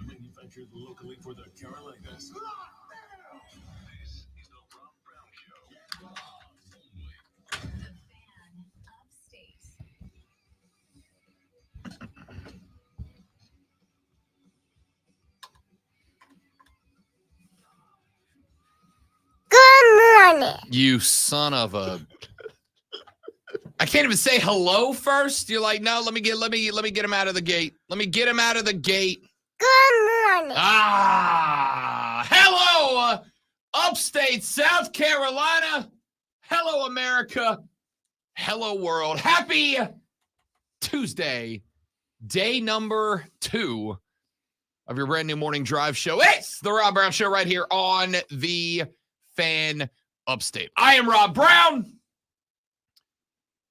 Manufactured locally for the Carolinas. This is the Rob Brown Show. The Fan Upstate. Good morning. You son of a. I can't even say hello first. You're like, no, let me get him out of the gate. Let me get him out of the gate. Good morning. Hello, upstate South Carolina. Hello, America. Hello, world. Happy Tuesday, day number 2 of your brand new morning drive show. It's the Rob Brown Show right here on the Fan Upstate. I am Rob Brown,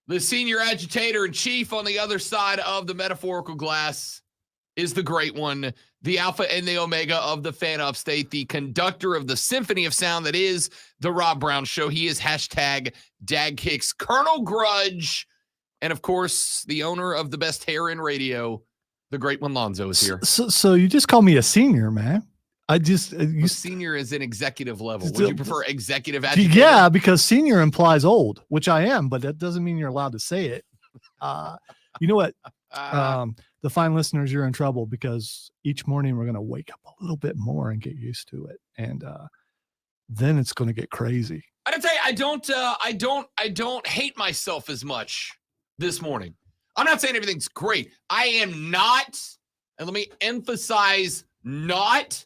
the senior agitator in chief. On the other side of the metaphorical glass is the great one, the alpha and the omega of the Fan Upstate, the conductor of the symphony of sound that is the Rob Brown Show. He is hashtag DagKicks, Colonel Grudge, and of course, the owner of the best hair in radio, the great one, Lonzo, is here. So you just call me a senior, man. Senior is an executive level. Would you prefer executive agitator? Yeah, because senior implies old, which I am, but that doesn't mean you're allowed to say it. You know what? The fine listeners, you're in trouble because each morning we're going to wake up a little bit more and get used to it. And then it's going to get crazy. I gotta tell you, I don't hate myself as much this morning. I'm not saying everything's great. I am not, and let me emphasize, not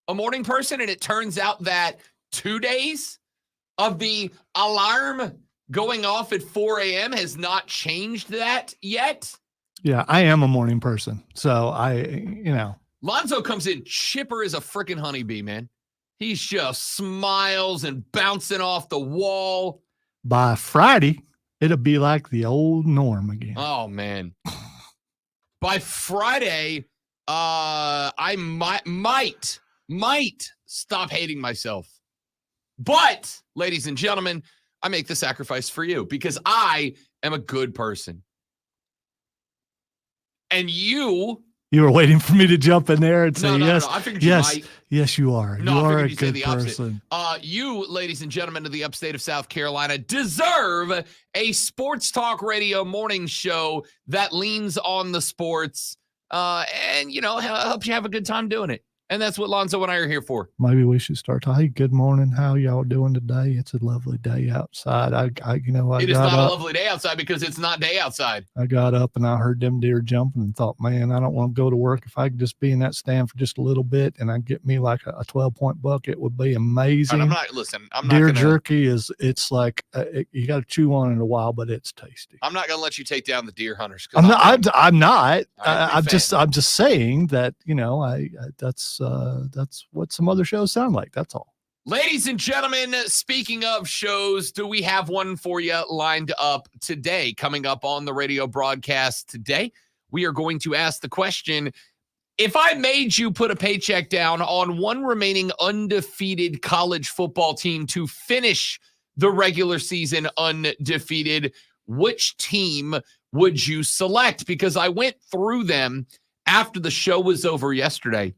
a morning person. And it turns out that 2 days of the alarm going off at 4 a.m. has not changed that yet. Yeah, I am a morning person. So Lonzo comes in chipper as a freaking honeybee, man. He just smiles and bouncing off the wall. By Friday, it'll be like the old norm again. Oh, man. By Friday, I might stop hating myself. But, ladies and gentlemen, I make the sacrifice for you because I am a good person. And you were waiting for me to jump in there and say, yes, I figured yes, you might. Yes, you are. No, you I are a figured you'd say good the person. opposite. You, ladies and gentlemen of the upstate of South Carolina, deserve a sports talk radio morning show that leans on the sports and, helps you have a good time doing it. And that's what Lonzo and I are here for. Maybe we should start talking. Hey, good morning. How y'all doing today? It's a lovely day outside. It is not a lovely day outside because it's not day outside. I got up and I heard them deer jumping and thought, man, I don't want to go to work. If I could just be in that stand for just a little bit and I get me like a 12-point buck, it would be amazing. I'm not deer jerky it's like you got to chew on it a while, but it's tasty. I'm not going to let you take down the deer hunters. I'm not. I'm just saying that, that's what some other shows sound like. That's all. Ladies and gentlemen, speaking of shows, do we have one for you lined up today? Coming up on the radio broadcast today, we are going to ask the question, if I made you put a paycheck down on one remaining undefeated college football team to finish the regular season undefeated, which team would you select? Because I went through them after the show was over yesterday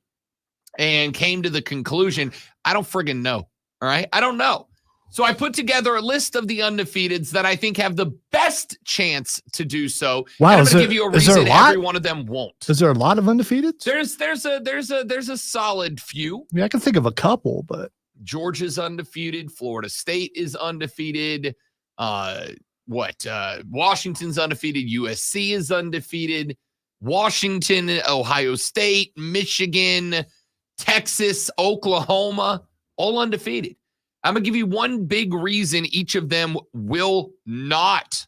and came to the conclusion, I don't friggin' know. All right. I don't know. So I put together a list of the undefeateds that I think have the best chance to do so. Wow. And I'm going to give you a reason every one of them won't. Is there a lot of undefeateds? There's a solid few. I can think of a couple, but Georgia's undefeated. Florida State is undefeated. Washington's undefeated. USC is undefeated. Washington, Ohio State, Michigan, Texas, Oklahoma, all undefeated. I'm going to give you one big reason each of them will not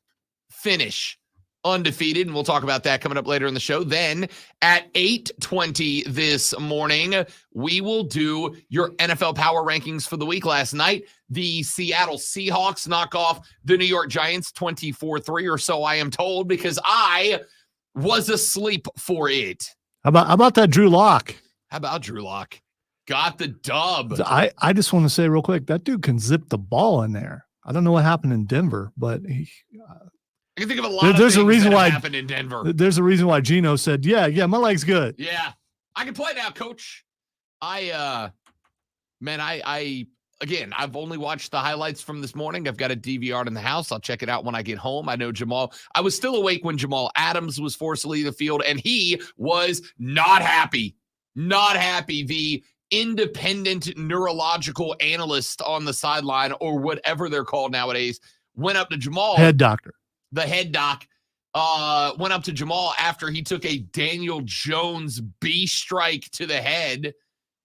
finish undefeated, and we'll talk about that coming up later in the show. Then at 8:20 this morning, we will do your NFL power rankings for the week. Last night, the Seattle Seahawks knock off the New York Giants 24-3 or so, I am told, because I was asleep for it. How about that Drew Lock? How about Drew Lock? Got the dub. I just want to say real quick, that dude can zip the ball in there. I don't know what happened in Denver, but I can think of a lot of There's things a reason that why happened in Denver. There's a reason why Gino said, yeah, my leg's good. Yeah, I can play now, coach. I've only watched the highlights from this morning. I've got a DVR in the house. I'll check it out when I get home. I know I was still awake when Jamal Adams was forced to leave the field, and he was not happy. Not happy. The independent neurological analyst on the sideline, or whatever they're called nowadays, went up to Jamal. Head doctor. The head doc went up to Jamal after he took a Daniel Jones B strike to the head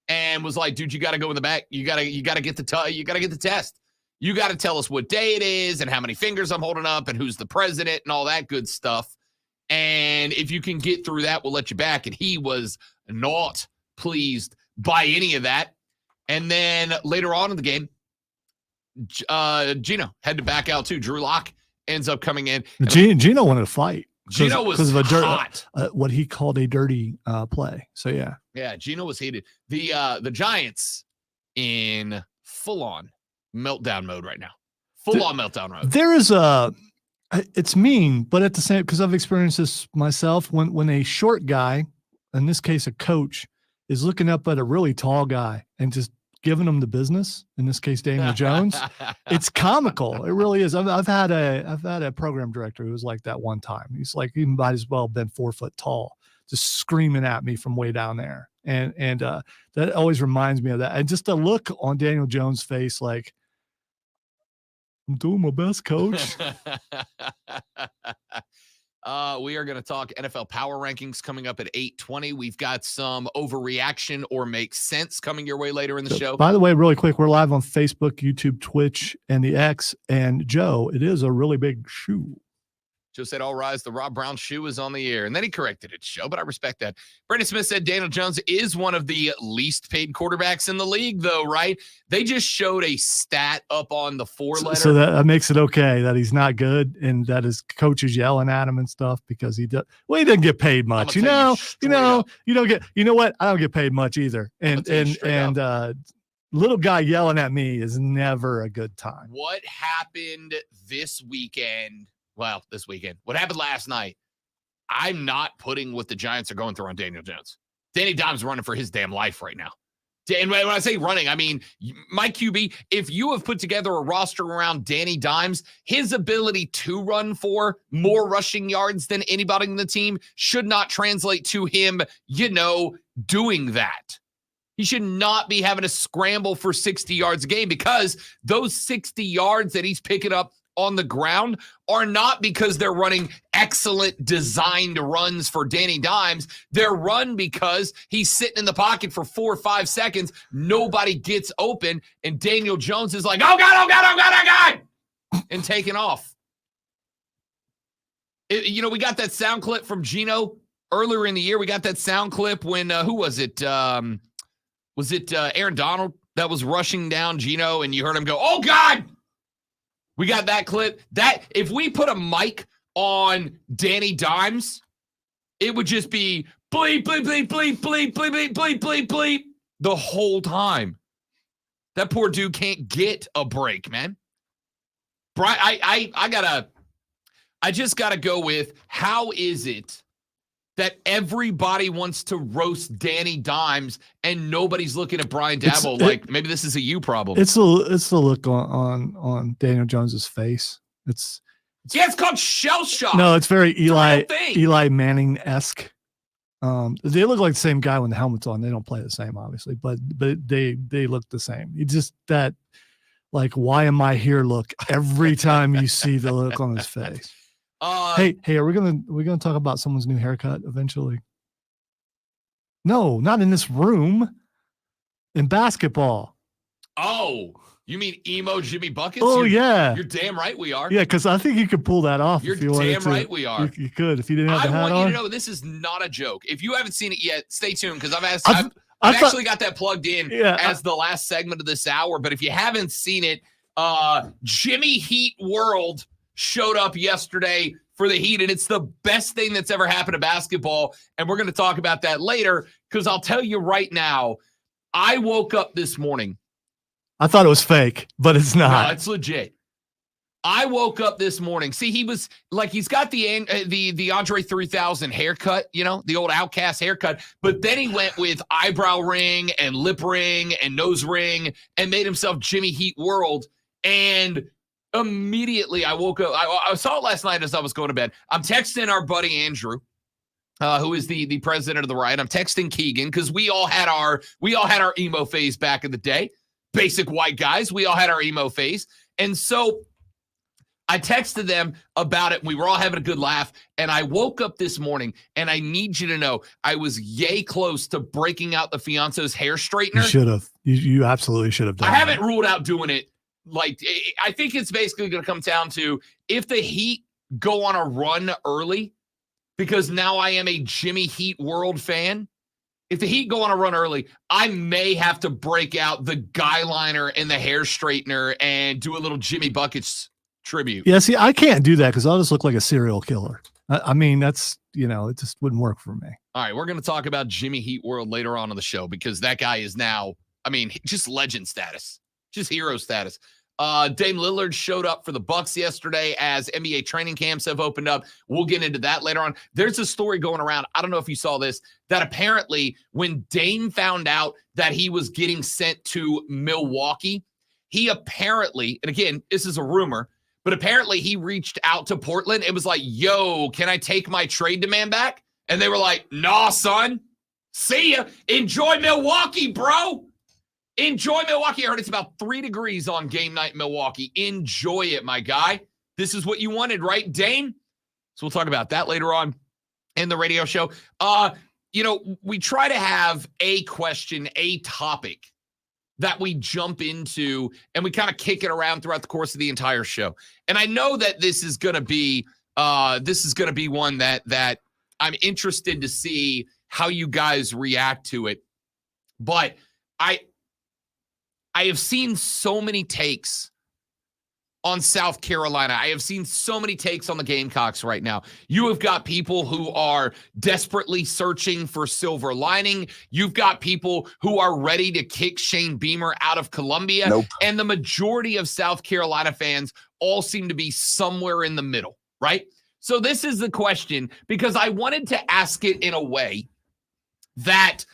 and was like, dude, you got to go in the back. You got to get the test. You got to tell us what day it is and how many fingers I'm holding up and who's the president and all that good stuff. And if you can get through that, we'll let you back. And he was not pleased by any of that. And then later on in the game, Gino had to back out too. Drew Lock ends up coming in. Gino wanted to fight. Gino was of a hot. What he called a dirty play. So yeah. Yeah, Gino was heated. The Giants in full-on meltdown mode right now. Full-on meltdown mode. There is it's mean, but at the same, because I've experienced this myself, when a short guy, in this case a coach, is looking up at a really tall guy and just giving him the business, in this case Daniel Jones, it's comical. It really is. I've had a program director who was like that one time. He's like, he might as well have been 4 foot tall, just screaming at me from way down there. And that always reminds me of that. And just the look on Daniel Jones' face, like, I'm doing my best, coach. We are going to talk NFL power rankings coming up at 8:20. We've got some overreaction or make sense coming your way later in the show. By the way, really quick, we're live on Facebook, YouTube, Twitch, and the X. And Joe, it is a really big shoe. Joe said, all rise, the Rob Brown shoe is on the air. And then he corrected it, Joe, but I respect that. Brandon Smith said Daniel Jones is one of the least paid quarterbacks in the league, though, right? They just showed a stat up on the 4-letter. So that makes it okay that he's not good and that his coach is yelling at him and stuff because he doesn't get paid much. You don't get, you know what? I don't get paid much either. And little guy yelling at me is never a good time. What happened this weekend? Well, this weekend. What happened last night? I'm not putting what the Giants are going through on Daniel Jones. Danny Dimes running for his damn life right now. And when I say running, I mean, my QB, if you have put together a roster around Danny Dimes, his ability to run for more rushing yards than anybody in the team should not translate to him, doing that. He should not be having to scramble for 60 yards a game because those 60 yards that he's picking up on the ground are not because they're running excellent designed runs for Danny Dimes. They're run because he's sitting in the pocket for 4 or 5 seconds. Nobody gets open. And Daniel Jones is like, oh God, and taking off. We got that sound clip from Gino earlier in the year. We got that sound clip when, who was it? Was it Aaron Donald that was rushing down Gino and you heard him go, oh God. We got that clip. That if we put a mic on Danny Dimes, it would just be bleep, bleep, bleep, bleep, bleep, bleep, bleep, bleep, bleep, bleep the whole time. That poor dude can't get a break, man. Brian, I just gotta go with how is it that everybody wants to roast Danny Dimes and nobody's looking at Brian Daboll like maybe this is a you problem. It's the look on Daniel Jones's face. It's called shell shock. No, it's very Eli Manning-esque. They look like the same guy when the helmet's on. They don't play the same, obviously, but they look the same. It's just that, like, why am I here? Look every time you see the look on his face. Hey, are we gonna talk about someone's new haircut eventually? No, not in this room. In basketball. Oh, you mean emo Jimmy Buckets? Oh, yeah. You're damn right we are. Yeah, because I think you could pull that off. You're if you wanted damn to. right we are. You could if you didn't have the hat on. I want you to know this is not a joke. If you haven't seen it yet, stay tuned because I've actually got that plugged in as the last segment of this hour. But if you haven't seen it, Jimmy Heat World showed up yesterday for the Heat, and it's the best thing that's ever happened to basketball, and we're going to talk about that later, because I'll tell you right now, I woke up this morning. I thought it was fake, but it's not. No, it's legit. I woke up this morning. See, he was like, he's got the Andre 3000 haircut, the old Outcast haircut. But then he went with eyebrow ring and lip ring and nose ring and made himself Jimmy Heat World. And immediately I woke up. I saw it last night as I was going to bed. I'm texting our buddy Andrew, who is the president of the riot. I'm texting Keegan because we all had our emo phase back in the day. Basic white guys. We all had our emo phase. And so I texted them about it. We were all having a good laugh. And I woke up this morning, and I need you to know I was yay close to breaking out the fiance's hair straightener. You should have. You absolutely should have done I haven't that. ruled out doing it. Like, I think it's basically going to come down to if the Heat go on a run early, because now I am a Jimmy Heat World fan. If the Heat go on a run early, I may have to break out the guy liner and the hair straightener and do a little Jimmy Buckets tribute. Yeah, see, I can't do that because I'll just look like a serial killer. I mean, that's, it just wouldn't work for me. All right, we're going to talk about Jimmy Heat World later on in the show because that guy is now, just legend status, just hero status. Dame Lillard showed up for the Bucks yesterday as NBA training camps have opened up. We'll get into that later on. There's a story going around. I don't know if you saw this, that apparently when Dame found out that he was getting sent to Milwaukee, he apparently, and again, this is a rumor, but apparently he reached out to Portland. It was like, yo, can I take my trade demand back? And they were like, nah, son. See ya. Enjoy Milwaukee, bro. Enjoy Milwaukee. I heard it's about 3 degrees on game night in Milwaukee. Enjoy it, my guy. This is what you wanted, right, Dame? So we'll talk about that later on in the radio show. We try to have a question, a topic that we jump into, and we kind of kick it around throughout the course of the entire show. And I know that this is going to be one that I'm interested to see how you guys react to it. But I have seen so many takes on South Carolina. I have seen so many takes on the Gamecocks right now. You have got people who are desperately searching for silver lining. You've got people who are ready to kick Shane Beamer out of Columbia. Nope. And the majority of South Carolina fans all seem to be somewhere in the middle, right? So this is the question, because I wanted to ask it in a way that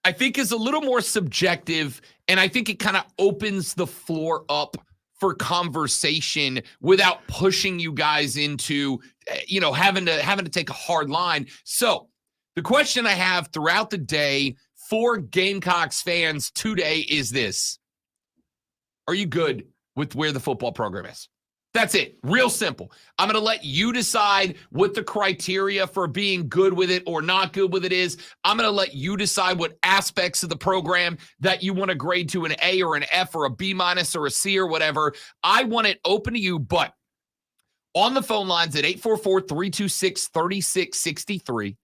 I think is a little more subjective, and I think it kind of opens the floor up for conversation without pushing you guys into, having to take a hard line. So the question I have throughout the day for Gamecocks fans today is this: are you good with where the football program is? That's it. Real simple. I'm going to let you decide what the criteria for being good with it or not good with it is. I'm going to let you decide what aspects of the program that you want to grade to an A or an F or a B- or a C or whatever. I want it open to you, but on the phone lines at 844-326-3663.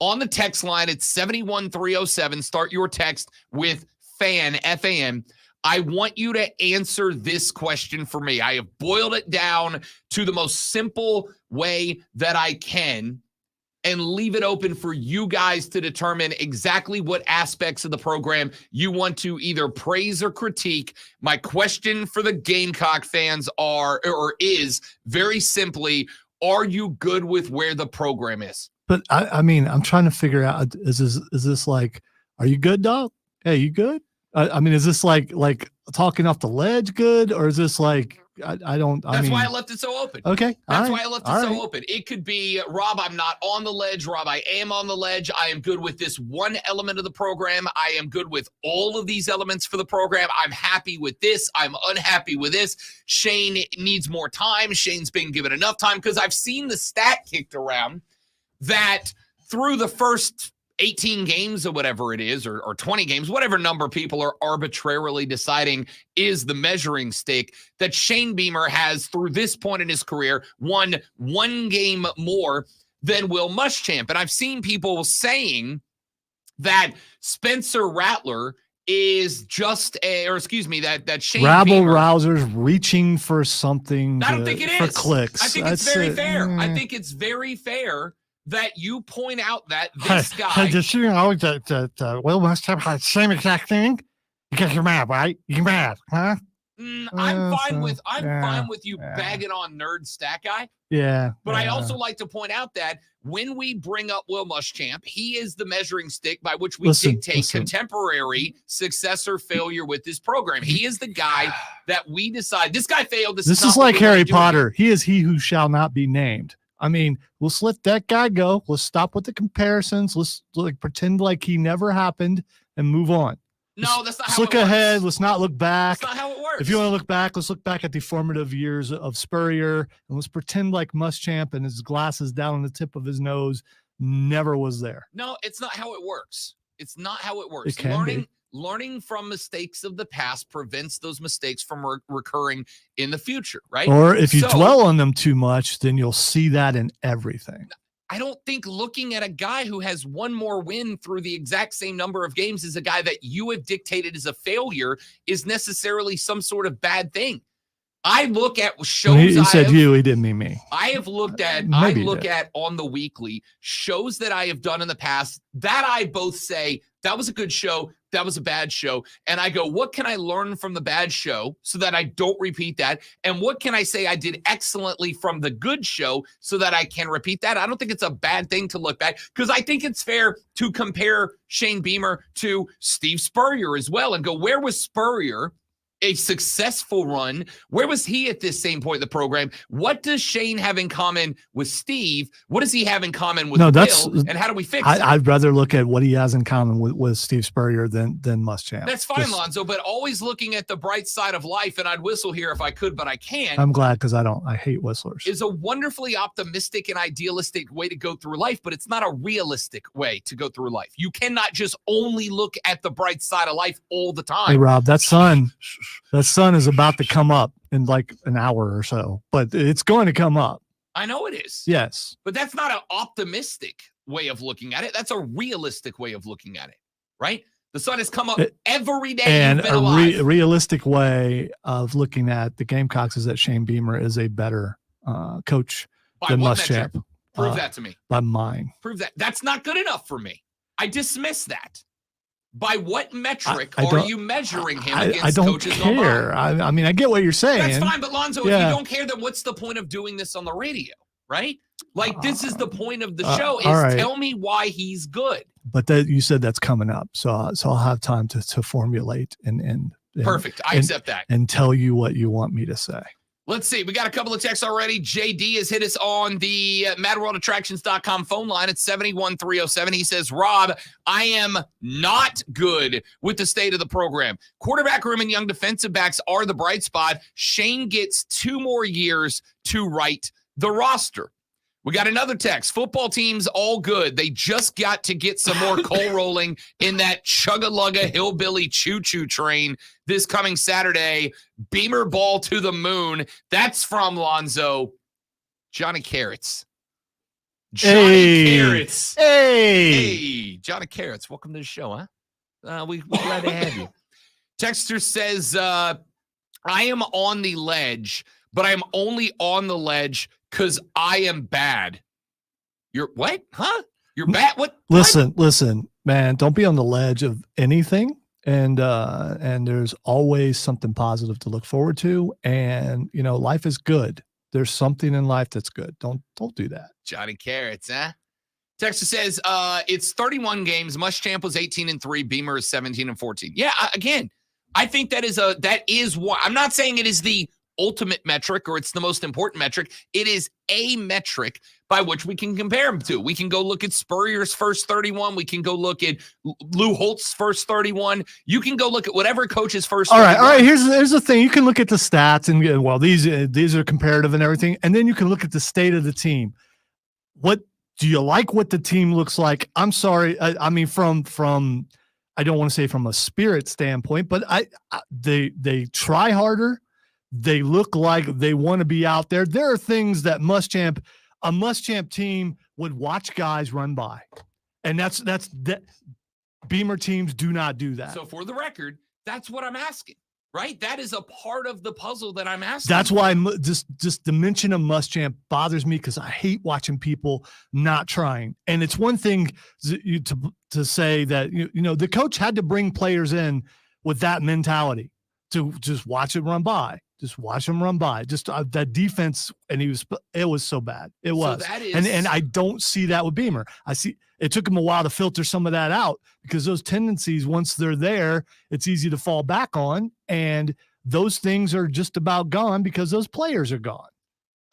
On the text line, it's 71307. Start your text with FAN, F-A-N. I want you to answer this question for me. I have boiled it down to the most simple way that I can and leave it open for you guys to determine exactly what aspects of the program you want to either praise or critique. My question for the Gamecock fans is very simply, are you good with where the program is? But I'm trying to figure out, is this like, are you good, dog? Hey, you good? Is this like talking off the ledge good, or is this like, That's why I left it so open. Okay. That's why I left it so open. It could be, Rob, I'm not on the ledge. Rob, I am on the ledge. I am good with this one element of the program. I am good with all of these elements for the program. I'm happy with this. I'm unhappy with this. Shane needs more time. Shane's been given enough time, because I've seen the stat kicked around that through the first 18 games or whatever it is, or 20 games, whatever number people are arbitrarily deciding is the measuring stick, that Shane Beamer has, through this point in his career, won 1 game more than Will Muschamp. And I've seen people saying that Spencer Rattler is just that Shane Beamer, rabble-rousers reaching for something I don't think it for is. clicks. I think it's very fair. I think it's very fair that you point out that this guy. Did you know that Will Muschamp had the same exact thing? Because you're mad, right? You're mad, huh? I'm fine with you yeah. bagging on nerd stat guy. Yeah. But I also like to point out that when we bring up Will Muschamp, he is the measuring stick by which we dictate contemporary success or failure with this program. He is the guy that we decide, this guy failed. This is like Harry Potter. He is he who shall not be named. I mean, let's let that guy go. Let's stop with the comparisons. Let's pretend like he never happened and move on. No, that's not how it works. Let's look ahead. Let's not look back. That's not how it works. If you want to look back, let's look back at the formative years of Spurrier, and let's pretend like Muschamp and his glasses down on the tip of his nose never was there. No, it's not how it works. It's not how it works. It can be. Learning from mistakes of the past prevents those mistakes from recurring in the future, right? Or if you dwell on them too much, then you'll see that in everything. I don't think looking at a guy who has one more win through the exact same number of games as a guy that you have dictated as a failure is necessarily some sort of bad thing. I look at shows. He said you, he didn't mean me. I have looked at, on the weekly shows that I have done in the past that I both say that was a good show, that was a bad show. And I go, what can I learn from the bad show so that I don't repeat that? And what can I say I did excellently from the good show so that I can repeat that? I don't think it's a bad thing to look back because I think it's fair to compare Shane Beamer to Steve Spurrier as well and go, where was Spurrier? A successful run. Where was he at this same point in the program? What does Shane have in common with Steve? What does he have in common with Bill? And how do we fix it? I'd rather look at what he has in common with Steve Spurrier than Muschamp. That's fine, Lonzo, but always looking at the bright side of life, and I'd whistle here if I could, but I can't. I'm glad because I hate whistlers. Is a wonderfully optimistic and idealistic way to go through life, but it's not a realistic way to go through life. You cannot just only look at the bright side of life all the time. Hey, Rob, that sun is about to come up in like an hour or so, but it's going to come up. I know it is. Yes. But that's not an optimistic way of looking at it. That's a realistic way of looking at it, right? The sun has come up every day. And a realistic way of looking at the Gamecocks is that Shane Beamer is a better coach than Muschamp. Prove that to me. By mine. Prove that. That's not good enough for me. I dismiss that. By what metric are you measuring him against coaches on mine? I mean, I get what you're saying. That's fine, but Lonzo, if you don't care, then what's the point of doing this on the radio, right? Like, this is the point of the show, is tell me why he's good. But you said that's coming up, so I'll have time to formulate and perfect. I accept that. And tell you what you want me to say. Let's see. We got a couple of texts already. JD has hit us on the MadWorldAttractions.com phone line at 71307. He says, Rob, I am not good with the state of the program. Quarterback room and young defensive backs are the bright spot. Shane gets 2 more years to right the roster. We got another text. Football team's all good. They just got to get some more coal rolling in that chugga-lugga hillbilly choo-choo train this coming Saturday. Beamer ball to the moon. That's from Lonzo. Johnny Carrots. Carrots. Hey, Johnny Carrots. Welcome to the show, huh? We're glad to have you. Texter says, I am on the ledge, but I'm only on the ledge because I am bad. You're what? Huh? You're bad? What? Listen, man, don't be on the ledge of anything. And there's always something positive to look forward to. And, life is good. There's something in life that's good. Don't do that. Johnny Carrots, huh? Texas says, it's 31 games. Muschamp was 18-3. Beamer is 17-14. Yeah, again, I think that is what I'm not saying it is the ultimate metric or it's the most important metric. It is a metric by which we can compare them to. We can go look at Spurrier's first 31. We can go look at Lou Holtz's first 31. You can go look at whatever coach's first. All right. Here's the thing. You can look at the stats and well, these are comparative and everything, and then you can look at the state of the team. What do you like? What the team looks like? I'm sorry. I mean, from I don't want to say from a spirit standpoint, but they try harder. They look like they want to be out there. There are things that a Muschamp team would watch guys run by. And that's Beamer teams do not do that. So for the record, that's what I'm asking, right? That is a part of the puzzle that I'm asking. That's why just the mention of Muschamp bothers me because I hate watching people not trying. And it's one thing to say that, the coach had to bring players in with that mentality. to just watch him run by. Just watch him run by. Just that defense, and it was so bad. It was. So that is, and I don't see that with Beamer. I see it took him a while to filter some of that out because those tendencies, once they're there, it's easy to fall back on. And those things are just about gone because those players are gone.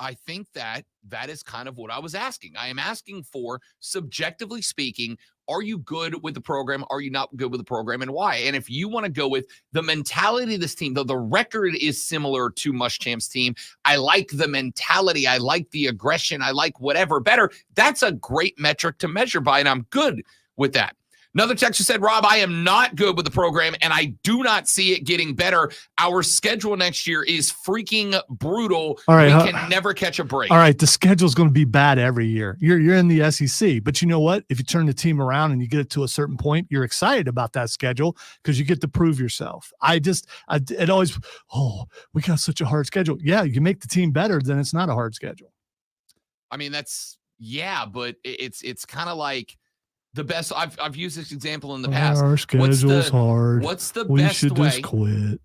I think that is kind of what I was asking. I am asking for, subjectively speaking, are you good with the program? Are you not good with the program, and why? And if you want to go with the mentality of this team, though the record is similar to Muschamp's team, I like the mentality. I like the aggression. I like whatever better. That's a great metric to measure by, and I'm good with that. Another texter said, Rob, I am not good with the program, and I do not see it getting better. Our schedule next year is freaking brutal. All right, we can never catch a break. All right, the schedule's going to be bad every year. You're in the SEC, but you know what? If you turn the team around and you get it to a certain point, you're excited about that schedule because you get to prove yourself. It always, we got such a hard schedule. Yeah, you make the team better, then it's not a hard schedule. I mean, but it's kind of like, the best. I've used this example in the past. Our schedule's hard. What's the we best should way? Just quit.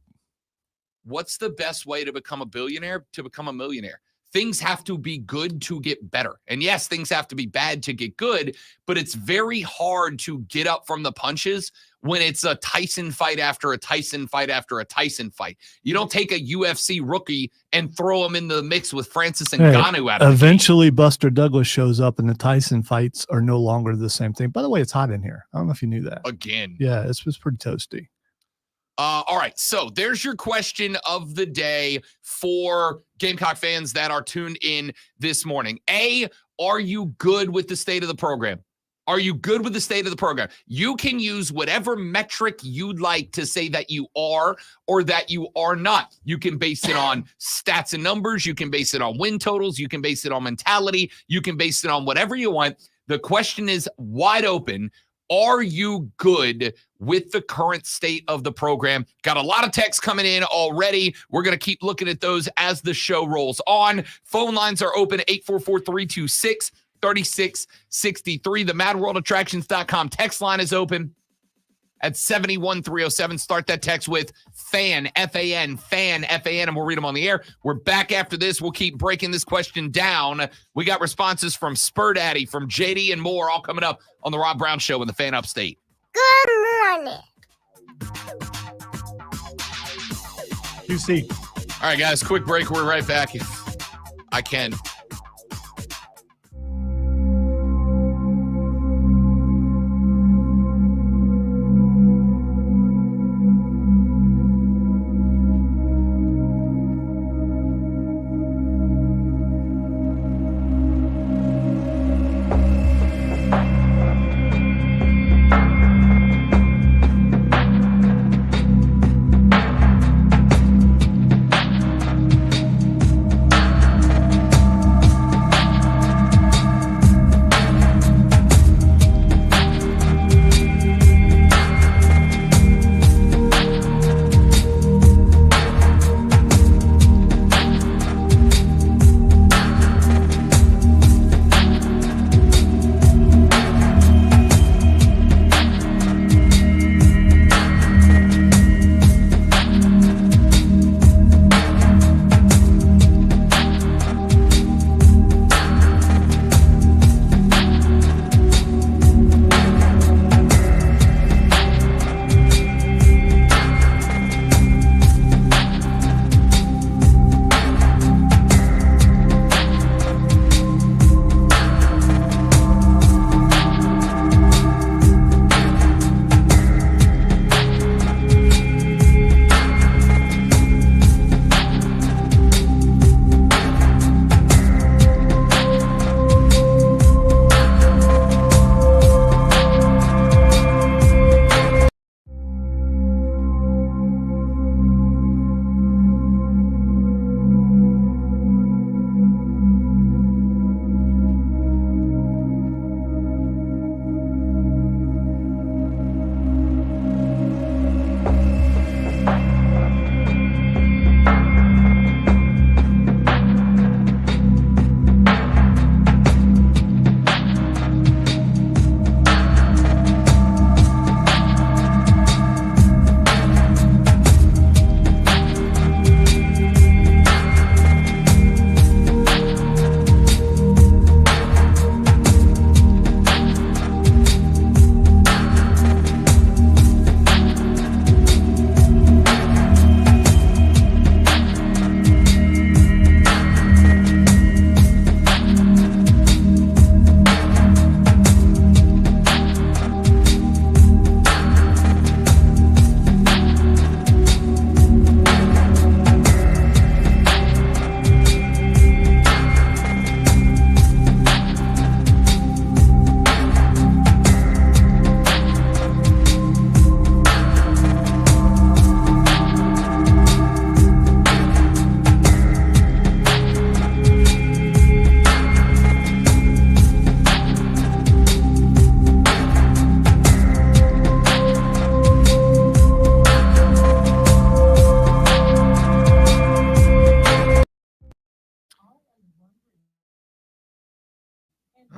What's the best way to become a billionaire? To become a millionaire? Things have to be good to get better. And yes, things have to be bad to get good, but it's very hard to get up from the punches when it's a Tyson fight after a Tyson fight after a Tyson fight. You don't take a UFC rookie and throw him in the mix with Francis Ngannou out of eventually Buster Douglas shows up and the Tyson fights are no longer the same thing. By the way, it's hot in here. I don't know if you knew that. Again. Yeah, it's pretty toasty. All right, so there's your question of the day for Gamecock fans that are tuned in this morning. A, are you good with the state of the program? Are you good with the state of the program? You can use whatever metric you'd like to say that you are or that you are not. You can base it on stats and numbers. You can base it on win totals. You can base it on mentality. You can base it on whatever you want. The question is wide open. Are you good with the current state of the program? Got a lot of texts coming in already. We're going to keep looking at those as the show rolls on. Phone lines are open, 844-326-3663. The MadWorldAttractions.com text line is open at 71307. Start that text with FAN, F-A-N, FAN, F-A-N, and we'll read them on the air. We're back after this. We'll keep breaking this question down. We got responses from Spur Daddy, from JD, and more, all coming up on the Rob Brown Show in the Fan Upstate. Good morning. QC. All right, guys, quick break. We're right back if I can.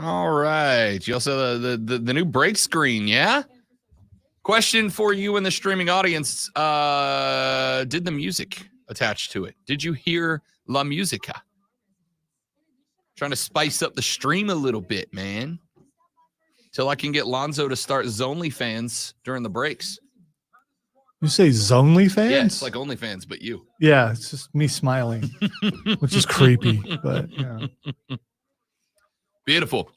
All right. You also the new break screen, yeah? Question for you in the streaming audience. Did the music attach to it? Did you hear La Musica? Trying to spice up the stream a little bit, man. Till I can get Lonzo to start Zonly during the breaks. You say Zonly fans? Yeah, it's like OnlyFans, but you. Yeah, it's just me smiling, which is creepy, but yeah. Beautiful.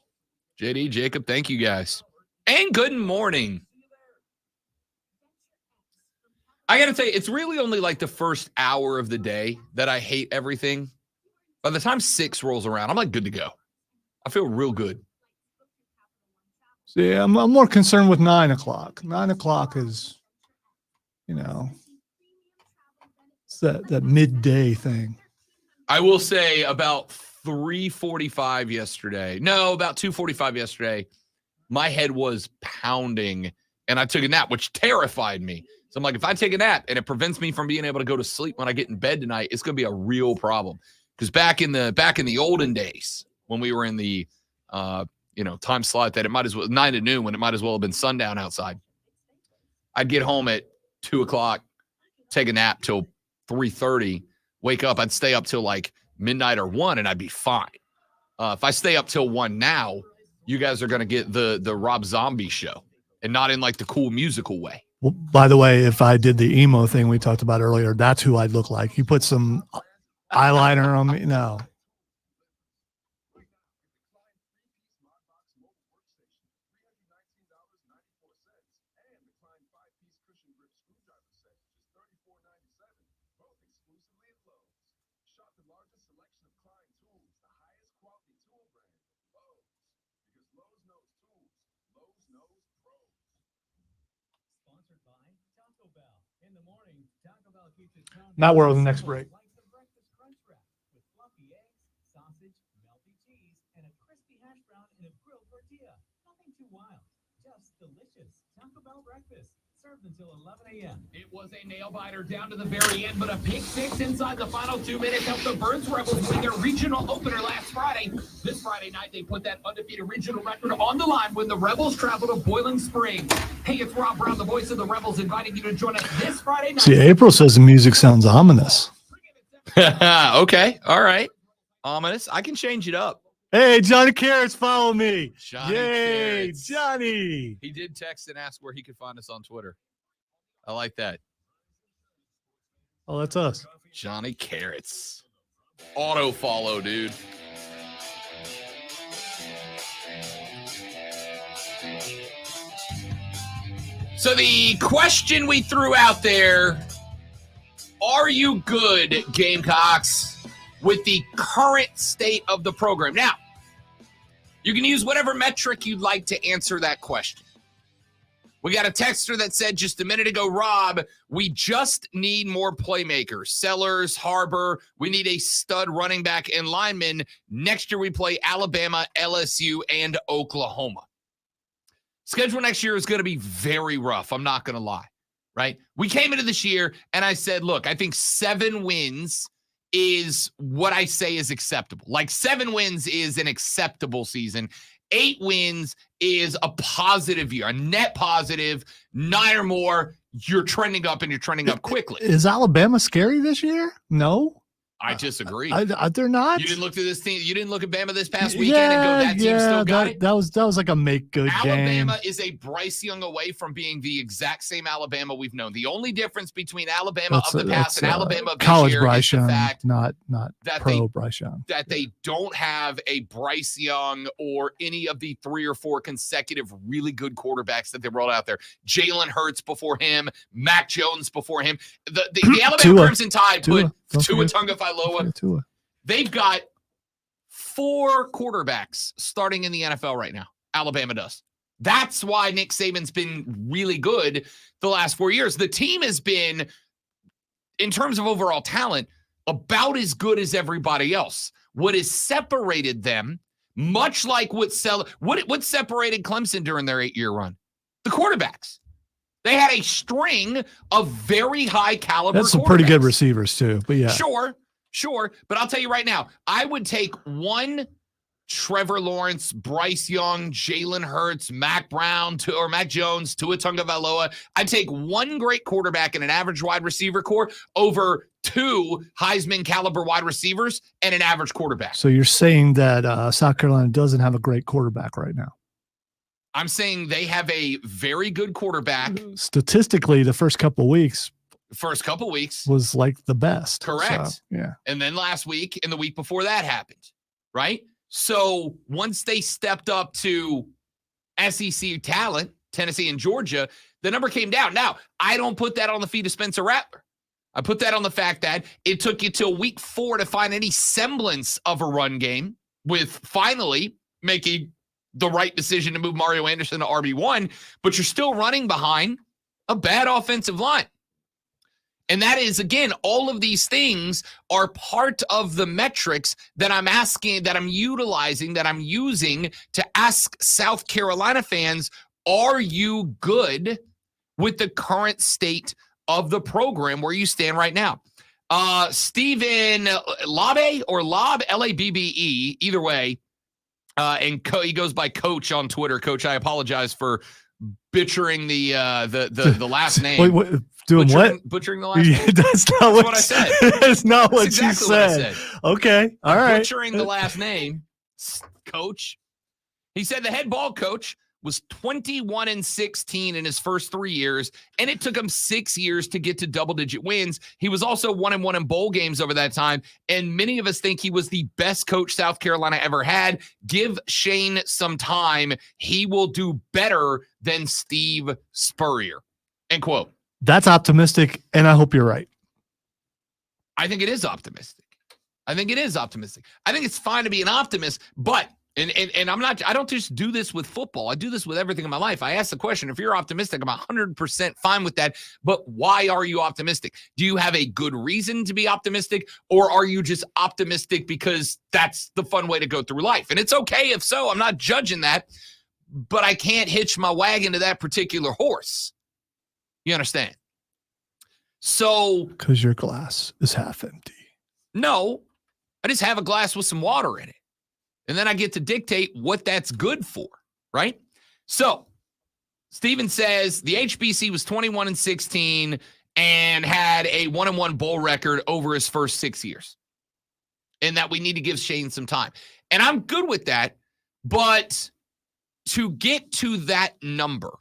JD, Jacob, thank you guys. And good morning. I got to tell you, it's really only like the first hour of the day that I hate everything. By the time 6 rolls around, I'm like good to go. I feel real good. See, I'm more concerned with 9 o'clock. 9 o'clock is, it's that midday thing. I will say about 3:45 yesterday. No, about 2:45 yesterday. My head was pounding, and I took a nap, which terrified me. So I'm like, if I take a nap and it prevents me from being able to go to sleep when I get in bed tonight, it's going to be a real problem. Because back in the olden days, when we were in the time slot that it might as well 9 to noon, when it might as well have been sundown outside, I'd get home at 2 o'clock, take a nap till 3:30, wake up. I'd stay up till like midnight or 1, and I'd be fine. If I stay up till 1 now, you guys are going to get the Rob Zombie show, and not in like the cool musical way. Well, by the way, if I did the emo thing we talked about earlier, that's who I'd look like. You put some eyeliner on me? No. Not where the next break. Served until 11 a.m. It was a nail biter down to the very end, but a pick 6 inside the final 2 minutes helped the Birds Rebels win their regional opener last Friday. This Friday night, they put that undefeated regional record on the line when the Rebels travel to Boiling Springs. Hey, it's Rob Brown, the voice of the Rebels, inviting you to join us this Friday night. See, April says the music sounds ominous. Okay, all right. Ominous. I can change it up. Hey, Johnny Carrots, follow me. Johnny Yay, Carrots. Johnny. He did text and ask where he could find us on Twitter. I like that. Oh, that's us. Johnny Carrots. Auto follow, dude. So the question we threw out there, are you good, Gamecocks, with the current state of the program? Now, you can use whatever metric you'd like to answer that question. We got a texter that said just a minute ago, Rob, we just need more playmakers. Sellers, Harbor, we need a stud running back and lineman. Next year we play Alabama, LSU, and Oklahoma. Schedule next year is going to be very rough. I'm not going to lie, right? We came into this year and I said, look, I think 7 wins is what I say is acceptable. Like 7 wins is an acceptable season. 8 wins is a positive year, a net positive. 9 or more, you're trending up and you're trending up quickly. Is Alabama scary this year? No. I disagree. They're not. You didn't look at this team. You didn't look at Bama this past weekend and go, that team still got it. That was like a make good game. Alabama is a Bryce Young away from being the exact same Alabama we've known. The only difference between Alabama of the past and Alabama of this college year Bryce is the Young, fact not that pro Bryce Young. That they don't have a Bryce Young or any of the 3 or 4 consecutive really good quarterbacks that they rolled out there. Jalen Hurts before him, Mac Jones before him. The Alabama Crimson Tide put Tua Tagovailoa. They've got 4 quarterbacks starting in the NFL right now. Alabama does. That's why Nick Saban's been really good the last 4 years. The team has been, in terms of overall talent, about as good as everybody else. What has separated them, much like what separated Clemson during their 8-year run? The quarterbacks. They had a string of very high caliber. That's some pretty good receivers too, but yeah. Sure. But I'll tell you right now, I would take one Trevor Lawrence, Bryce Young, Jalen Hurts, Mac Jones, Tua Tagovailoa. I'd take one great quarterback and an average wide receiver core over two Heisman caliber wide receivers and an average quarterback. So you're saying that South Carolina doesn't have a great quarterback right now? I'm saying they have a very good quarterback. Statistically, the first couple of weeks was like the best. Correct. So, yeah. And then last week and the week before that happened, right? So once they stepped up to SEC talent, Tennessee and Georgia, the number came down. Now, I don't put that on the feet of Spencer Rattler. I put that on the fact that it took you till week 4 to find any semblance of a run game, with finally making the right decision to move Mario Anderson to RB1, but you're still running behind a bad offensive line. And that is, again, all of these things are part of the metrics that I'm asking, that I'm utilizing, that I'm using to ask South Carolina fans, are you good with the current state of the program where you stand right now? Stephen Labbe or Lob, Labbe, either way, and he goes by Coach on Twitter. Coach, I apologize for butchering the last name. Wait, doing what? Butchering the last name. That's not what I said. That's not what That's you exactly what I said. said. Okay. All right. Butchering the last name, Coach. He said the head ball coach was 21-16 in his first 3 years, and it took him 6 years to get to double-digit wins. He was also 1-1 in bowl games over that time, and many of us think he was the best coach South Carolina ever had. Give Shane some time. He will do better than Steve Spurrier. End quote. That's optimistic, and I hope you're right. I think it is optimistic. I think it's fine to be an optimist, but And I don't just do this with football. I do this with everything in my life. I ask the question, if you're optimistic, I'm 100% fine with that. But why are you optimistic? Do you have a good reason to be optimistic, or are you just optimistic because that's the fun way to go through life? And it's okay if so. I'm not judging that, but I can't hitch my wagon to that particular horse. You understand? So, because your glass is half empty. No, I just have a glass with some water in it. And then I get to dictate what that's good for, right? So, Steven says the HBC was 21-16 and had a 1-1 bowl record over his first 6 years. And that we need to give Shane some time. And I'm good with that, but to get to that number,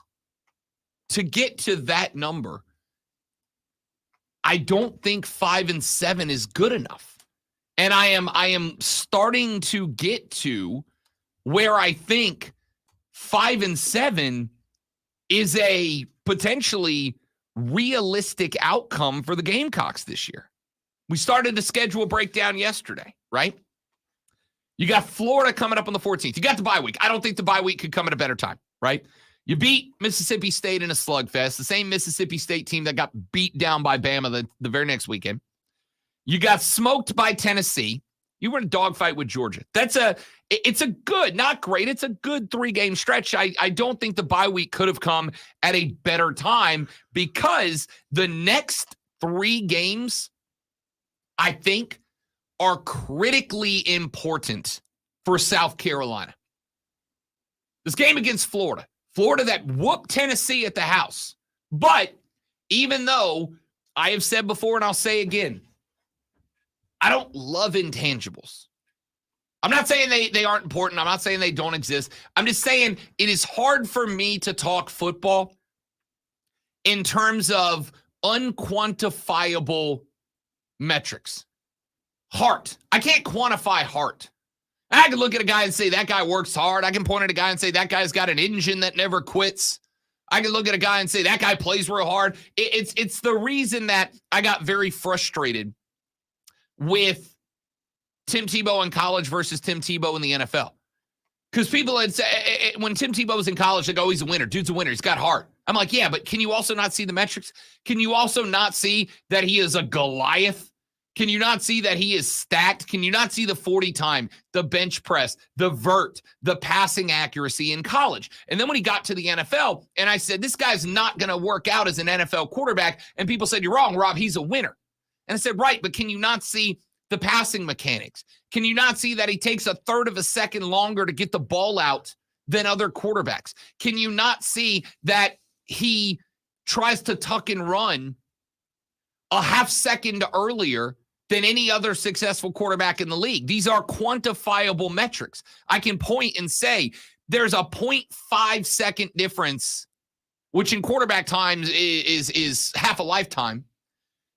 I don't think 5-7 is good enough. And I am starting to get to where I think 5-7 is a potentially realistic outcome for the Gamecocks this year. We started the schedule breakdown yesterday, right? You got Florida coming up on the 14th. You got the bye week. I don't think the bye week could come at a better time, right? You beat Mississippi State in a slugfest, the same Mississippi State team that got beat down by Bama the very next weekend. You got smoked by Tennessee. You were in a dogfight with Georgia. It's a good, not great. It's a good 3-game stretch. I don't think the bye week could have come at a better time, because the next 3 games, I think, are critically important for South Carolina. This game against Florida that whooped Tennessee at the house. But even though I have said before, and I'll say again, I don't love intangibles. I'm not saying they aren't important. I'm not saying they don't exist. I'm just saying it is hard for me to talk football in terms of unquantifiable metrics. Heart. I can't quantify heart. I can look at a guy and say that guy works hard. I can point at a guy and say that guy's got an engine that never quits. I can look at a guy and say that guy plays real hard. It's the reason that I got very frustrated with Tim Tebow in college versus Tim Tebow in the NFL. Because people had said, when Tim Tebow was in college, they go, oh, he's a winner. Dude's a winner. He's got heart. I'm like, yeah, but can you also not see the metrics? Can you also not see that he is a Goliath? Can you not see that he is stacked? Can you not see the 40 time, the bench press, the vert, the passing accuracy in college? And then when he got to the NFL, and I said, this guy's not going to work out as an NFL quarterback. And people said, you're wrong, Rob. He's a winner. And I said, right, but can you not see the passing mechanics? Can you not see that he takes a third of a second longer to get the ball out than other quarterbacks? Can you not see that he tries to tuck and run a half second earlier than any other successful quarterback in the league? These are quantifiable metrics. I can point and say there's a 0.5 second difference, which in quarterback times is half a lifetime.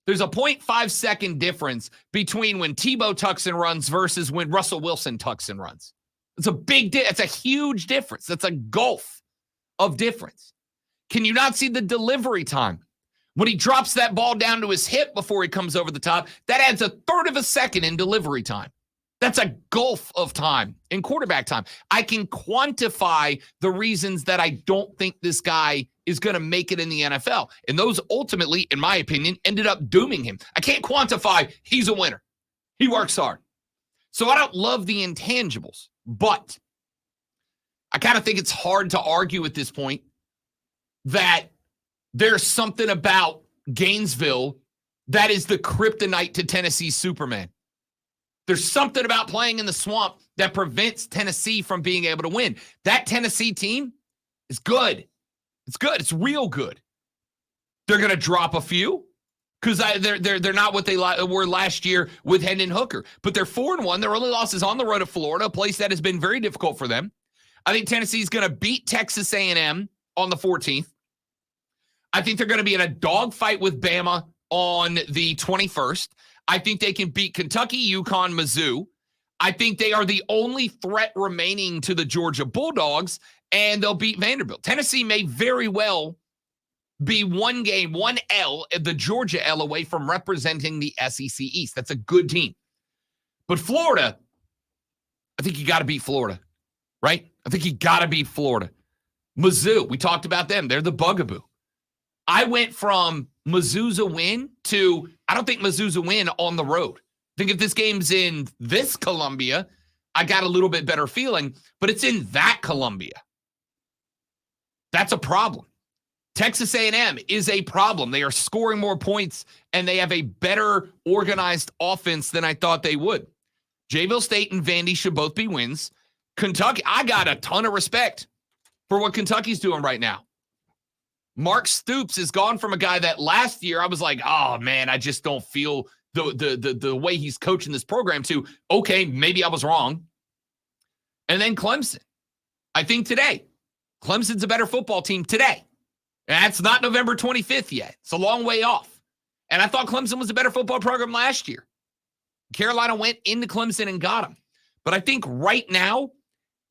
There's a 0.5 second difference between when Tebow tucks and runs versus when Russell Wilson tucks and runs. It's a it's a huge difference. That's a gulf of difference. Can you not see the delivery time? When he drops that ball down to his hip before he comes over the top, that adds a third of a second in delivery time. That's a gulf of time in quarterback time. I can quantify the reasons that I don't think this guy is going to make it in the NFL. And those ultimately, in my opinion, ended up dooming him. I can't quantify he's a winner. He works hard. So I don't love the intangibles, but I kind of think it's hard to argue at this point that there's something about Gainesville that is the kryptonite to Tennessee's Superman. There's something about playing in the swamp that prevents Tennessee from being able to win. That Tennessee team is good. It's good. It's real good. They're going to drop a few because they're not what they were last year with Hendon Hooker. But they're 4-1. Their only loss is on the road at Florida, a place that has been very difficult for them. I think Tennessee's going to beat Texas A&M on the 14th. I think they're going to be in a dogfight with Bama on the 21st. I think they can beat Kentucky, UConn, Mizzou. I think they are the only threat remaining to the Georgia Bulldogs, and they'll beat Vanderbilt. Tennessee may very well be one game, one L, the Georgia L away from representing the SEC East. That's a good team. But Florida, I think you got to beat Florida, right? I think you got to beat Florida. Mizzou, we talked about them. They're the bugaboo. I went from Mizzou's a win to I don't think Mizzou's a win on the road. I think if this game's in this Columbia, I got a little bit better feeling, but it's in that Columbia. That's a problem. Texas A&M is a problem. They are scoring more points, and they have a better organized offense than I thought they would. Jacksonville State and Vandy should both be wins. Kentucky, I got a ton of respect for what Kentucky's doing right now. Mark Stoops has gone from a guy that last year I was like, oh, man, I just don't feel the way he's coaching this program to, okay, maybe I was wrong. And then Clemson. I think today, Clemson's a better football team today. And that's not November 25th yet. It's a long way off. And I thought Clemson was a better football program last year. Carolina went into Clemson and got them. But I think right now,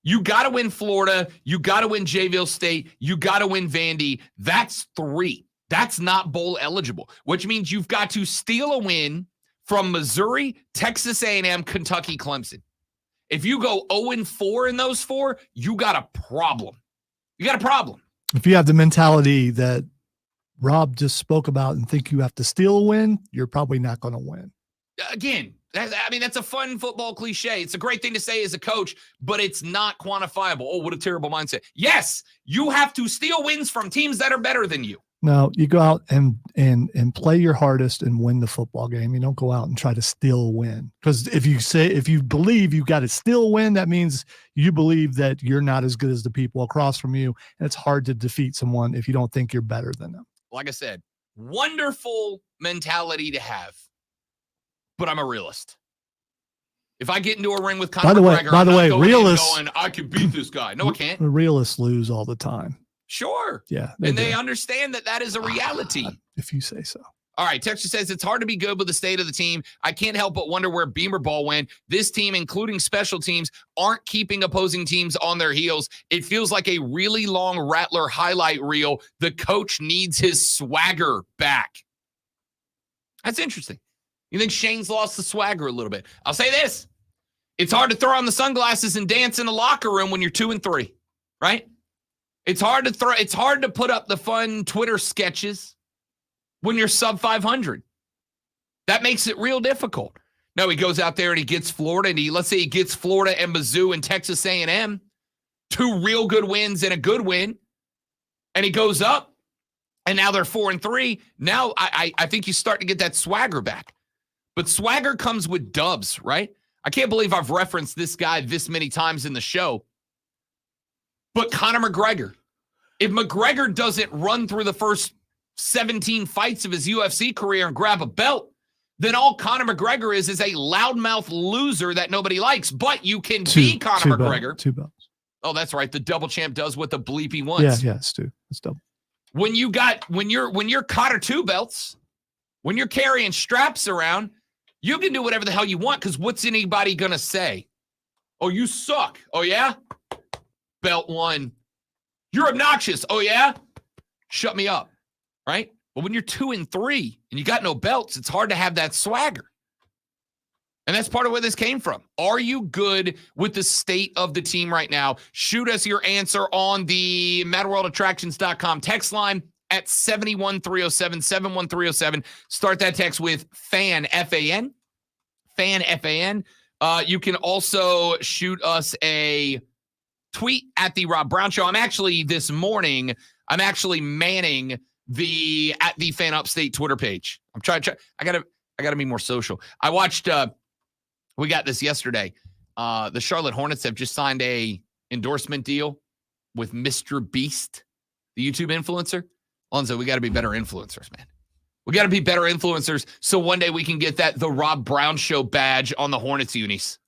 you got to win Florida. You got to win Jacksonville State. You got to win Vandy. That's 3. That's not bowl eligible, which means you've got to steal a win from Missouri, Texas A&M, Kentucky, Clemson. If you go 0-4 in those 4, you got a problem. You got a problem. If you have the mentality that Rob just spoke about and think you have to steal a win, you're probably not going to win. Again, that's a fun football cliche. It's a great thing to say as a coach, but it's not quantifiable. Oh, what a terrible mindset. Yes, you have to steal wins from teams that are better than you. No, you go out and play your hardest and win the football game. You don't go out and try to steal a win. Because if you believe you got to steal a win, that means you believe that you're not as good as the people across from you. And it's hard to defeat someone if you don't think you're better than them. Like I said, wonderful mentality to have. But I'm a realist. If I get into a ring with Conor McGregor, by the way, realists going, I can beat this guy. No, I can't. The realists lose all the time. Sure. Yeah. They understand that is a reality. If you say so. All right. Texas says it's hard to be good with the state of the team. I can't help but wonder where Beamer Ball went. This team, including special teams, aren't keeping opposing teams on their heels. It feels like a really long Rattler highlight reel. The coach needs his swagger back. That's interesting. You think Shane's lost the swagger a little bit? I'll say this. It's hard to throw on the sunglasses and dance in the locker room when you're 2-3, right? It's hard to put up the fun Twitter sketches when you're sub 500. That makes it real difficult. No, he goes out there and he gets Florida, and let's say he gets Florida and Mizzou and Texas A&M, 2 real good wins and a good win, and he goes up, and now they're 4-3. Now I think you start to get that swagger back. But swagger comes with dubs, right? I can't believe I've referenced this guy this many times in the show. But Conor McGregor, if McGregor doesn't run through the first 17 fights of his UFC career and grab a belt, then all Conor McGregor is a loudmouth loser that nobody likes. But you can be Conor McGregor. Two belts. Oh, that's right. The double champ does what the bleep he wants. Yeah, it's two. It's double. When you're Cotter two belts, when you're carrying straps around, you can do whatever the hell you want, because what's anybody gonna say? Oh, you suck. Oh yeah? Belt one. You're obnoxious. Oh yeah? Shut me up. Right? But when you're 2 and 3 and you got no belts, it's hard to have that swagger. And that's part of where this came from. Are you good with the state of the team right now? Shoot us your answer on the MadWorldAttractions.com text line at 71307, 71307. Start that text with FAN, F-A-N. FAN, F-A-N. You can also shoot us a tweet at the Rob Brown Show. This morning, I'm actually manning the at the Fan Upstate Twitter page. I'm trying. I gotta be more social. I watched. We got this yesterday. The Charlotte Hornets have just signed a endorsement deal with Mr. Beast, the YouTube influencer. Alonzo, we got to be better influencers, man. We got to be better influencers so one day we can get the Rob Brown Show badge on the Hornets unis.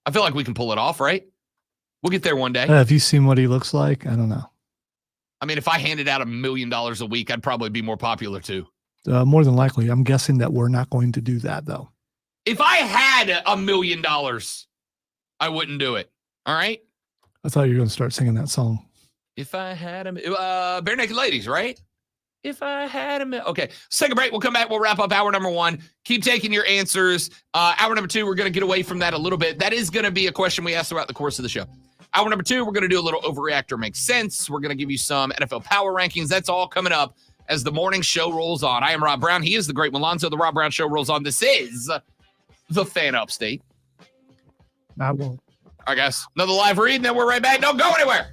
I feel like we can pull it off, right? We'll get there one day. Have you seen what he looks like? I don't know. I mean, if I handed out $1 million a week, I'd probably be more popular too. More than likely. I'm guessing that we're not going to do that, though. If I had $1 million, I wouldn't do it. All right? I thought you were going to start singing that song. If I had Bare Naked Ladies, right? If I had okay, let's take a break. We'll come back. We'll wrap up hour number 1. Keep taking your answers. Hour number 2, we're going to get away from that a little bit. That is going to be a question we asked throughout the course of the show. Hour number 2, we're going to do a little Overreactor Makes Sense. We're going to give you some NFL Power Rankings. That's all coming up as the morning show rolls on. I am Rob Brown. He is the great Malonzo. The Rob Brown Show rolls on. This is the Fan Upstate. I won't. All right, guys. Another live read, and then we're right back. Don't go anywhere.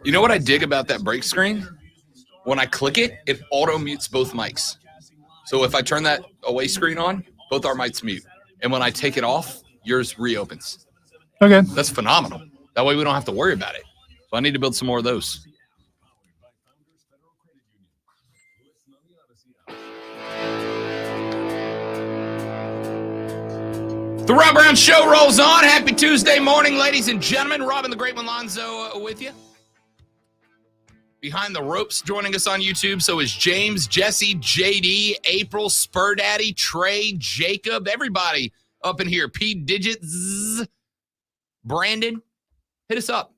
You know what I dig about that break screen? When I click it, it auto mutes both mics. So if I turn that away screen on, both our mics mute. And when I take it off, yours reopens. Okay. That's phenomenal. That way we don't have to worry about it. So I need to build some more of those. The Rob Brown Show rolls on. Happy Tuesday morning, ladies and gentlemen. Robin the Great One Lonzo with you. Behind the ropes, joining us on YouTube. So is James, Jesse, JD, April, Spur Daddy, Trey, Jacob, everybody up in here. P Digits, Brandon, hit us up.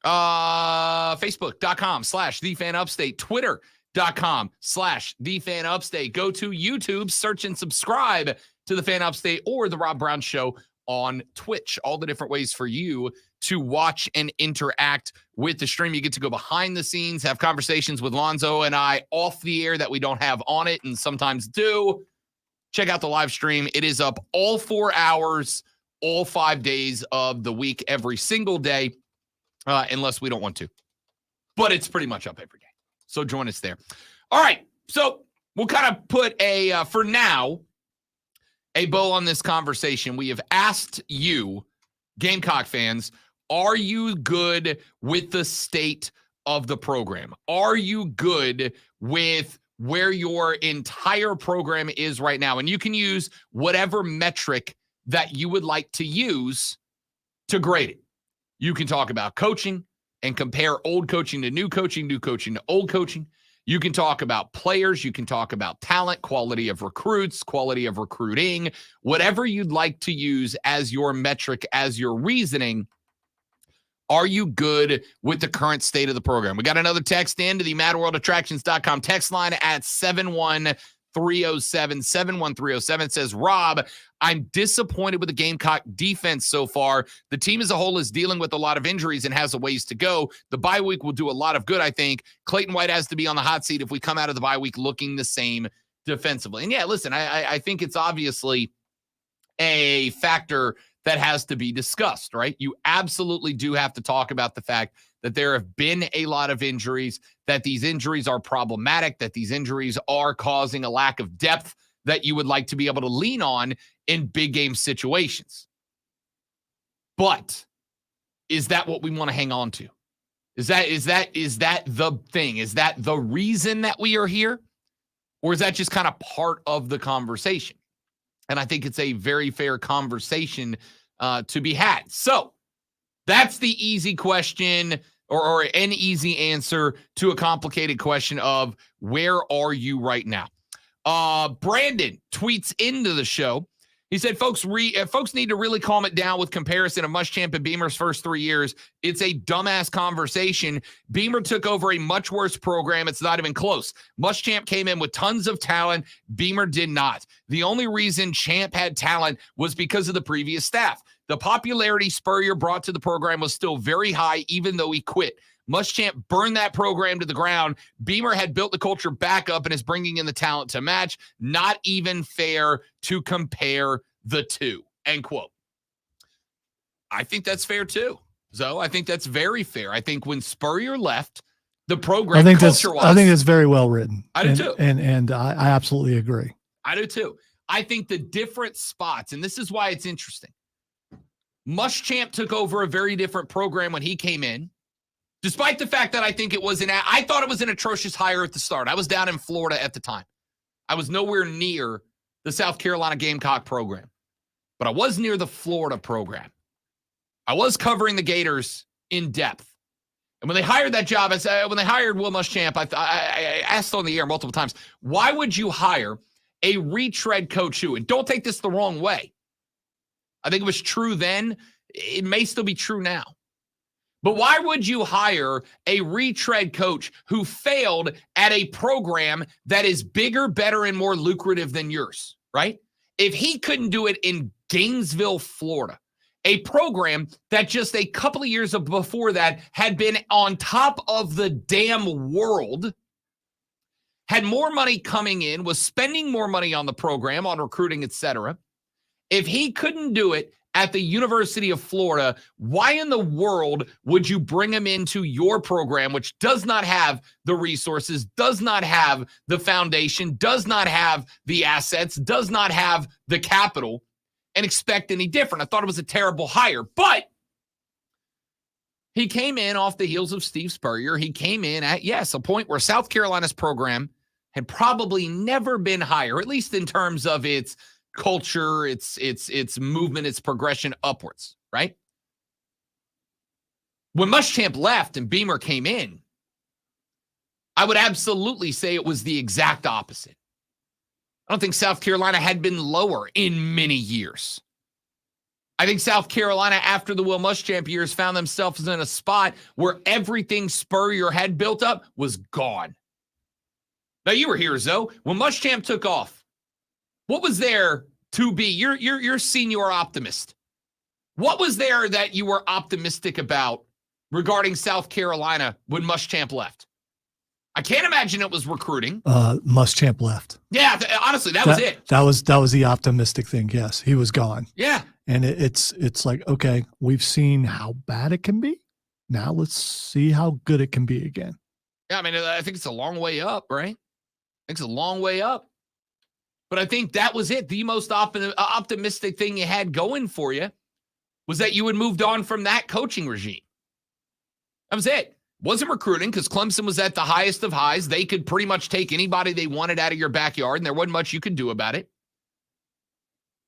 Facebook.com/TheFanUpstate, Twitter.com/TheFanUpstate. Go to YouTube, search and subscribe to The Fan Upstate or The Rob Brown Show on Twitch. All the different ways for you to watch and interact with the stream. You get to go behind the scenes, have conversations with Lonzo and I off the air that we don't have on it and sometimes do. Check out the live stream. It is up all 4 hours, all 5 days of the week, every single day, unless we don't want to. But it's pretty much up every day. So join us there. All right. So we'll kind of put for now, a bow on this conversation. We have asked you, Gamecock fans, are you good with the state of the program? Are you good with where your entire program is right now? And you can use whatever metric that you would like to use to grade it. You can talk about coaching and compare old coaching to new coaching to old coaching. You can talk about players. You can talk about talent, quality of recruits, quality of recruiting, whatever you'd like to use as your metric, as your reasoning. Are you good with the current state of the program? We got another text into the madworldattractions.com text line at 71307. 71307 says, Rob, I'm disappointed with the Gamecock defense so far. The team as a whole is dealing with a lot of injuries and has a ways to go. The bye week will do a lot of good, I think. Clayton White has to be on the hot seat if we come out of the bye week looking the same defensively. And yeah, listen, I think it's obviously a factor that has to be discussed, right? You absolutely do have to talk about the fact that there have been a lot of injuries, that these injuries are problematic, that these injuries are causing a lack of depth that you would like to be able to lean on in big game situations. But is that what we want to hang on to? Is that the thing? Is that the reason that we are here? Or is that just kind of part of the conversation? And I think it's a very fair conversation to be had. So that's the easy question or an easy answer to a complicated question of where are you right now? Brandon tweets into the show. He said, folks need to really calm it down with comparison of Muschamp and Beamer's first 3 years. It's a dumbass conversation. Beamer took over a much worse program. It's not even close. Muschamp came in with tons of talent. Beamer did not. The only reason Champ had talent was because of the previous staff. The popularity Spurrier brought to the program was still very high, even though he quit. Muschamp burned that program to the ground. Beamer had built the culture back up and is bringing in the talent to match. Not even fair to compare the two, end quote. I think that's fair too. So I think that's very fair. I think when Spurrier left the program, I think that's very well written. I do too. And I absolutely agree. I do too. I think the different spots, and this is why it's interesting. Muschamp took over a very different program when he came in. Despite the fact that I think I thought it was an atrocious hire at the start. I was down in Florida at the time. I was nowhere near the South Carolina Gamecock program, but I was near the Florida program. I was covering the Gators in depth. And when they hired that job, when they hired Will Muschamp, I asked on the air multiple times, why would you hire a retread coach who, and don't take this the wrong way. I think it was true then. It may still be true now. But why would you hire a retread coach who failed at a program that is bigger, better, and more lucrative than yours, right? If he couldn't do it in Gainesville, Florida, a program that just a couple of years before that had been on top of the damn world, had more money coming in, was spending more money on the program, on recruiting, etc. If he couldn't do it at the University of Florida, why in the world would you bring him into your program, which does not have the resources, does not have the foundation, does not have the assets, does not have the capital, and expect any different? I thought it was a terrible hire, but he came in off the heels of Steve Spurrier. He came in at, yes, a point where South Carolina's program had probably never been higher, at least in terms of its culture, its movement, its progression upwards, right? When Muschamp left and Beamer came in, I would absolutely say it was the exact opposite. I don't think South Carolina had been lower in many years. I think South Carolina, after the Will Muschamp years, found themselves in a spot where everything Spurrier had built up was gone. Now, you were here, Zoe. When Muschamp took off, what was there to be? You're senior optimist. What was there that you were optimistic about regarding South Carolina when Muschamp left? I can't imagine it was recruiting. Muschamp left. Yeah, honestly, that was it. That was the optimistic thing. Yes, he was gone. Yeah. And it's like, okay, we've seen how bad it can be. Now let's see how good it can be again. Yeah, I mean, I think it's a long way up, right? I think it's a long way up. But I think that was it. The most optimistic thing you had going for you was that you had moved on from that coaching regime. That was it. Wasn't recruiting because Clemson was at the highest of highs. They could pretty much take anybody they wanted out of your backyard, and there wasn't much you could do about it.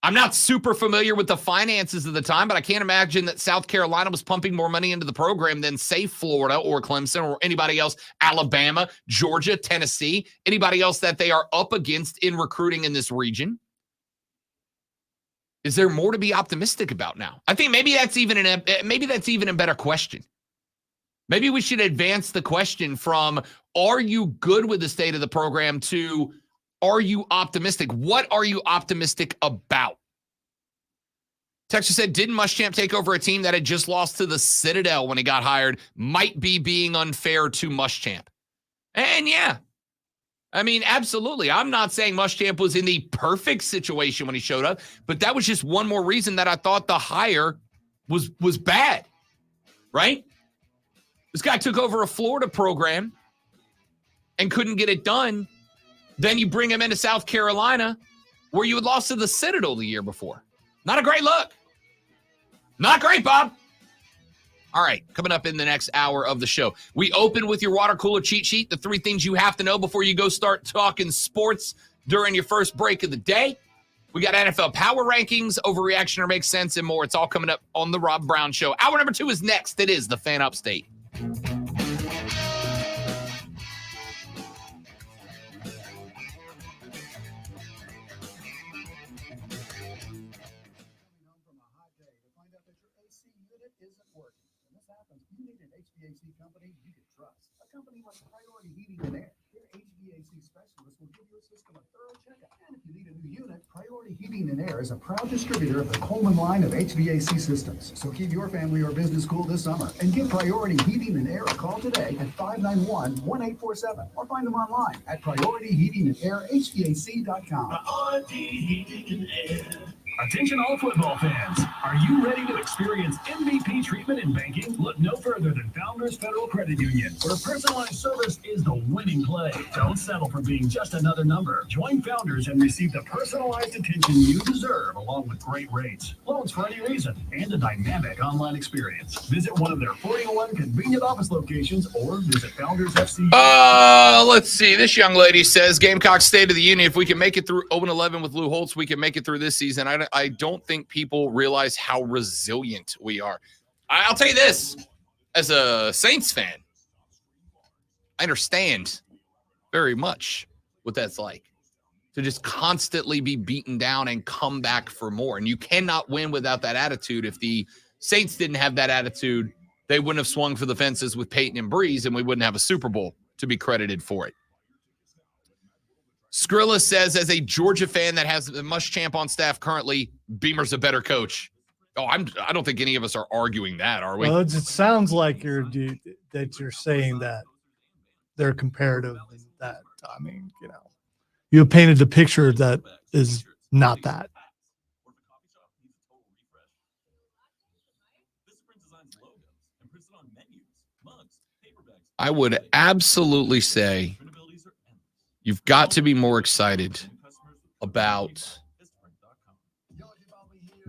I'm not super familiar with the finances of the time, but I can't imagine that South Carolina was pumping more money into the program than, say, Florida or Clemson or anybody else, Alabama, Georgia, Tennessee, anybody else that they are up against in recruiting in this region. Is there more to be optimistic about now? I think maybe that's even a better question. Maybe we should advance the question from, are you good with the state of the program, to, are you optimistic? What are you optimistic about? Texas said, didn't Muschamp take over a team that had just lost to the Citadel when he got hired? Might be being unfair to Muschamp. And yeah, I mean, absolutely. I'm not saying Muschamp was in the perfect situation when he showed up, but that was just one more reason that I thought the hire was bad, right? This guy took over a Florida program and couldn't get it done. Then you bring him into South Carolina, where you had lost to the Citadel the year before. Not a great look. Not great, Bob. All right, coming up in the next hour of the show, we open with your water cooler cheat sheet, the 3 things you have to know before you go start talking sports during your first break of the day. We got NFL power rankings, overreaction or makes sense, and more. It's all coming up on the Rob Brown Show. Hour number 2 is next. It is the Fan Upstate. Company you can trust. A company like Priority Heating and Air. Their HVAC specialist will give your system a thorough checkup. And if you need a new unit, Priority Heating and Air is a proud distributor of the Coleman line of HVAC systems. So keep your family or business cool this summer and give Priority Heating and Air a call today at 591-1847 or find them online at PriorityHeatingandAirHVAC.com. Priority Heating and Air. Attention all football fans. Are you ready to experience MVP treatment in banking? Look no further than Founders Federal Credit Union, where personalized service is the winning play. Don't settle for being just another number. Join Founders and receive the personalized attention you deserve, along with great rates, loans for any reason, and a dynamic online experience. Visit one of their 41 convenient office locations or visit Founders FC. Let's see. This young lady says, Gamecock State of the Union, if we can make it through 0-11 with Lou Holtz, we can make it through this season. I don't think people realize how resilient we are. I'll tell you this, as a Saints fan, I understand very much what that's like, to just constantly be beaten down and come back for more. And you cannot win without that attitude. If the Saints didn't have that attitude, they wouldn't have swung for the fences with Peyton and Breeze, and we wouldn't have a Super Bowl to be credited for it. Skrilla says, as a Georgia fan that has the Muschamp on staff currently, Beamer's a better coach. Oh, I don't think any of us are arguing that, are we? Well, it sounds like you're saying that they're comparative. That, I mean, you have painted a picture that is not that. I would absolutely say you've got to be more excited about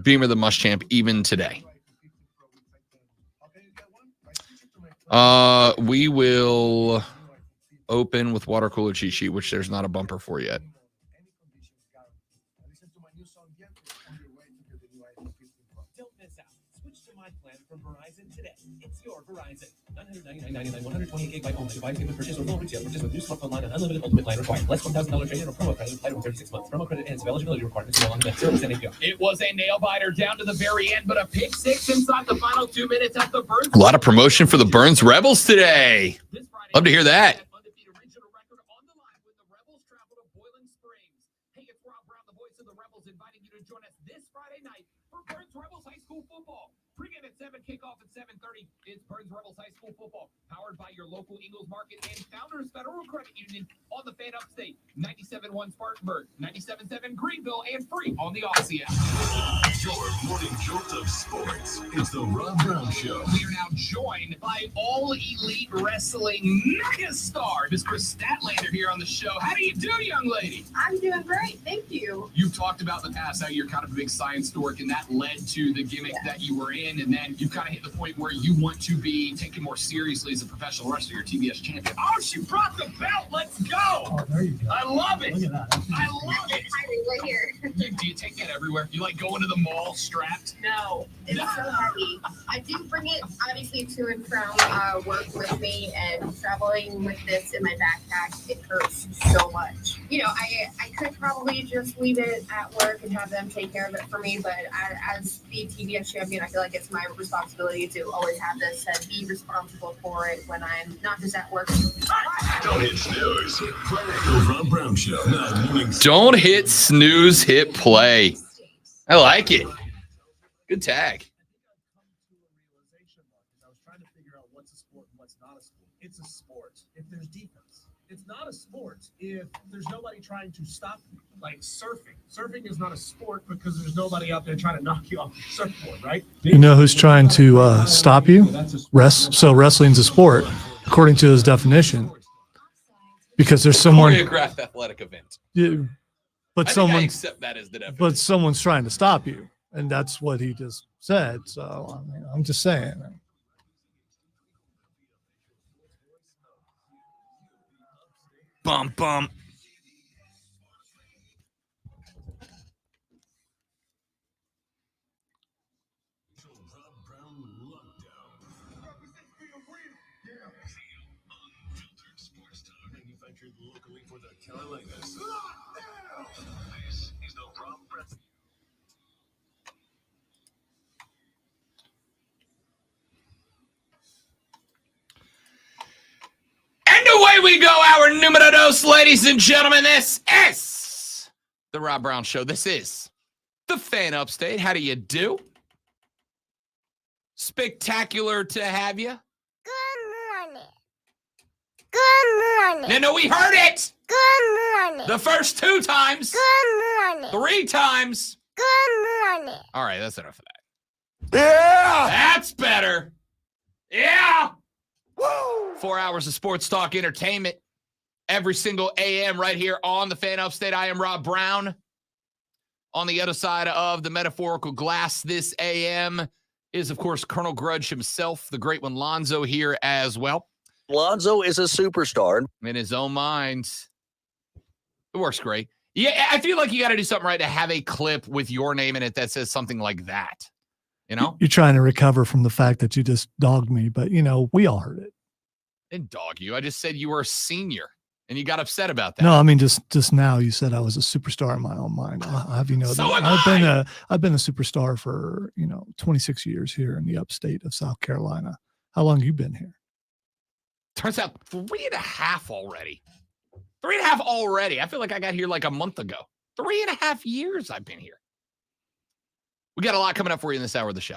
Beamer the Muschamp even today. We will open with water cooler cheat sheet, which there's not a bumper for yet. Don't miss out. Switch to my plan from Verizon today. It's your Verizon. $999.99, 128 gigabyte home device given purchase or no retail purchase with new smartphone line and unlimited ultimate line required. Less $1,000 trade-in or promo credit applied over 36 months. Promo credit ends. Eligibility requirements no longer met. 0% APR. It was a nail biter down to the very end, but a pick six inside the final 2 minutes at the Burns. A lot of promotion for the Burns Rebels today. Love to hear that. Undefeated regional record on the line when the Rebels travel to Boiling Springs. Hey, it's Rob Brown, the voice of the Rebels, inviting you to join us this Friday night for Burns Rebels High School football. Pregame at 7, kickoff at 7:30. It's Burns Rebels High School football, powered by your local Eagles Market and Founders Federal Credit Union on the Fan Upstate. 97.1 Spartanburg, 97.7 Greenville, and free on the Odyssey app. Your morning jolt of sports is the Rob Brown Show. We are now joined by All Elite Wrestling megastar, Miss Chris Statlander, here on the show. How do you do, young lady? I'm doing great, thank you. You've talked about in the past how you're kind of a big science dork, and that led to the gimmick that you were in, and then you kind of hit the point where you want to be taken more seriously as a professional wrestler. You're TBS champion. Oh, she brought the belt. Let's go. Oh, there you go. I love it. Look at that. I love it. Timing right here. Do you take that everywhere? You like going to the mall strapped? No, it's so heavy. I do bring it obviously to and from work with me, and traveling with this in my backpack, it hurts so much. You know, I could probably just leave it at work and have them take care of it for me, but as the TBS champion, I feel like it's my responsibility to always have this and be responsible for it when I'm not just at work. Don't hit snooze. Play the Rob Brown Show. Now, morning. Don't hit snooze, hit play. I like it. Good tag. I was trying to figure out what's a sport and what's not a sport. It's a sport if there's defense. It's not a sport if there's nobody trying to stop you. Like surfing. Surfing is not a sport because there's nobody out there trying to knock you off the surfboard, right? You know who's trying to stop you? So wrestling's a sport, according to his definition, because there's someone. Choreographed athletic event. Yeah, but I think I someone. accept that as the definition. But someone's trying to stop you, and that's what he just said. So I mean, I'm just saying. Bum bum. Rob Brown Lockdown. Unfiltered sports talk manufactured locally for the Carolinas. This is the Rob Brown. And away we go, our numero dos, ladies and gentlemen. This is the Rob Brown Show. This is the Fan Upstate. How do you do? Spectacular to have you. Good morning. Good morning. No, we heard it. Good morning. The first 2 times. Good morning. 3 times. Good morning. All right, that's enough of that. Yeah! That's better. Yeah! Woo! 4 hours of sports talk entertainment every single AM right here on the Fan Upstate. I am Rob Brown. On the other side of the metaphorical glass this AM is, of course, Colonel Grudge himself, the great one Lonzo here as well. Lonzo is a superstar. In his own mind. It works great. Yeah, I feel like you got to do something right to have a clip with your name in it that says something like that. You know? You're trying to recover from the fact that you just dogged me, but you know, we all heard it. Didn't dog you. I just said you were a senior and you got upset about that. No, I mean just now you said I was a superstar in my own mind. I'll have you know So that am I've been a superstar for 26 years here in the upstate of South Carolina. How long you been here? Turns out 3.5 already. 3.5 already. I feel like I got here like a month ago. 3.5 years I've been here. We got a lot coming up for you in this hour of the show.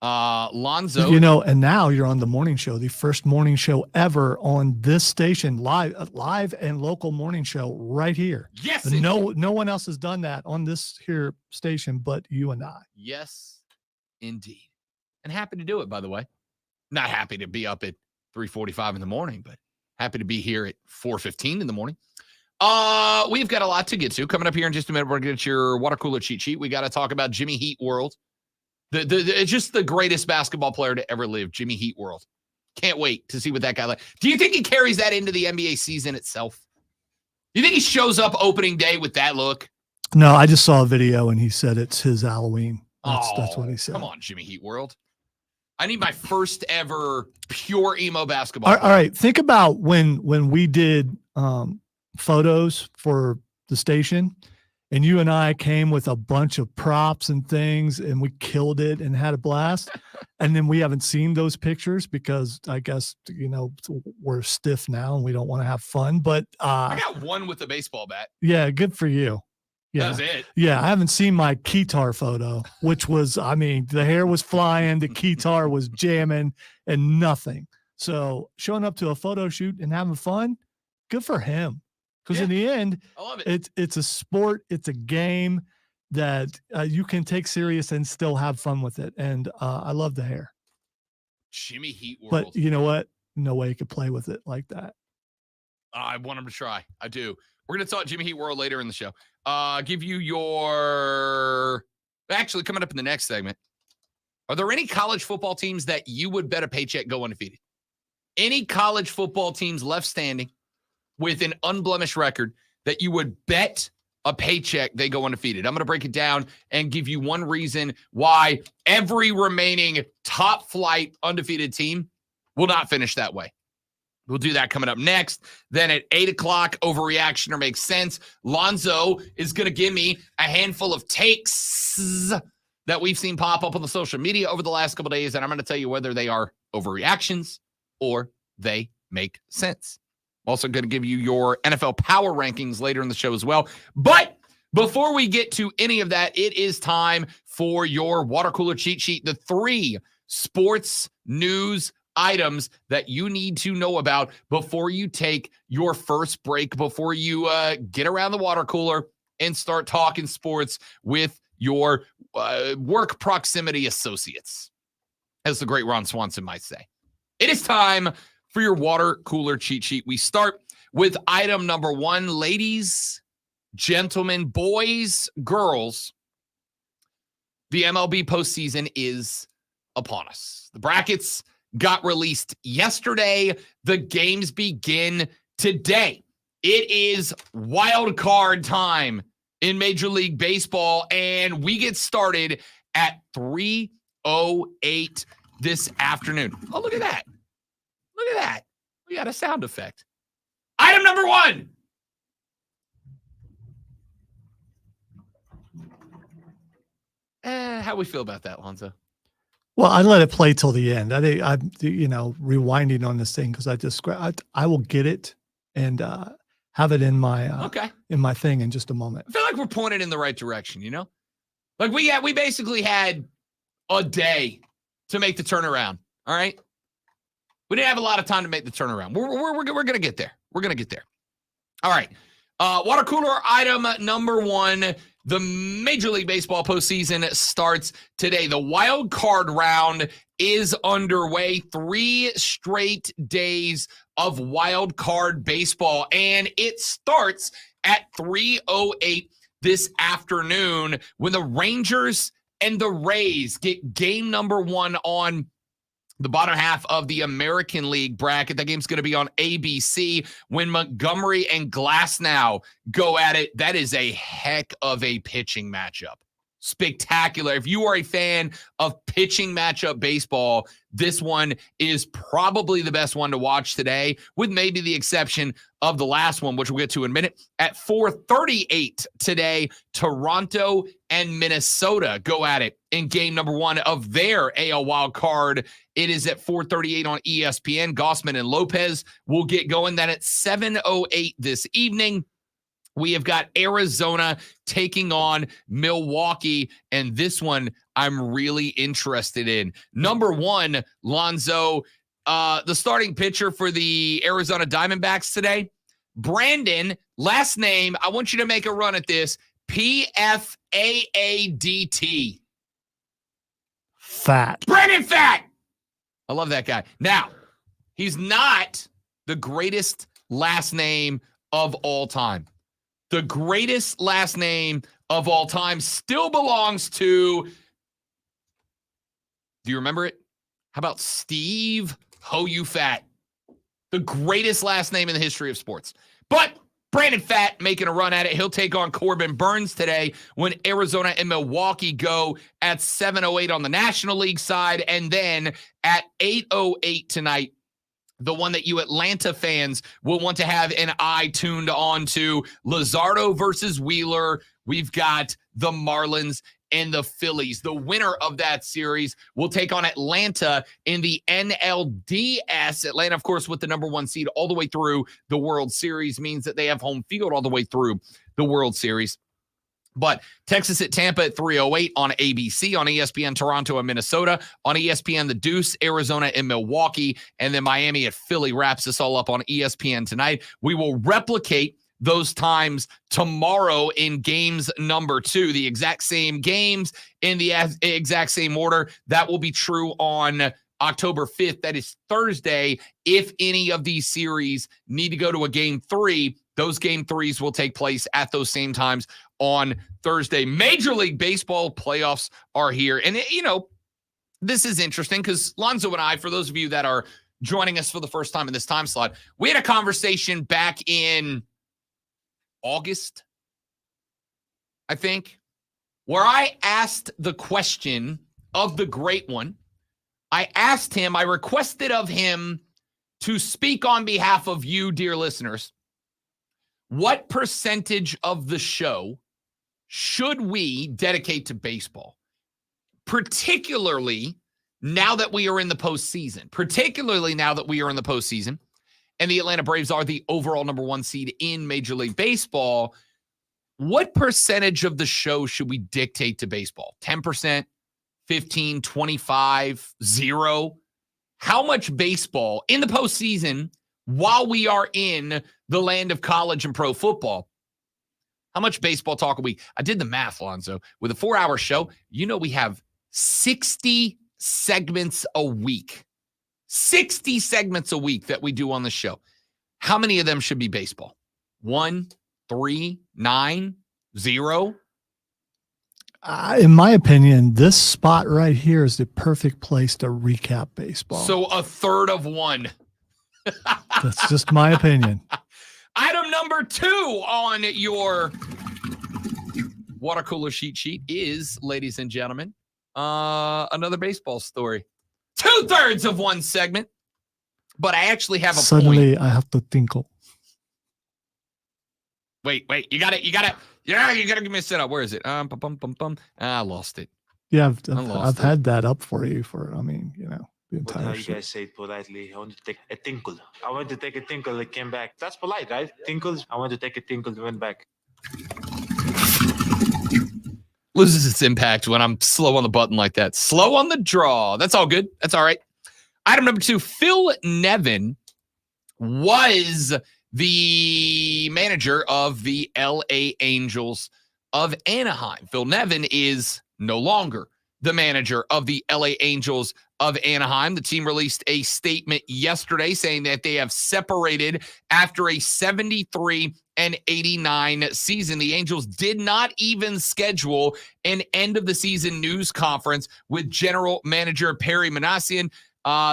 Lonzo. And now you're on the morning show, the first morning show ever on this station, live and local morning show right here. Yes. No one else has done that on this here station but you and I. Yes, indeed. And happy to do it, by the way. Not happy to be up at 3:45 in the morning, but happy to be here at 4:15 in the morning. We've got a lot to get to. Coming up here in just a minute, we're going to get your water cooler cheat sheet. We got to talk about Jimmy Heat World. It's just the greatest basketball player to ever live, Jimmy Heat World. Can't wait to see what that guy like. Do you think he carries that into the NBA season itself? Do you think he shows up opening day with that look? No, I just saw a video and he said it's his Halloween. That's what he said. Come on, Jimmy Heat World. I need my first ever pure emo basketball. All right. Think about when we did photos for the station and you and I came with a bunch of props and things and we killed it and had a blast. And then we haven't seen those pictures because I guess, we're stiff now and we don't want to have fun. But I got one with a baseball bat. Yeah, good for you. Yeah. That was it. Yeah, I haven't seen my keytar photo, which was, the hair was flying, the keytar was jamming and nothing. So showing up to a photo shoot and having fun, good for him. Because in the end, I love it. It's a sport, it's a game that you can take serious and still have fun with it. And I love the hair. Jimmy Heat World. But you know what? No way you could play with it like that. I want him to try. I do. We're going to talk Jimmy Heat World later in the show. Give you your... Actually, coming up in the next segment, are there any college football teams that you would bet a paycheck go undefeated? Any college football teams left standing with an unblemished record that you would bet a paycheck they go undefeated? I'm going to break it down and give you one reason why every remaining top flight undefeated team will not finish that way. We'll do that coming up next. Then at 8 o'clock, Overreaction or Makes Sense. Lonzo is going to give me a handful of takes that we've seen pop up on the social media over the last couple of days, and I'm going to tell you whether they are overreactions or they make sense. I'm also going to give you your NFL power rankings later in the show as well. But before we get to any of that, it is time for your water cooler cheat sheet. The 3 sports news items that you need to know about before you take your first break, before you get around the water cooler and start talking sports with your work proximity associates, as the great Ron Swanson might say. It is time for your water cooler cheat sheet. We start with item number 1. Ladies, gentlemen, boys, girls, the MLB postseason is upon us. The brackets got released yesterday. The games begin today. It is wild card time in Major League Baseball, and we get started at 3:08 this afternoon. Oh, look at that. Look at that. We got a sound effect. Item number 1. How we feel about that, Lonzo? Well, I let it play till the end. I'm rewinding on this thing because I will get it and have it in my in my thing in just a moment. I feel like we're pointed in the right direction, Like we basically had a day to make the turnaround. All right. We didn't have a lot of time to make the turnaround. We're going to get there. We're going to get there. All right. Water cooler item number 1. The Major League Baseball postseason starts today. The wild card round is underway. 3 straight days of wild card baseball, and it starts at 3:08 this afternoon when the Rangers and the Rays get game number 1 on the bottom half of the American League bracket. That game's going to be on ABC when Montgomery and Glasnow go at it. That is a heck of a pitching matchup. Spectacular. If you are a fan of pitching matchup baseball, this one is probably the best one to watch today, with maybe the exception of the last one, which we'll get to in a minute. At 4:38 today, Toronto and Minnesota go at it in game number 1 of their AL wild card. It is at 4:38 on ESPN. Gossman and Lopez will get going. Then at 7:08 this evening, we have got Arizona taking on Milwaukee, and this one I'm really interested in. Number 1, Lonzo, the starting pitcher for the Arizona Diamondbacks today, Brandon, last name, I want you to make a run at this, Pfaadt. Fat. Brandon Fat. I love that guy. Now, he's not the greatest last name of all time. The greatest last name of all time still belongs to, do you remember it? How about Steve Ho You Fat? The greatest last name in the history of sports. But Brandon Pfaadt making a run at it. He'll take on Corbin Burns today when Arizona and Milwaukee go at 7:08 on the National League side. And then at 8:08 tonight, the one that you Atlanta fans will want to have an eye tuned on to, Luzardo versus Wheeler. We've got the Marlins and the Phillies. The winner of that series will take on Atlanta in the NLDS. Atlanta, of course, with the number 1 seed all the way through the World Series, means that they have home field all the way through the World Series. But Texas at Tampa at 3:08 on ABC, on ESPN Toronto and Minnesota, on ESPN The Deuce, Arizona and Milwaukee, and then Miami at Philly wraps this all up on ESPN tonight. We will replicate those times tomorrow in games number 2, the exact same games in the exact same order. That will be true on October 5th. That is Thursday. If any of these series need to go to a game 3, those game 3s will take place at those same times on Thursday. Major League Baseball playoffs are here. And, this is interesting because Lonzo and I, for those of you that are joining us for the first time in this time slot, we had a conversation back in August, I think, where I asked the question of the great one. I requested of him to speak on behalf of you, dear listeners. What percentage of the show should we dedicate to baseball? Particularly now that we are in the postseason. And the Atlanta Braves are the overall number 1 seed in Major League Baseball. What percentage of the show should we dictate to baseball? 10%, 15, 25, 0? How much baseball in the postseason while we are in the land of college and pro football? How much baseball talk a week? I did the math, Lonzo. With a 4-hour show, we have 60 segments a week. 60 segments a week that we do on the show. How many of them should be baseball? 1, 3, 9, 0? In my opinion, this spot right here is the perfect place to recap baseball. So a third of one. That's just my opinion. Item number 2 on your water cooler sheet is, ladies and gentlemen, another baseball story. 2/3 of one segment, but I actually have a Suddenly, point. I have to tinkle. Wait, you got it. You got to give me a setup. Where is it? I lost it. Yeah, I've had that up for you for, the But entire how you show. guys say it politely? I want to take a tinkle. I went to take a tinkle. It came back. That's polite, right? Tinkles. I went to take a tinkle. It went back. Loses its impact when I'm slow on the button like that. Slow on the draw. That's all good. That's all right. Item number 2, Phil Nevin was the manager of the LA Angels of Anaheim. Phil Nevin is no longer the manager of the LA Angels of Anaheim. The team released a statement yesterday saying that they have separated after a 73-89 season. The Angels did not even schedule an end of the season news conference with general manager Perry Manassian.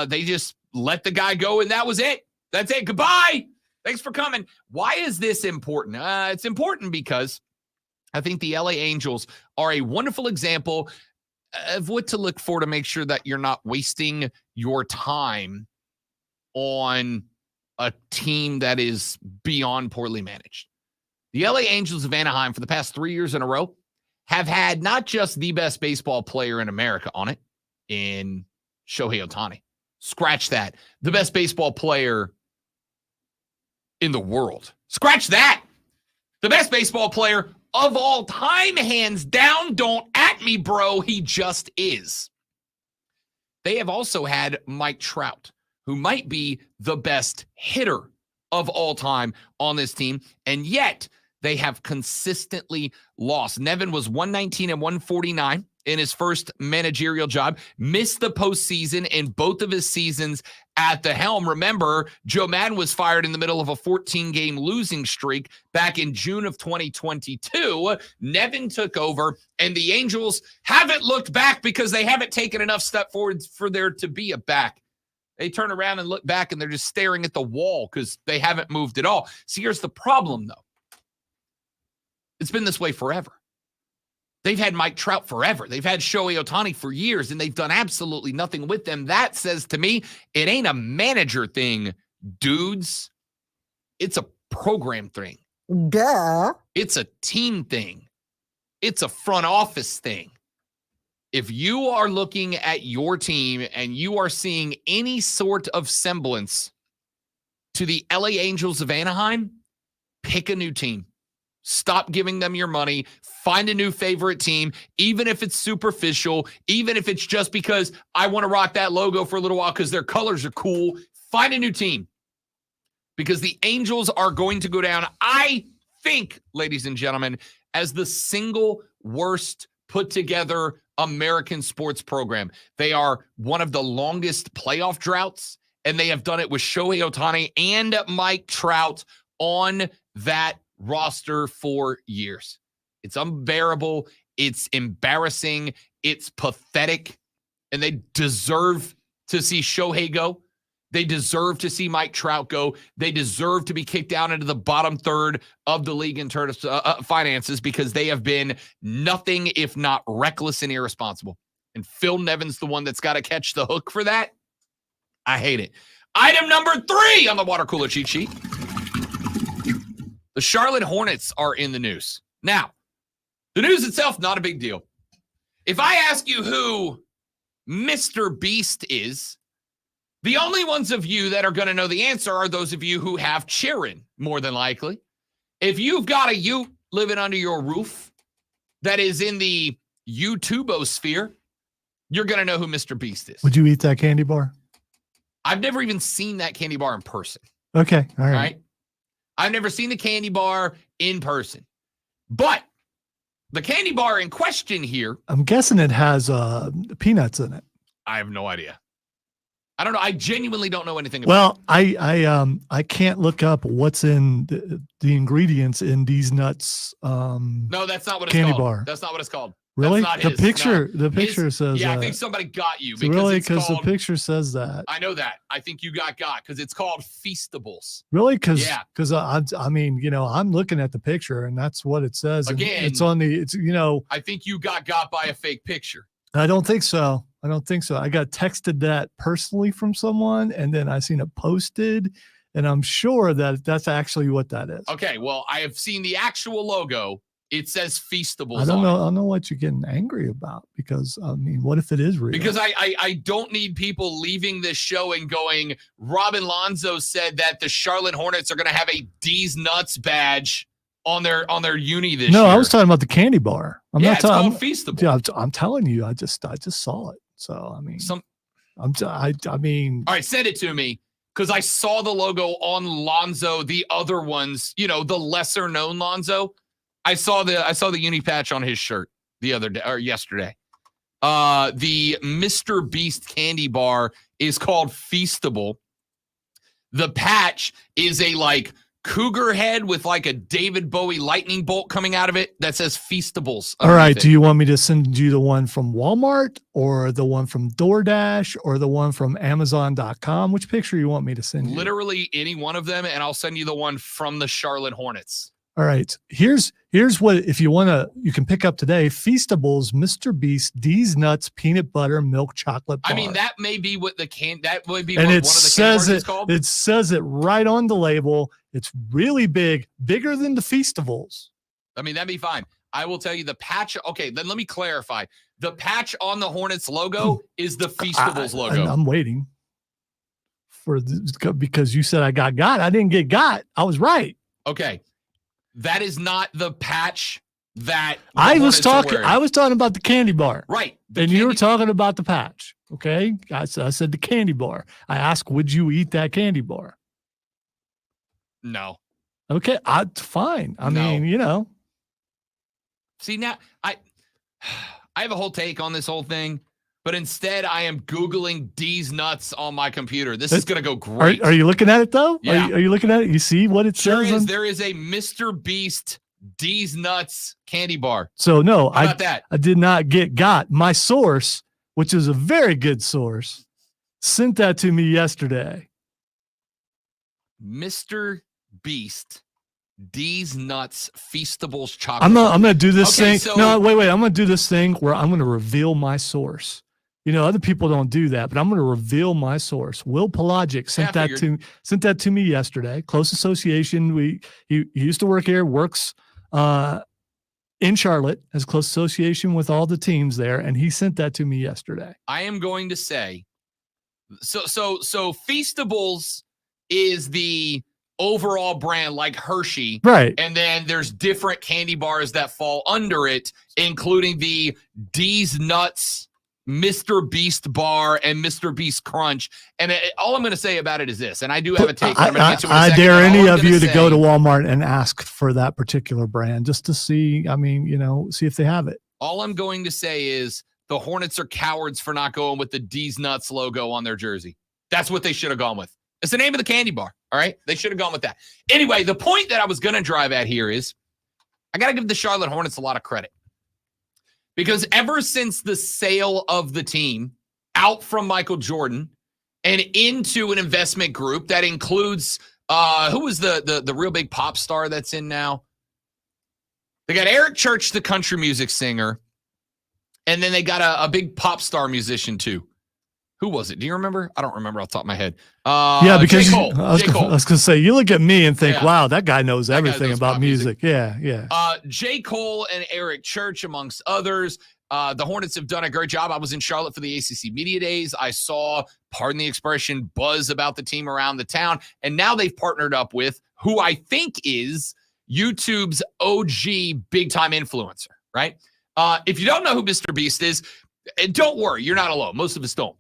They just let the guy go, and that was it. That's it. Goodbye. Thanks for coming. Why is this important? It's important because I think the LA Angels are a wonderful example of what to look for to make sure that you're not wasting your time on a team that is beyond poorly managed. The LA Angels of Anaheim for the past 3 years in a row have had not just the best baseball player in America on it in Shohei Ohtani. Scratch that. The best baseball player in the world. Scratch that. The best baseball player of all time, hands down. Don't at me, bro. He just is. They have also had Mike Trout, who might be the best hitter of all time on this team, and yet they have consistently lost. Nevin was 119 and 149 in his first managerial job, missed the postseason in both of his seasons at the helm. Remember, Joe Madden was fired in the middle of a 14-game losing streak back in June of 2022. Nevin took over, and the Angels haven't looked back because they haven't taken enough step forward for there to be a back. They turn around and look back, and they're just staring at the wall because they haven't moved at all. See, here's the problem, though. It's been this way forever. They've had Mike Trout forever. They've had Shohei Ohtani for years, and they've done absolutely nothing with them. That says to me, it ain't a manager thing, dudes. It's a program thing. Duh. It's a team thing. It's a front office thing. If you are looking at your team and you are seeing any sort of semblance to the LA Angels of Anaheim, pick a new team. Stop giving them your money. Find a new favorite team, even if it's superficial, even if it's just because I want to rock that logo for a little while because their colors are cool. Find a new team because the Angels are going to go down, I think, ladies and gentlemen, as the single worst put together American sports program. They are one of the longest playoff droughts, and they have done it with Shohei Ohtani and Mike Trout on that roster for years. It's unbearable. It's embarrassing. It's pathetic. And they deserve to see Shohei go. They deserve to see Mike Trout go. They deserve to be kicked down into the bottom third of the league in terms of finances because they have been nothing if not reckless and irresponsible. And Phil Nevin's the one that's got to catch the hook for that. I hate it. Item number 3 on the water cooler cheat sheet. The Charlotte Hornets are in the news. Now, the news itself, not a big deal. If I ask you who Mr. Beast is, the only ones of you that are going to know the answer are those of you who have children, more than likely. If you've got a Ute living under your roof that is in the YouTubosphere, you're going to know who Mr. Beast is. Would you eat that candy bar? I've never even seen that candy bar in person. Okay. All right. All right. I've never seen the candy bar in person. But the candy bar in question here, I'm guessing it has peanuts in it. I have no idea. I don't know. I genuinely don't know anything about it. Well, I can't look up what's in the ingredients in these nuts. No, that's not what it's candy called. bar. That's not what it's called. Really? That's not the his. picture, No. the picture His, says. Yeah, I think somebody got you because really, it's because the called, picture says that. I know that. I think you got because it's called Feastables. Really? Because yeah. I mean, I'm looking at the picture and that's what it says. Again, it's on the. It's I think you got by a fake picture. I don't think so. I don't think so. I got texted that personally from someone, and then I seen it posted, and I'm sure that that's actually what that is. Okay, well, I have seen the actual logo. It says Feastables. I don't know. I don't know what you're getting angry about because I mean, what if it is real? Because I don't need people leaving this show and going, Robin Lonzo said that the Charlotte Hornets are going to have a D's Nuts badge on their uni this year. No, I was talking about the candy bar. It's called Feastable. Yeah, I'm telling you, I just saw it. So I mean, I mean, all right, send it to me because I saw the logo on Lonzo. The other ones, the lesser known Lonzo. I saw the uni patch on his shirt the other day or yesterday. The Mr. Beast candy bar is called Feastable. The patch is a cougar head with a David Bowie lightning bolt coming out of it that says Feastables. All right. Do you want me to send you the one from Walmart or the one from DoorDash or the one from Amazon.com? Which picture you want me to send you? Literally any one of them, and I'll send you the one from the Charlotte Hornets. All right. Here's what, if you want to, you can pick up today. Feastables, Mr. Beast, D's Nuts, peanut butter, milk chocolate bar. I mean, that may be what that would be and what it one of the says candy bars is called. It says it right on the label. It's really big, bigger than the Feastables. I mean, that'd be fine. I will tell you the patch. Okay, then let me clarify. The patch on the Hornets logo is the Feastables logo. I'm waiting for because you said I got. I didn't get got. I was right. Okay. That is not the patch that I was talking. I was talking about the candy bar, right? And you were talking about the patch. Okay, I said the candy bar. I asked, would you eat that candy bar? No. Okay, I fine. I mean, See now, I I have a whole take on this whole thing, but instead I am Googling D's nuts on my computer. This is going to go great. Are you looking at it though? Yeah. Are you looking at it? You see what it Sure says? is. There is a Mr. Beast D's nuts candy bar. So no, How about that? I did not got. My source, which is a very good source, sent that to me yesterday. Mr. Beast D's nuts Feastables chocolate. I'm gonna do this Okay, thing. so- No, wait. I'm gonna do this thing where I'm gonna reveal my source. You know, other people don't do that, but I'm gonna reveal my source. Will Pelagic sent Yeah, I that to me yesterday. Close association. He used to work here, works in Charlotte, has close association with all the teams there, and he sent that to me yesterday. I am going to say, so Feastables is the overall brand like Hershey. Right. And then there's different candy bars that fall under it, including the D's Nuts, Mr. Beast bar, and Mr. Beast Crunch. And all I'm going to say about it is this, and I do have a take. That I'm gonna get to in a I second, dare but all any I'm of gonna you to go say- to Walmart and ask for that particular brand just to see. I mean, see if they have it. All I'm going to say is the Hornets are cowards for not going with the D's Nuts logo on their jersey. That's what they should have gone with. It's the name of the candy bar. All right. They should have gone with that. Anyway, the point that I was going to drive at here is I got to give the Charlotte Hornets a lot of credit because ever since the sale of the team out from Michael Jordan and into an investment group that includes who was the real big pop star that's in now? They got Eric Church, the country music singer, and then they got a big pop star musician too. Who was it? Do you remember? I don't remember off the top of my head. Yeah, because J. Cole. I was J. Cole. going to say, you look at me and think, Yeah. wow, that guy knows That guy everything knows about pop music. Yeah. J. Cole and Eric Church, amongst others. The Hornets have done a great job. I was in Charlotte for the ACC Media Days. I saw, pardon the expression, buzz about the team around the town. And now they've partnered up with who I think is YouTube's OG big-time influencer, right? If you don't know who Mr. Beast is, don't worry. You're not alone. Most of us don't.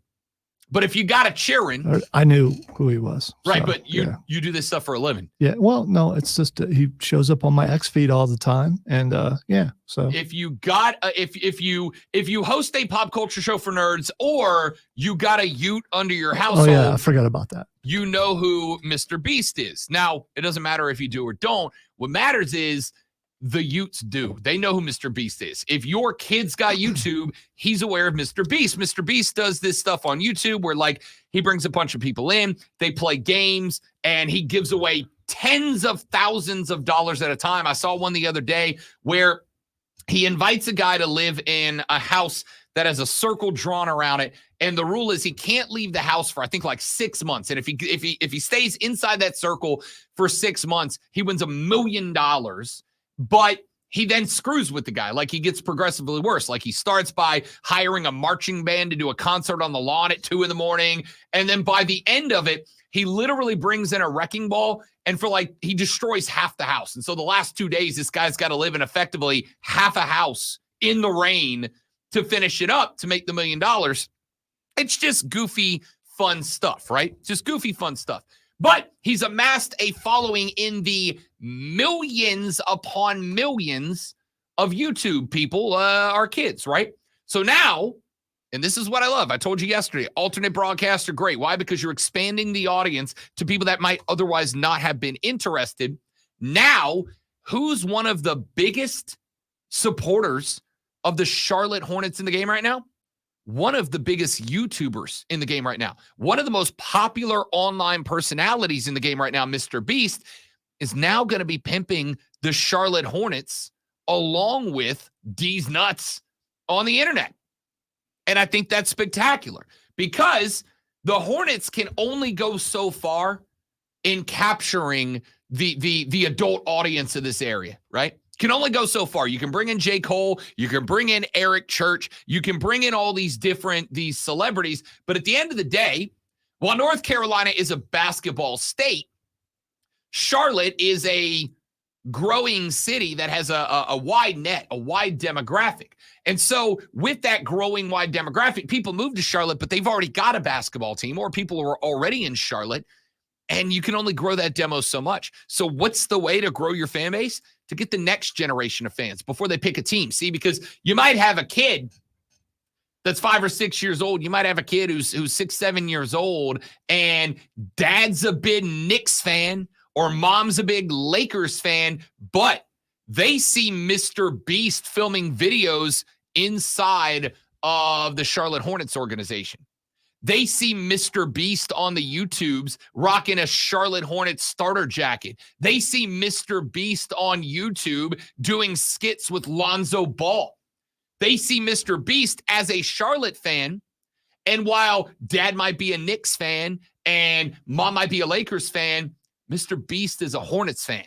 But if you got a cheering, I knew who he was. right? so, But you do this stuff for a living. Yeah. Well, no, it's just he shows up on my X feed all the time, and yeah. So If you got if you host a pop culture show for nerds, or you got a Ute under your household, oh yeah, I forgot about that. you know who Mr. Beast is. Now, it doesn't matter if you do or don't. What matters is the Utes do. They know who Mr. Beast is. If your kid's got YouTube, he's aware of Mr. Beast. Mr. Beast does this stuff on YouTube where, like, he brings a bunch of people in, they play games, and he gives away tens of thousands of dollars at a time. I saw one the other day where he invites a guy to live in a house that has a circle drawn around it. And the rule is he can't leave the house for, I think, like 6 months. And if he stays inside that circle for 6 months, he wins $1 million. But he then screws with the guy. Like, he gets progressively worse. Like, he starts by hiring a marching band to do a concert on the lawn at 2 a.m. And then by the end of it, he literally brings in a wrecking ball, and he destroys half the house. And so the last 2 days, this guy's got to live in effectively half a house in the rain to finish it up to make the $1 million. It's just goofy, fun stuff, right? Just goofy, fun stuff. But he's amassed a following in the millions upon millions of YouTube people, our kids, right? So now, and this is what I love. I told you yesterday, alternate broadcasts are great. Why? Because you're expanding the audience to people that might otherwise not have been interested. Now, who's one of the biggest supporters of the Charlotte Hornets in the game right now? One of the biggest YouTubers in the game right now. One of the most popular online personalities in the game right now, Mr. Beast, is now going to be pimping the Charlotte Hornets along with D's Nuts on the internet. And I think that's spectacular because the Hornets can only go so far in capturing the adult audience of this area, right? Can only go so far. You can bring in J. Cole, you can bring in Eric Church, you can bring in all these celebrities, but at the end of the day, while North Carolina is a basketball state, Charlotte is a growing city that has a wide net, a wide demographic. And so with that growing wide demographic, people move to Charlotte, but they've already got a basketball team, or people are already in Charlotte, and you can only grow that demo so much. So what's the way to grow your fan base? To get the next generation of fans before they pick a team. See, because you might have a kid that's 5 or 6 years old. You might have a kid who's 6, 7 years old, and dad's a big Knicks fan or mom's a big Lakers fan, but they see Mr. Beast filming videos inside of the Charlotte Hornets organization. They see Mr. Beast on the YouTubes rocking a Charlotte Hornets starter jacket. They see Mr. Beast on YouTube doing skits with Lonzo Ball. They see Mr. Beast as a Charlotte fan, and while dad might be a Knicks fan and mom might be a Lakers fan, Mr. Beast is a Hornets fan.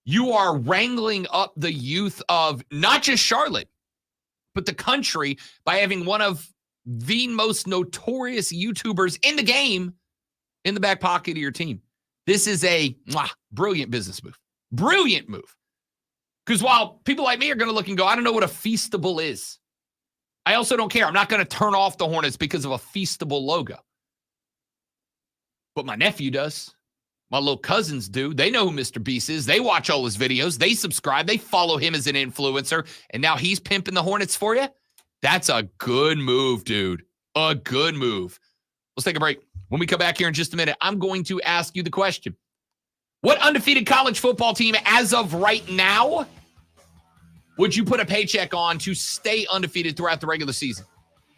You are wrangling up the youth of not just Charlotte, but the country by having one of the most notorious YouTubers in the game in the back pocket of your team. This is a brilliant business move. Brilliant move. Because while people like me are going to look and go, I don't know what a Feastable is. I also don't care. I'm not going to turn off the Hornets because of a Feastable logo. But my nephew does. My little cousins do. They know who Mr. Beast is. They watch all his videos. They subscribe. They follow him as an influencer. And now he's pimping the Hornets for you? That's a good move, dude. A good move. Let's take a break. When we come back here in just a minute, I'm going to ask you the question. What undefeated college football team as of right now would you put a paycheck on to stay undefeated throughout the regular season?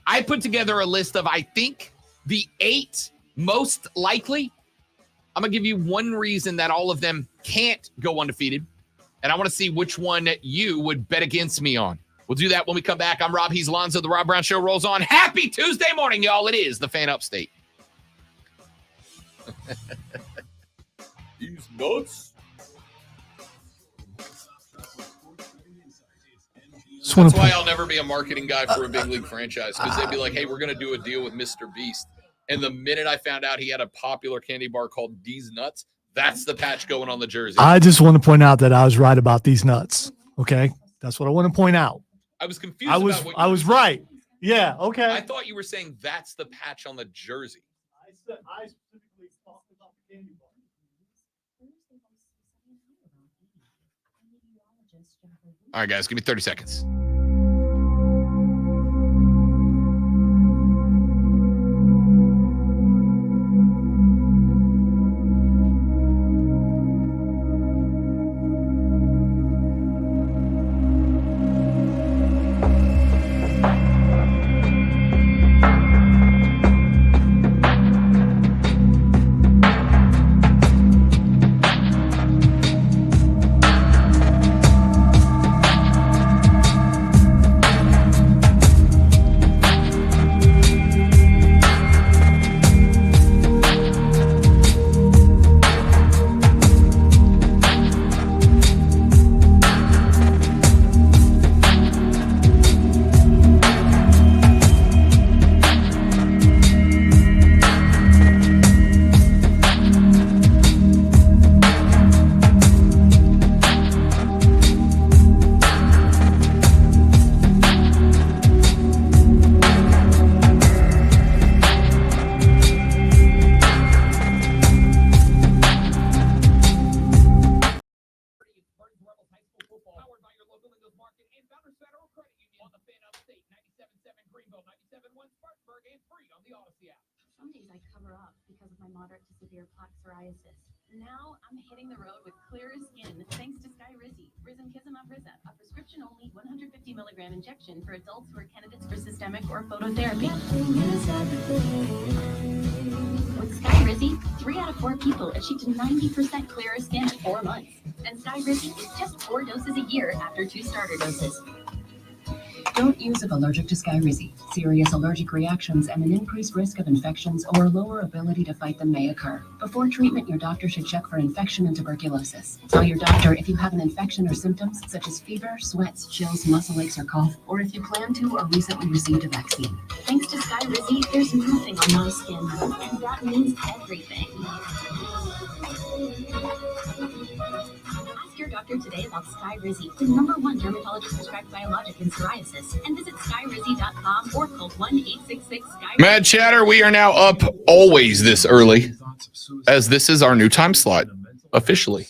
I put together a list of, I think, the 8 most likely. I'm going to give you one reason that all of them can't go undefeated, and I want to see which one you would bet against me on. We'll do that when we come back. I'm Rob. He's Lonzo. The Rob Brown Show rolls on. Happy Tuesday morning, y'all. It is the Fan Upstate. He's nuts. That's why I'll never be a marketing guy for a big league franchise, because they'd be like, hey, we're going to do a deal with Mr. Beast. And the minute I found out he had a popular candy bar called These Nuts, that's the patch going on the jersey. I just want to point out that I was right about these nuts. Okay. That's what I want to point out. I was confused. I was right. Yeah. Okay. I thought you were saying that's the patch on the jersey. I specifically talked about the candy bar. All right, guys, give me 30 seconds. Some days I cover up because of my moderate to severe plaque psoriasis. Now I'm hitting the road with clearer skin thanks to Skyrizi, Risankizumab Riza, a prescription-only 150 milligram injection for adults who are candidates for systemic or phototherapy. With Skyrizi, 3 out of 4 people achieved 90% clearer skin at 4 months. And Skyrizi is just 4 doses a year after 2 starter doses. Don't use if allergic to Skyrizi. Serious allergic reactions and an increased risk of infections or lower ability to fight them may occur. Before treatment, your doctor should check for infection and tuberculosis. Tell your doctor if you have an infection or symptoms such as fever, sweats, chills, muscle aches, or cough, or if you plan to or recently received a vaccine. Thanks to Skyrizi, there's nothing on my skin, and that means everything. Ask your doctor today about Skyrizi, the #1 dermatologist prescribed biologic in psoriasis, and visit skyrizi.com or call 1-866-SKY. Mad Chatter, we are now up always this early, as this is our new time slot, officially.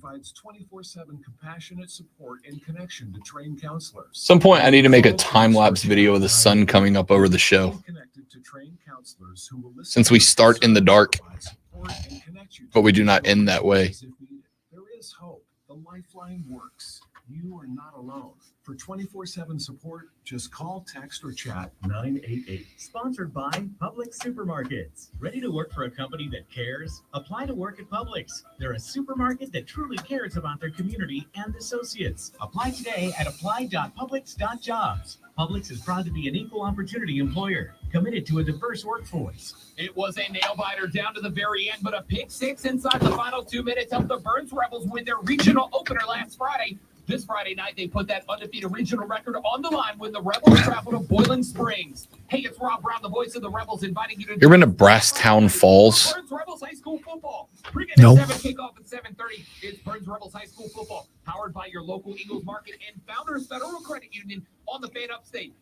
provides 24/7 compassionate support and connection to trained counselors. Some point I need to make a time-lapse video of the sun coming up over the show. Connected to trained counselors who will listen Since we start in the dark, provide support and connect you to but we do not end that way. if needed. There is hope. The Lifeline works. You are not alone. For 24/7 support, just call, text, or chat 988. Sponsored by Publix Supermarkets. Ready to work for a company that cares? Apply to work at Publix. They're a supermarket that truly cares about their community and associates. Apply today at apply.publix.jobs. Publix is proud to be an equal opportunity employer, committed to a diverse workforce. It was a nail-biter down to the very end, but a pick six inside the final 2 minutes helped the Burns Rebels win their regional opener last Friday. This Friday night, they put that undefeated regional record on the line when the Rebels travel to Boiling Springs. Hey, it's Rob Brown, the voice of the Rebels, inviting you to... You ever been to Brasstown Falls? Burns Rebels High School football. Nope. 7 kickoff at 7:30. It's Burns Rebels High School football, powered by your local Eagles Market and Founders Federal Credit Union on the Fan Upstate.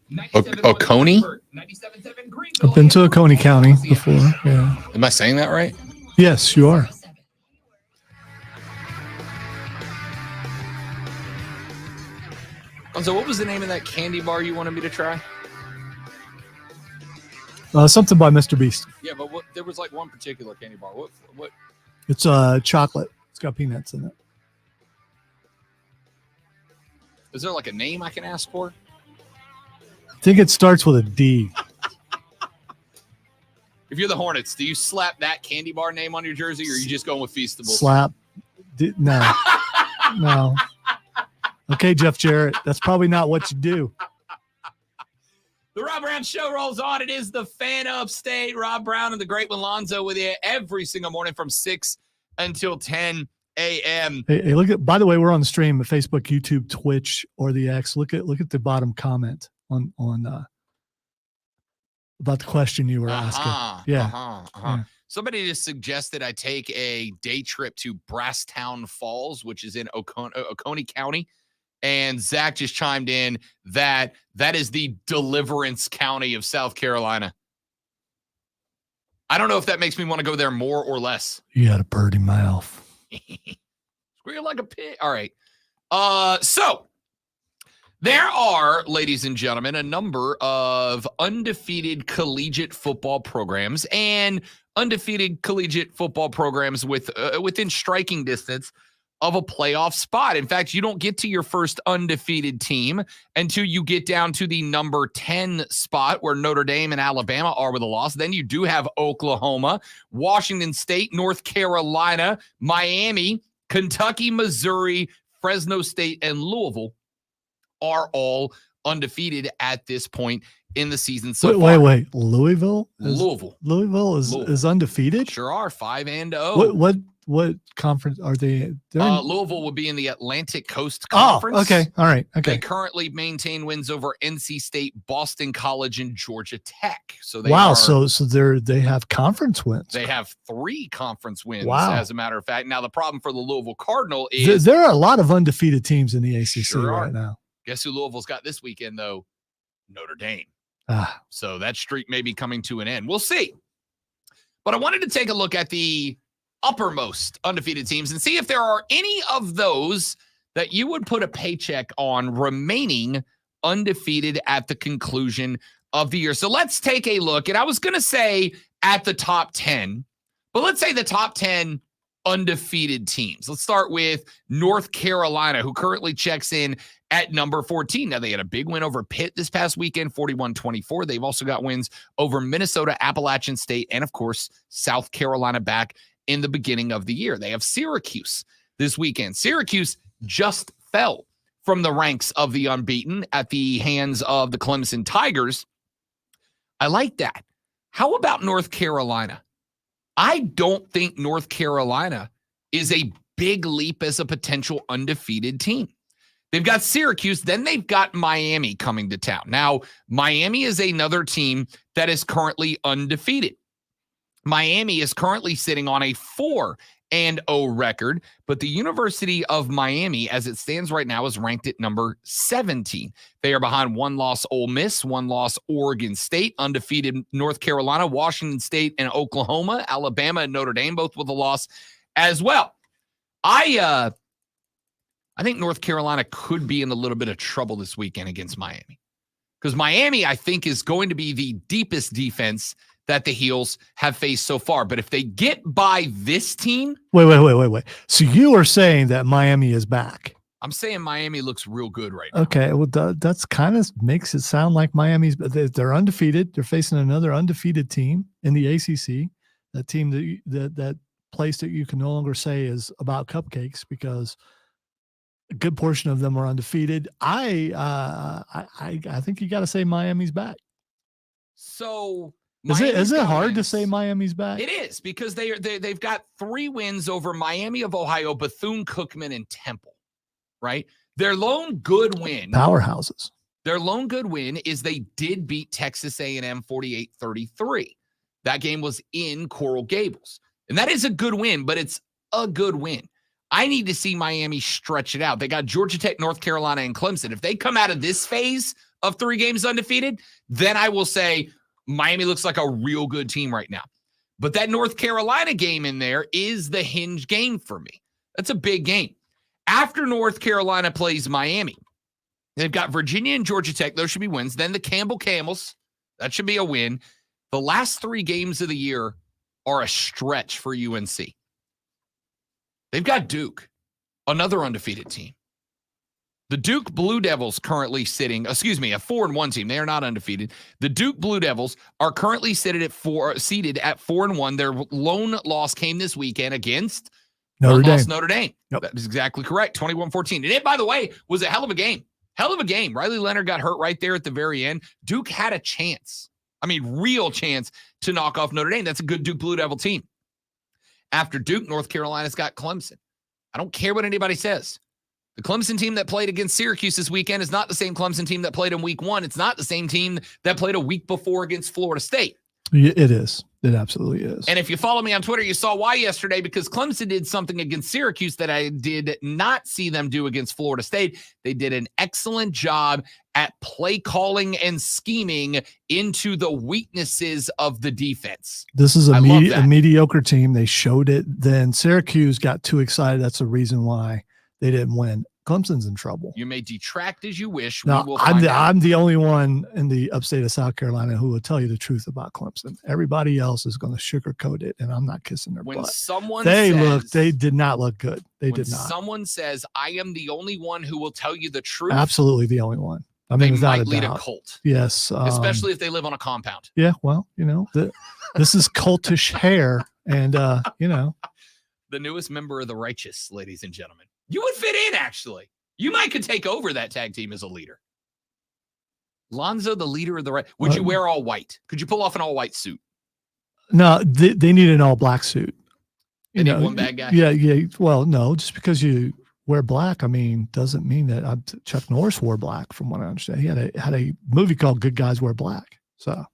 Oconee? 97.7 Greenville. I've been to Oconee County before. Yeah. Am I saying that right? Yes, you are. So what was the name of that candy bar you wanted me to try? Something by Mr. Beast. Yeah, but there was like one particular candy bar. What? It's chocolate. It's got peanuts in it. Is there like a name I can ask for? I think it starts with a D. If you're the Hornets, do you slap that candy bar name on your jersey, or are you just going with Feastables? Slap. No. No. Okay, Jeff Jarrett. That's probably not what you do. The Rob Brown Show rolls on. It is the Fan Upstate. Rob Brown and the Great One Lonzo with you every single morning from 6 until 10 a.m. Hey, look at. By the way, we're on the stream at Facebook, YouTube, Twitch, or the X. Look at the bottom comment on about the question you were asking. Yeah. Yeah. Somebody just suggested I take a day trip to Brasstown Falls, which is in Oconee County. And Zach just chimed in that is the Deliverance County of South Carolina. I don't know if that makes me want to go there more or less. You got a birdie mouth. Squeal like a pig. All right. So there are, ladies and gentlemen, a number of undefeated collegiate football programs and undefeated collegiate football programs within striking distance of a playoff spot. In fact, you don't get to your first undefeated team until you get down to the number 10 spot where Notre Dame and Alabama are with a loss. Then you do have Oklahoma, Washington State, North Carolina, Miami, Kentucky, Missouri, Fresno State, and Louisville are all undefeated at this point in the season. So wait. Louisville Louisville is undefeated? Sure are, 5-0. What conference are they? Louisville would be in the Atlantic Coast Conference. Oh, okay. All right. Okay. They currently maintain wins over NC State, Boston College, and Georgia Tech. So they have conference wins. They have 3 conference wins, wow. As a matter of fact. Now, the problem for the Louisville Cardinal is there are a lot of undefeated teams in the ACC sure right now. Guess who Louisville's got this weekend, though? Notre Dame. So that streak may be coming to an end. We'll see. But I wanted to take a look at the uppermost undefeated teams and see if there are any of those that you would put a paycheck on remaining undefeated at the conclusion of the year. So let's take a look. And I was going to say at the top 10, but let's say the top 10 undefeated teams. Let's start with North Carolina, who currently checks in at number 14. Now, they had a big win over Pitt this past weekend, 41-24. They've also got wins over Minnesota, Appalachian State, and, of course, South Carolina back in the beginning of the year. They have Syracuse this weekend. Syracuse just fell from the ranks of the unbeaten at the hands of the Clemson Tigers. I like that. How about North Carolina? I don't think North Carolina is a big leap as a potential undefeated team. They've got Syracuse, then they've got Miami coming to town. Now, Miami is another team that is currently undefeated. Miami is currently sitting on a 4-0 record, but the University of Miami, as it stands right now, is ranked at number 17. They are behind 1-loss Ole Miss, 1-loss Oregon State, undefeated North Carolina, Washington State, and Oklahoma, Alabama, and Notre Dame, both with a loss as well. I I think North Carolina could be in a little bit of trouble this weekend against Miami. Because Miami, I think, is going to be the deepest defense that the Heels have faced so far. But if they get by this team. Wait. So you are saying that Miami is back? I'm saying Miami looks real good right now. Okay. Well, that's kind of makes it sound like Miami's, they're undefeated. They're facing another undefeated team in the ACC. That team that place that you can no longer say is about cupcakes because a good portion of them are undefeated. I think you got to say Miami's back. So is it hard to say Miami's back? It is because they've got 3 wins over Miami of Ohio, Bethune-Cookman, and Temple. Right, their lone good win. Powerhouses. Their lone good win is they did beat Texas A&M 48-33. That game was in Coral Gables, and that is a good win, but it's a good win. I need to see Miami stretch it out. They got Georgia Tech, North Carolina, and Clemson. If they come out of this phase of 3 games undefeated, then I will say Miami looks like a real good team right now. But that North Carolina game in there is the hinge game for me. That's a big game. After North Carolina plays Miami, they've got Virginia and Georgia Tech. Those should be wins. Then the Campbell Camels. That should be a win. The last 3 games of the year are a stretch for UNC. They've got Duke, another undefeated team. The Duke Blue Devils currently sitting, a 4-1 team. They are not undefeated. The Duke Blue Devils are currently seated at 4-1. Their lone loss came this weekend against Notre Dame. Yep. That is exactly correct. 21-14. And it, by the way, was a hell of a game. Riley Leonard got hurt right there at the very end. Duke had a chance. Real chance to knock off Notre Dame. That's a good Duke Blue Devil team. After Duke, North Carolina's got Clemson. I don't care what anybody says. The Clemson team that played against Syracuse this weekend is not the same Clemson team that played in week 1. It's not the same team that played a week before against Florida State. It is. It absolutely is. And if you follow me on Twitter, you saw why yesterday, because Clemson did something against Syracuse that I did not see them do against Florida State. They did an excellent job at play calling and scheming into the weaknesses of the defense. This is a mediocre team. They showed it. Then Syracuse got too excited. That's the reason why they didn't win. Clemson's in trouble. You may detract as you wish. No, I'm the only one in the upstate of South Carolina who will tell you the truth about Clemson. Everybody else is going to sugarcoat it, and I'm not kissing their butt. They did not look good. They did not. Someone says, I am the only one who will tell you the truth. Absolutely the only one. They might lead a cult. Yes. Especially if they live on a compound. Yeah, well, this is cultish hair, and, The newest member of the righteous, ladies and gentlemen. You would fit in, actually. You could take over that tag team as a leader. Lonzo, the leader of the right. Would you wear all white? Could you pull off an all white suit? No, they need an all black suit. They need one bad guy? Yeah. Well, no, just because you wear black, doesn't mean that Chuck Norris wore black, from what I understand. He had a movie called Good Guys Wear Black. So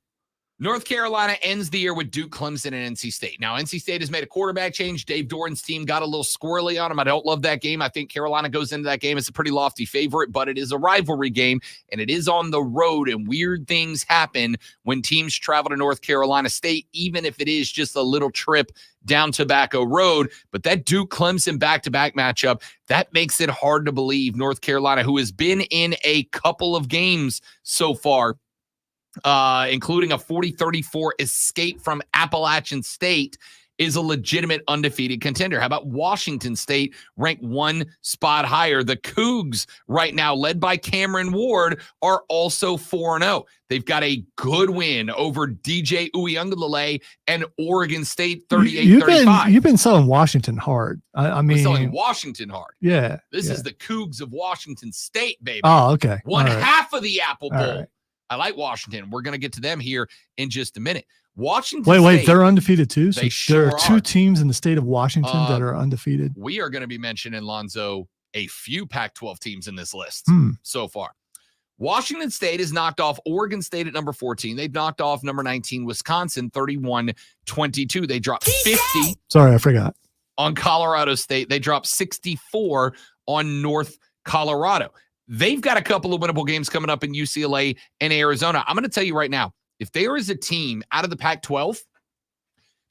North Carolina ends the year with Duke, Clemson, and NC State. Now, NC State has made a quarterback change. Dave Doran's team got a little squirrely on him. I don't love that game. I think Carolina goes into that game as a pretty lofty favorite, but it is a rivalry game, and it is on the road, and weird things happen when teams travel to North Carolina State, even if it is just a little trip down Tobacco Road. But that Duke-Clemson back-to-back matchup, that makes it hard to believe North Carolina, who has been in a couple of games so far, including a 40-34 escape from Appalachian State, is a legitimate undefeated contender. How about Washington State, ranked 1 spot higher? The Cougs right now, led by Cameron Ward, are also 4-0. They've got a good win over DJ Uiagalelei and Oregon State 38-35. You've been selling Washington hard. We're selling Washington hard. Yeah. This is the Cougs of Washington State, baby. Oh, okay. One half of the Apple Bowl. Right. I like Washington. We're going to get to them here in just a minute. Washington Wait, State, they're undefeated too? So sure there are 2 teams in the state of Washington that are undefeated? We are going to be mentioning, Lonzo, a few Pac-12 teams in this list so far. Washington State has knocked off Oregon State at number 14. They've knocked off number 19, Wisconsin, 31-22. They dropped 50. Sorry, I forgot. On Colorado State. They dropped 64 on North Colorado. They've got a couple of winnable games coming up in UCLA and Arizona. I'm going to tell you right now, if there is a team out of the Pac-12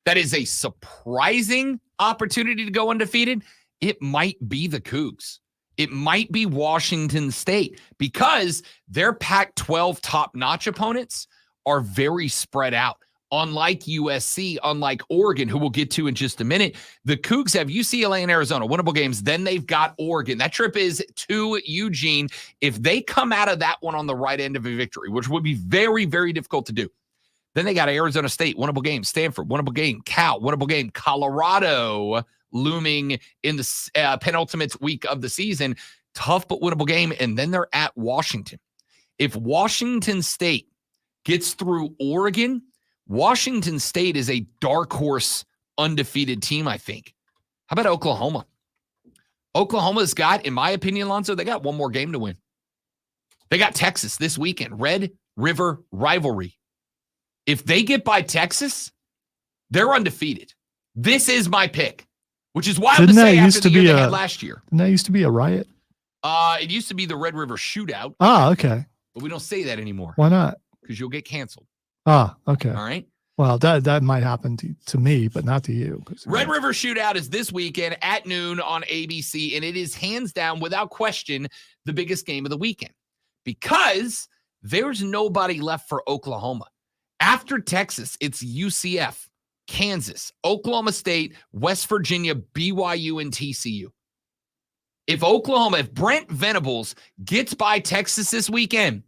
that is a surprising opportunity to go undefeated, it might be the Cougs. it might be Washington State because their Pac-12 top-notch opponents are very spread out. Unlike USC, unlike Oregon, who we'll get to in just a minute, the Cougs have UCLA and Arizona, winnable games. Then they've got Oregon. That trip is to Eugene. If they come out of that one on the right end of a victory, which would be very, very difficult to do, then they got Arizona State, winnable game. Stanford, winnable game. Cal, winnable game. Colorado looming in the penultimate week of the season. Tough but winnable game. And then they're at Washington. If Washington State gets through Oregon, Washington State is a dark horse undefeated team, I think. How about Oklahoma? Oklahoma's got, in my opinion, Lonzo, they got one more game to win. They got Texas this weekend. Red River rivalry. If they get by Texas, they're undefeated. This is my pick, which is wild to say after the year they had last year. Didn't that used to be a riot? It used to be the Red River Shootout. Ah, okay. But we don't say that anymore. Why not? Because you'll get canceled. Ah, okay. All right. Well, that might happen to me, but not to you. Red River Shootout is this weekend at noon on ABC, and it is hands down, without question, the biggest game of the weekend because there's nobody left for Oklahoma. After Texas, it's UCF, Kansas, Oklahoma State, West Virginia, BYU, and TCU. If Brent Venables gets by Texas this weekend,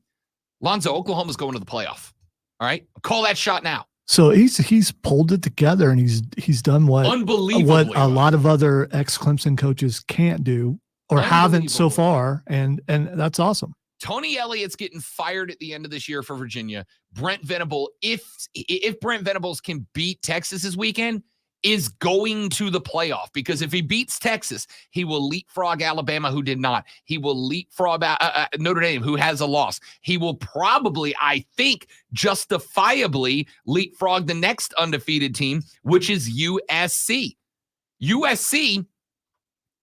Lonzo, Oklahoma's going to the playoff. All right? Call that shot now. So he's pulled it together and he's done what a lot of other ex-Clemson coaches can't do or haven't so far, and that's awesome. Tony Elliott's getting fired at the end of this year for Virginia. Brent Venables, if Brent Venables can beat Texas this weekend, is going to the playoff because if he beats Texas, he will leapfrog Alabama, who did not. He will leapfrog Notre Dame, who has a loss. He will probably, I think, justifiably leapfrog the next undefeated team, which is USC. USC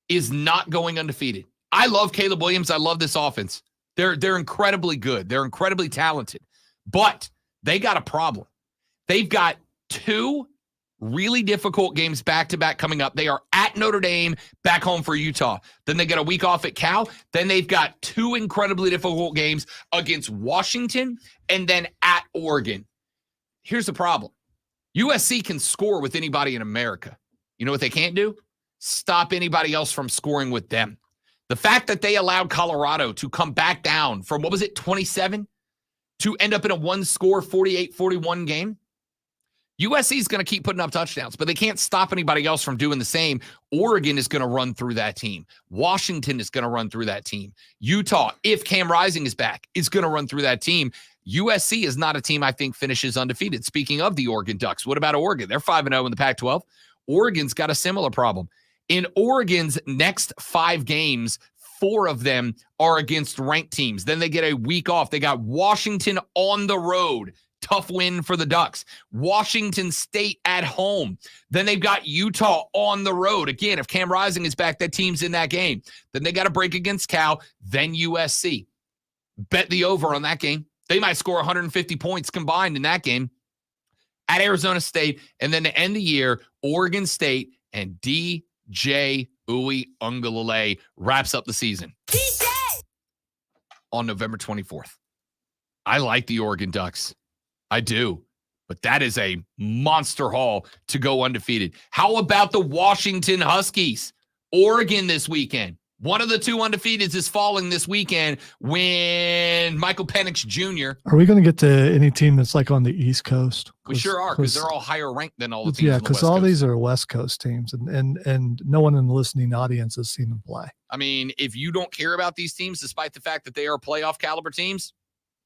is not going undefeated. I love Caleb Williams. I love this offense. They're incredibly good. They're incredibly talented. But they got a problem. They've got two really difficult games back-to-back coming up. They are at Notre Dame, back home for Utah. Then they get a week off at Cal. Then they've got two incredibly difficult games against Washington and then at Oregon. Here's the problem. USC can score with anybody in America. You know what they can't do? Stop anybody else from scoring with them. The fact that they allowed Colorado to come back down from, 27, to end up in a one-score 48-41 game, USC is going to keep putting up touchdowns, but they can't stop anybody else from doing the same. Oregon is going to run through that team. Washington is going to run through that team. Utah, if Cam Rising is back, is going to run through that team. USC is not a team I think finishes undefeated. Speaking of the Oregon Ducks, what about Oregon? They're 5-0 in the Pac-12. Oregon's got a similar problem. In Oregon's next 5 games, 4 of them are against ranked teams. Then they get a week off. They got Washington on the road. Tough win for the Ducks. Washington State at home. Then they've got Utah on the road. Again, if Cam Rising is back, that team's in that game. Then they got a break against Cal, then USC. Bet the over on that game. They might score 150 points combined in that game. At Arizona State, and then to end the year, Oregon State and DJ Uiagalelei wraps up the season on November 24th. I like the Oregon Ducks. I do. But that is a monster haul to go undefeated. How about the Washington Huskies? Oregon this weekend. One of the 2 undefeateds is falling this weekend when Michael Penix Jr. Are we going to get to any team that's like on the East Coast? We sure are, because they're all higher ranked than all the teams. Yeah, because all these are West Coast teams, and no one in the listening audience has seen them play. I mean, if you don't care about these teams, despite the fact that they are playoff caliber teams,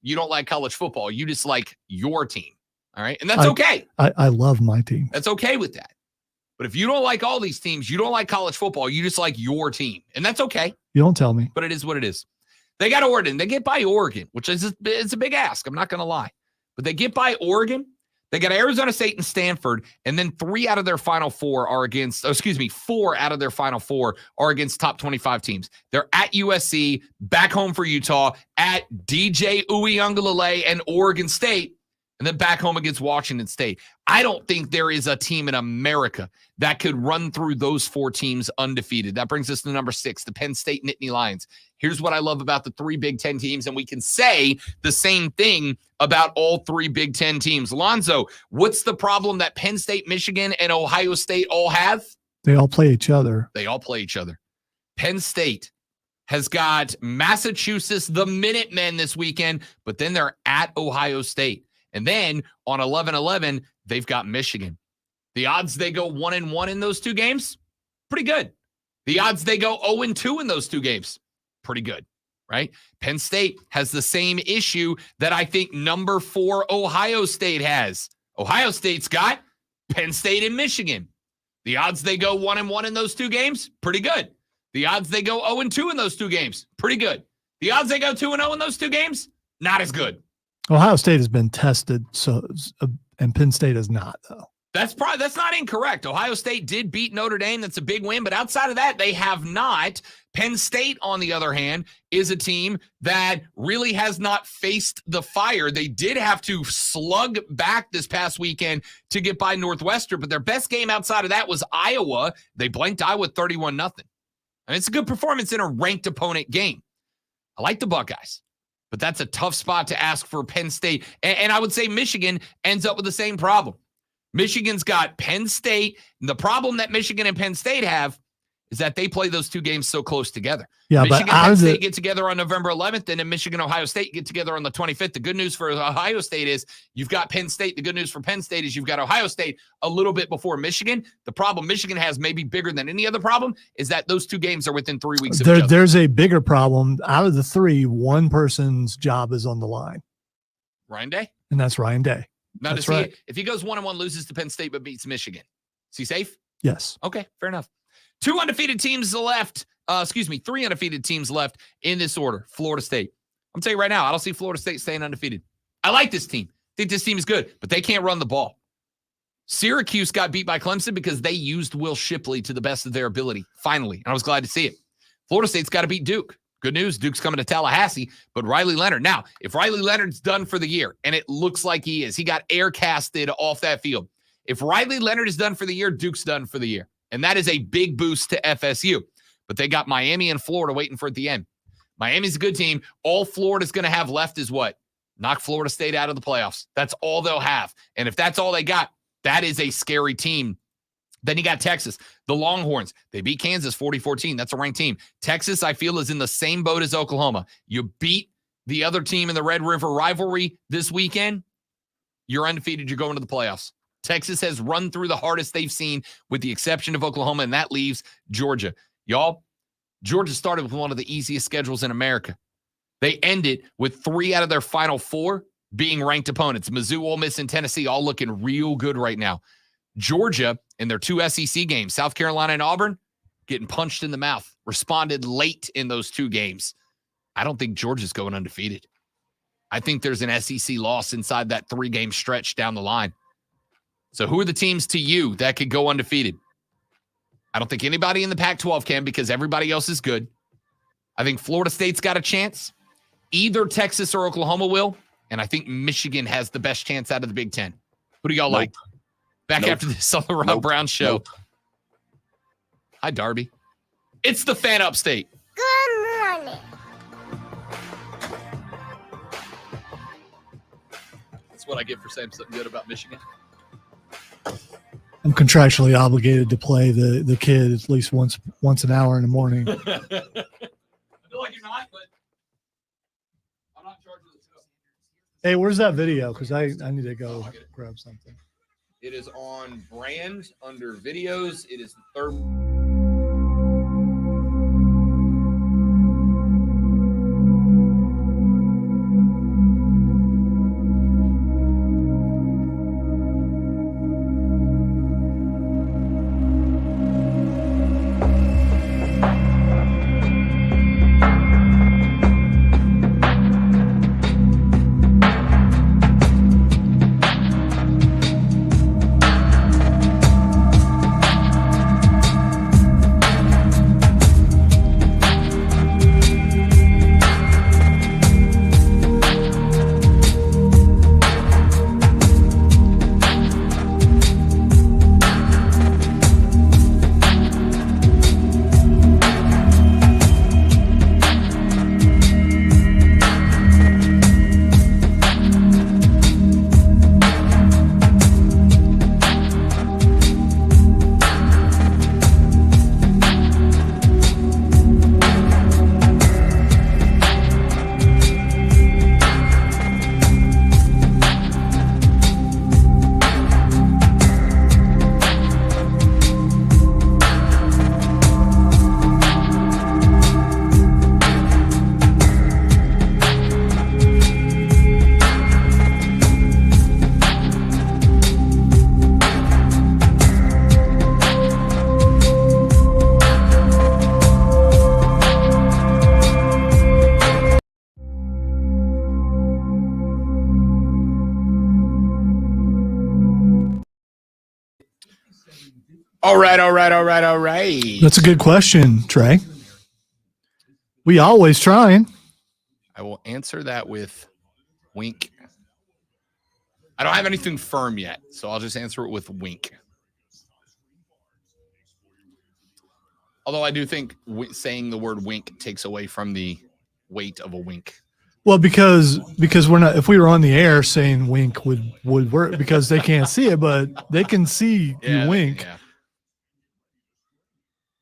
you don't like college football. You just like your team. All right. And that's okay. I love my team. That's okay with that. But if you don't like all these teams, you don't like college football, you just like your team. And that's okay. You don't tell me. But it is what it is. They got Oregon. They get by Oregon, which is it's a big ask. I'm not going to lie. But they get by Oregon. They got Arizona State and Stanford. And then 4 out of their final 4 are against top 25 teams. They're at USC, back home for Utah, at DJ Uiagalelei and Oregon State. and then back home against Washington State. I don't think there is a team in America that could run through those 4 teams undefeated. That brings us to number 6, the Penn State Nittany Lions. Here's what I love about the 3 Big Ten teams, and we can say the same thing about all 3 Big Ten teams. Lonzo, what's the problem that Penn State, Michigan, and Ohio State all have? They all play each other. They all play each other. Penn State has got Massachusetts, the Minutemen this weekend, but then they're at Ohio State. And then on 11-11, they've got Michigan. The odds they go 1-1 in those 2 games, pretty good. The odds they go 0-2 in those 2 games, pretty good, right? Penn State has the same issue that I think number 4 Ohio State has. Ohio State's got Penn State and Michigan. The odds they go 1-1 in those 2 games, pretty good. The odds they go 0-2 in those 2 games, pretty good. The odds they go 2-0 in those 2 games, not as good. Ohio State has been tested, and Penn State is not, though. That's not incorrect. Ohio State did beat Notre Dame. That's a big win. But outside of that, they have not. Penn State, on the other hand, is a team that really has not faced the fire. They did have to slug back this past weekend to get by Northwestern, but their best game outside of that was Iowa. They blanked Iowa 31-0. I mean, it's a good performance in a ranked opponent game. I like the Buckeyes, but that's a tough spot to ask for Penn State. And I would say Michigan ends up with the same problem. Michigan's got Penn State. And the problem that Michigan and Penn State have is that they play those 2 games so close together. Yeah, Michigan but and Penn State get together on November 11th, and then Michigan, Ohio State get together on the 25th. The good news for Ohio State is you've got Penn State. The good news for Penn State is you've got Ohio State a little bit before Michigan. The problem Michigan has, maybe bigger than any other problem, is that those 2 games are within 3 weeks of each other. There's a bigger problem. Out of the 3, one person's job is on the line. Ryan Day? And that's Ryan Day. Now, that's right. If he goes 1-1, loses to Penn State, but beats Michigan, is he safe? Yes. Okay, fair enough. 2 undefeated teams left. 3 undefeated teams left in this order. Florida State. I'm telling you right now, I don't see Florida State staying undefeated. I like this team. I think this team is good, but they can't run the ball. Syracuse got beat by Clemson because they used Will Shipley to the best of their ability, finally. And I was glad to see it. Florida State's got to beat Duke. Good news, Duke's coming to Tallahassee, but Riley Leonard. Now, if Riley Leonard's done for the year, and it looks like he is, he got air casted off that field. If Riley Leonard is done for the year, Duke's done for the year. And that is a big boost to FSU. But they got Miami and Florida waiting for it at the end. Miami's a good team. All Florida's going to have left is what? Knock Florida State out of the playoffs. That's all they'll have. And if that's all they got, that is a scary team. Then you got Texas, the Longhorns. They beat Kansas 40-14. That's a ranked team. Texas, I feel, is in the same boat as Oklahoma. You beat the other team in the Red River rivalry this weekend, you're undefeated. You're going to the playoffs. Texas has run through the hardest they've seen with the exception of Oklahoma, and that leaves Georgia. Y'all, Georgia started with one of the easiest schedules in America. They ended with 3 out of their final 4 being ranked opponents. Mizzou, Ole Miss, and Tennessee all looking real good right now. Georgia, in their 2 SEC games, South Carolina and Auburn, getting punched in the mouth, responded late in those 2 games. I don't think Georgia's going undefeated. I think there's an SEC loss inside that 3-game stretch down the line. So who are the teams to you that could go undefeated? I don't think anybody in the Pac-12 can because everybody else is good. I think Florida State's got a chance. Either Texas or Oklahoma will. And I think Michigan has the best chance out of the Big Ten. Who do y'all like? Back after this on the Rob Brown Show. Hi, Darby. It's the Fan Upstate. Good morning. That's what I get for saying something good about Michigan. I'm contractually obligated to play the kid at least once an hour in the morning. I feel like you're not, but I'm not in charge of the show. Hey, where's that video? Because I need to go grab something. It is on brand under videos. It is the 3rd. All right. That's a good question, Trey. We always trying. I will answer that with wink. I don't have anything firm yet, so I'll just answer it with wink. Although I do think saying the word wink takes away from the weight of a wink. Well, because we're not. If we were on the air, saying wink would work because they can't see it, but they can see you wink. Yeah.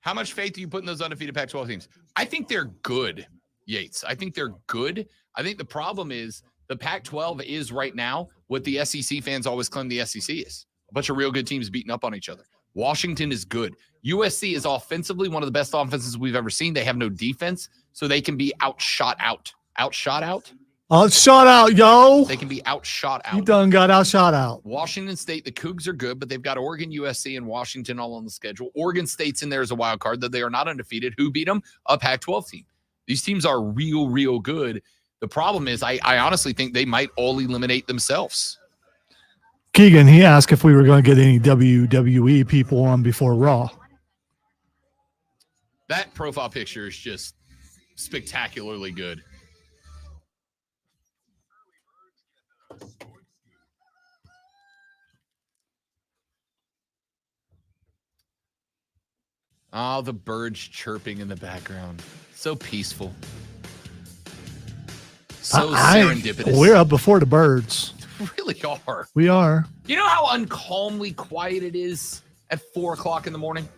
How much faith do you put in those undefeated Pac-12 teams? I think they're good, Yates. I think they're good. I think the problem is the Pac-12 is right now what the SEC fans always claim the SEC is. A bunch of real good teams beating up on each other. Washington is good. USC is offensively one of the best offenses we've ever seen. They have no defense, so they can be outshot out. Outshot out? Outshot out, yo. They can be outshot out. You done got outshot out. Washington State, the Cougs are good, but they've got Oregon, USC, and Washington all on the schedule. Oregon State's in there as a wild card, that they are not undefeated. Who beat them? A Pac-12 team. These teams are real good. The problem is I honestly think they might all eliminate themselves. Keegan, he asked if we were going to get any WWE people on before Raw. That profile picture is just spectacularly good. Oh, the birds chirping in the background. So peaceful. So serendipitous. We're up before the birds. Really are. We are. You know how uncalmly quiet it is at 4 o'clock in the morning?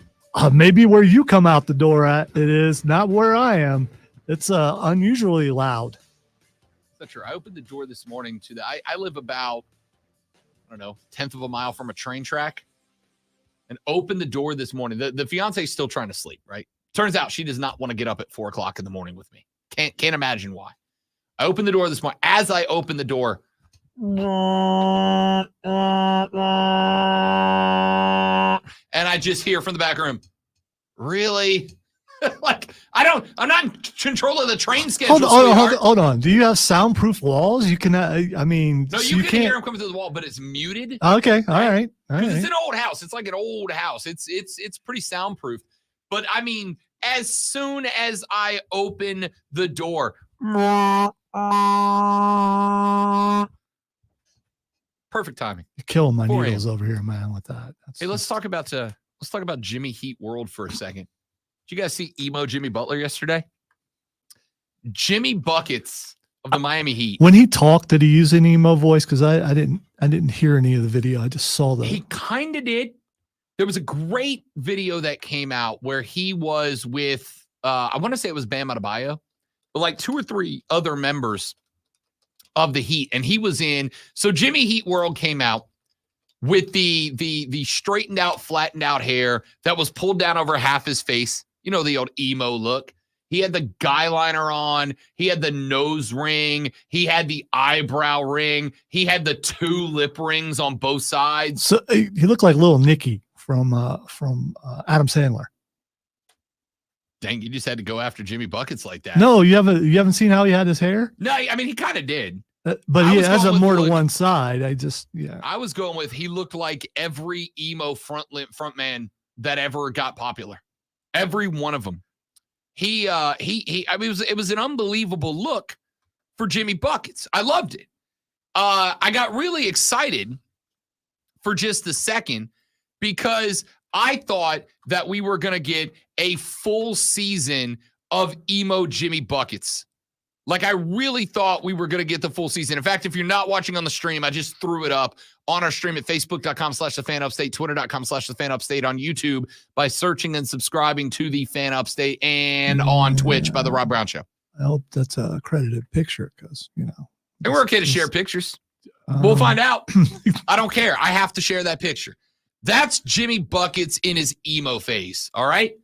Maybe where you come out the door at, it is. Not where I am. It's unusually loud. That's true. I opened the door this morning to the. I live about, 10th of a mile from a train track, and opened the door this morning. The fiance is still trying to sleep, right? Turns out she does not want to get up at 4 o'clock in the morning with me. Can't imagine why. I opened the door this morning. As I opened the door, and I just hear from the back room, really? I'm not in control of the train schedule. Hold on. Do you have soundproof walls? You can, No, so you can can't hear him coming through the wall, but it's muted. Okay. All right. It's an old house. It's like an old house. It's pretty soundproof. But I mean, as soon as I open the door, perfect timing. You're killing my 4 needles over here, man, with that. Hey, let's talk about Jimmy Heat World for a second. Did you guys see emo Jimmy Butler yesterday? Jimmy Buckets of the Miami Heat. When he talked, did he use an emo voice? Because I didn't hear any of the video. I just saw the. He kind of did. There was a great video that came out where he was with I want to say it was Bam Adebayo, but like 2 or 3 other members of the Heat, and he was in. So Jimmy Heat World came out with the straightened out, flattened out hair that was pulled down over half his face. You know, the old emo look. He had the guy liner on. He had the nose ring. He had the eyebrow ring. He had the 2 lip rings on both sides. So he looked like little Nicky from Adam Sandler. Dang, you just had to go after Jimmy Buckets like that. No, you haven't seen how he had his hair? No, I mean, he kind of did. But he has a more to one side. I was going with he looked like every emo front man that ever got popular. Every one of them. I mean, it was an unbelievable look for Jimmy Buckets. I loved it. I got really excited for just a second because I thought that we were going to get a full season of emo Jimmy Buckets. Like, I really thought we were going to get the full season. In fact, if you're not watching on the stream, I just threw it up on our stream at facebook.com/thefanupstate, twitter.com/thefanupstate, on YouTube by searching and subscribing to the Fan Upstate, and on Twitch by the Rob Brown Show. I hope that's a credited picture because, And we're okay to share pictures. We'll find out. I don't care. I have to share that picture. That's Jimmy Buckets in his emo phase. All right.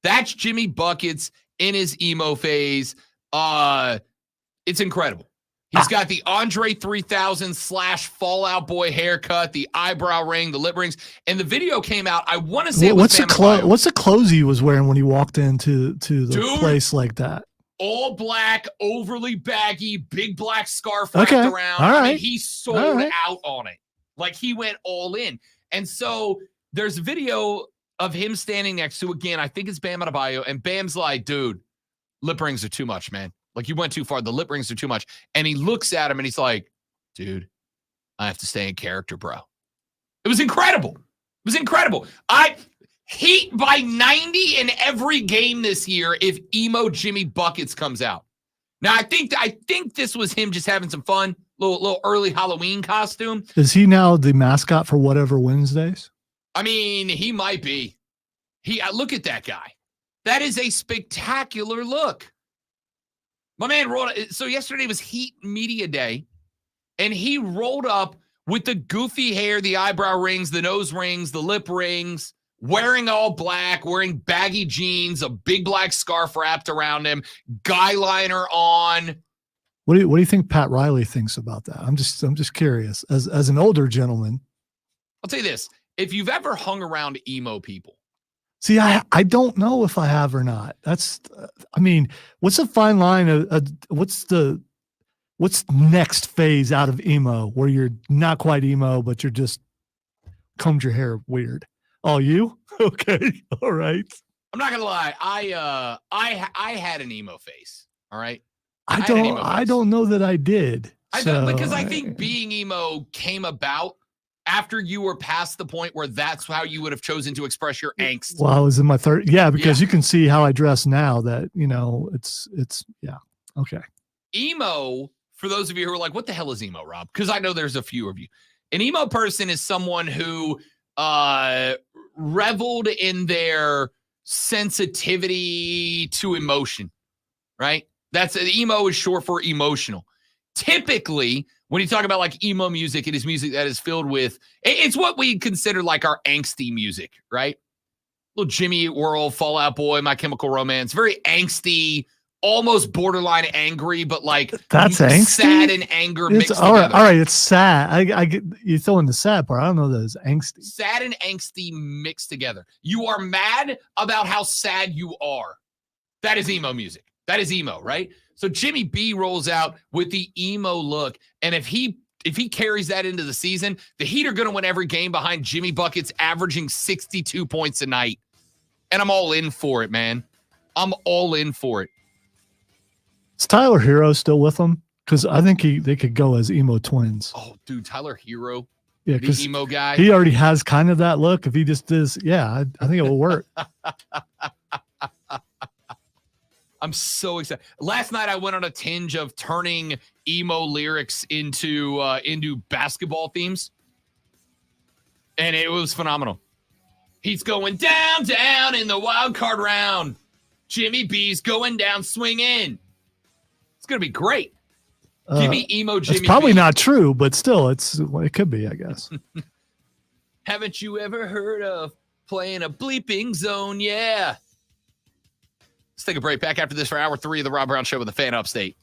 That's Jimmy Buckets in his emo phase. It's incredible. He's got the Andre 3000 / Fallout Boy haircut, the eyebrow ring, the lip rings, and the video came out. I want to say what's the clothes he was wearing when he walked into the place like that? All black, overly baggy, big black scarf wrapped around. All right. I mean, he sold out on it. Like, he went all in. And so there's a video of him standing next to, again, I think it's Bam Adebayo, and Bam's like, dude, lip rings are too much, man. Like, you went too far. The lip rings are too much. And he looks at him and he's like, dude, I have to stay in character, bro. It was incredible. It was incredible. Heat by 90 in every game this year if emo Jimmy Buckets comes out. Now, I think this was him just having some fun, little early Halloween costume. Is he now the mascot for whatever Wednesdays? I mean, he might be. Look at that guy. That is a spectacular look. My man rolled. So yesterday was Heat Media Day, and he rolled up with the goofy hair, the eyebrow rings, the nose rings, the lip rings, wearing all black, wearing baggy jeans, a big black scarf wrapped around him, guy liner on. What do you think Pat Riley thinks about that? I'm just curious. As an older gentleman, I'll tell you this: if you've ever hung around emo people, see, I don't know if I have or not. That's, I mean, what's the fine line? What's next phase out of emo where you're not quite emo, but you're just combed your hair weird? Oh, you? Okay. All right. I'm not gonna lie. I had an emo face. All right. I don't know that I did. Because I think being emo came about after you were past the point where that's how you would have chosen to express your angst. Well, I was in my 30s. Yeah, because you can see how I dress now that, it's yeah. Okay. Emo, for those of you who are like, what the hell is emo, Rob? Because I know there's a few of you. An emo person is someone who reveled in their sensitivity to emotion, right? Emo is short for emotional. Typically, when you talk about like emo music, it is music that is filled with, it's what we consider like our angsty music, right? Little Jimmy Eat World, Fall Out Boy, My Chemical Romance, very angsty, almost borderline angry, but like that's angsty? Sad and anger mixed all right, together. all right, it's sad. I get you throwing the sad part. I don't know that it's angsty. Sad and angsty mixed together. You are mad about how sad you are. That is emo music. That is emo, right? So Jimmy B rolls out with the emo look, and if he carries that into the season, the Heat are going to win every game behind Jimmy Buckets, averaging 62 points a night. And I'm all in for it, man. I'm all in for it. Is Tyler Hero still with them? Because I think they could go as emo twins. Oh, dude, Tyler Hero, yeah, the emo guy. He already has kind of that look. If he just does, yeah, I think it will work. I'm so excited. Last night I went on a tinge of turning emo lyrics into basketball themes, and it was phenomenal. He's going down, down in the wild card round. Jimmy B's going down, swinging. It's gonna be great. Give me emo Jimmy. It's probably B. not true, but still, it could be, I guess. Haven't you ever heard of playing a bleeping zone? Yeah. Let's take a break. Back after this for hour 3 of the Rob Brown Show with the Fan Upstate.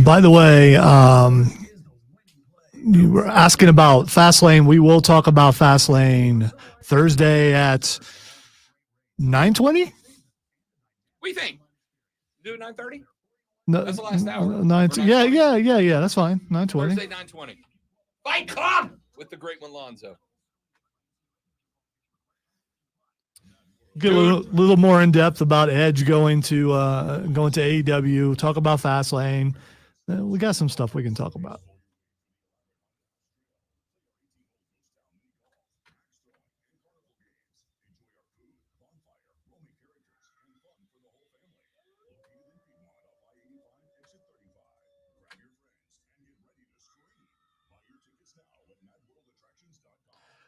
By the way, you were asking about Fastlane. We will talk about Fastlane Thursday at 9:20. What do you think? Do it 9:30? No, that's the last hour. Yeah. That's fine. 9:20. Thursday 9:20. Fight Club with the great one Lonzo. Get a little more in depth about Edge going to AEW. Talk about Fastlane. We got some stuff we can talk about.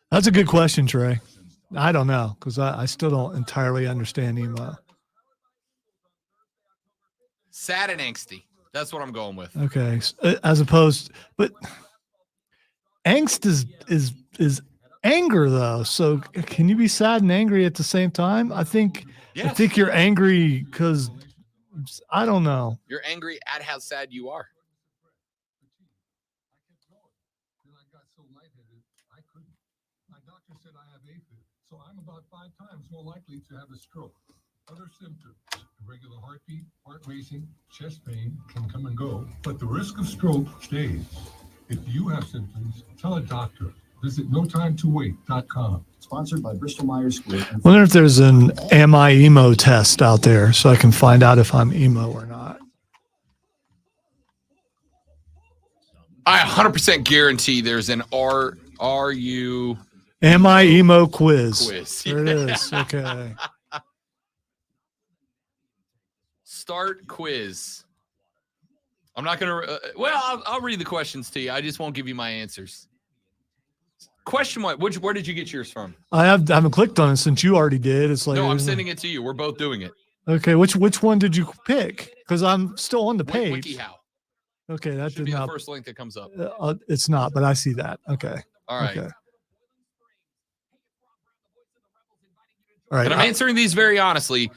That's a good question, Trey. I don't know, because I still don't entirely understand emo. Sad and angsty. That's what I'm going with. Okay, as opposed, but angst is anger though. So can you be sad and angry at the same time? I think you're angry because I don't know. You're angry at how sad you are. about 5 times more likely to have a stroke. Other symptoms, irregular heartbeat, heart racing, chest pain can come and go, but the risk of stroke stays. If you have symptoms, tell a doctor. Visit notimetowait.com. Sponsored by Bristol Myers Squibb. I wonder if there's an am I emo test out there so I can find out if I'm emo or not. I 100% guarantee there's an are you Am I emo quiz? quiz. There it is. Okay. Start quiz. I'm not going to, I'll read the questions to you. I just won't give you my answers. Question one, where did you get yours from? I haven't clicked on it since you already did. It's like, No, I'm sending it to you. We're both doing it. Okay. Which one did you pick? Because I'm still on the page. WikiHow. Okay. That Should did be not. the first link that comes up. It's not, but I see that. Okay. All right. Okay. All right. And I'm answering these very honestly.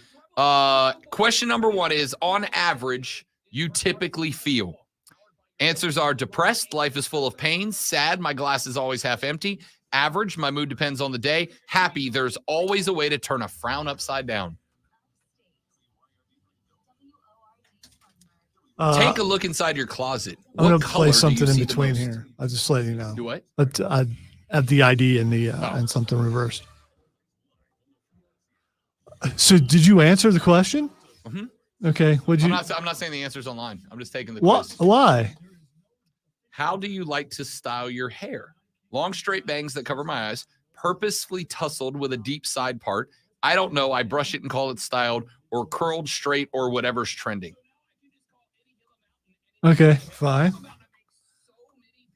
Question number 1 is, on average, you typically feel? Answers are depressed, life is full of pain, sad, my glass is always half empty, average, my mood depends on the day, happy, there's always a way to turn a frown upside down. Take a look inside your closet. I'm going to color play do something you in see the between most? here. I'll just let you know. Do what? But I have the ID and and something reversed. So did you answer the question? Mm-hmm. Okay. I'm not saying the answer's online. I'm just taking the What? quiz. Why? How do you like to style your hair? Long straight bangs that cover my eyes, purposefully tousled with a deep side part. I don't know. I brush it and call it styled, or curled straight, or whatever's trending. Okay, fine.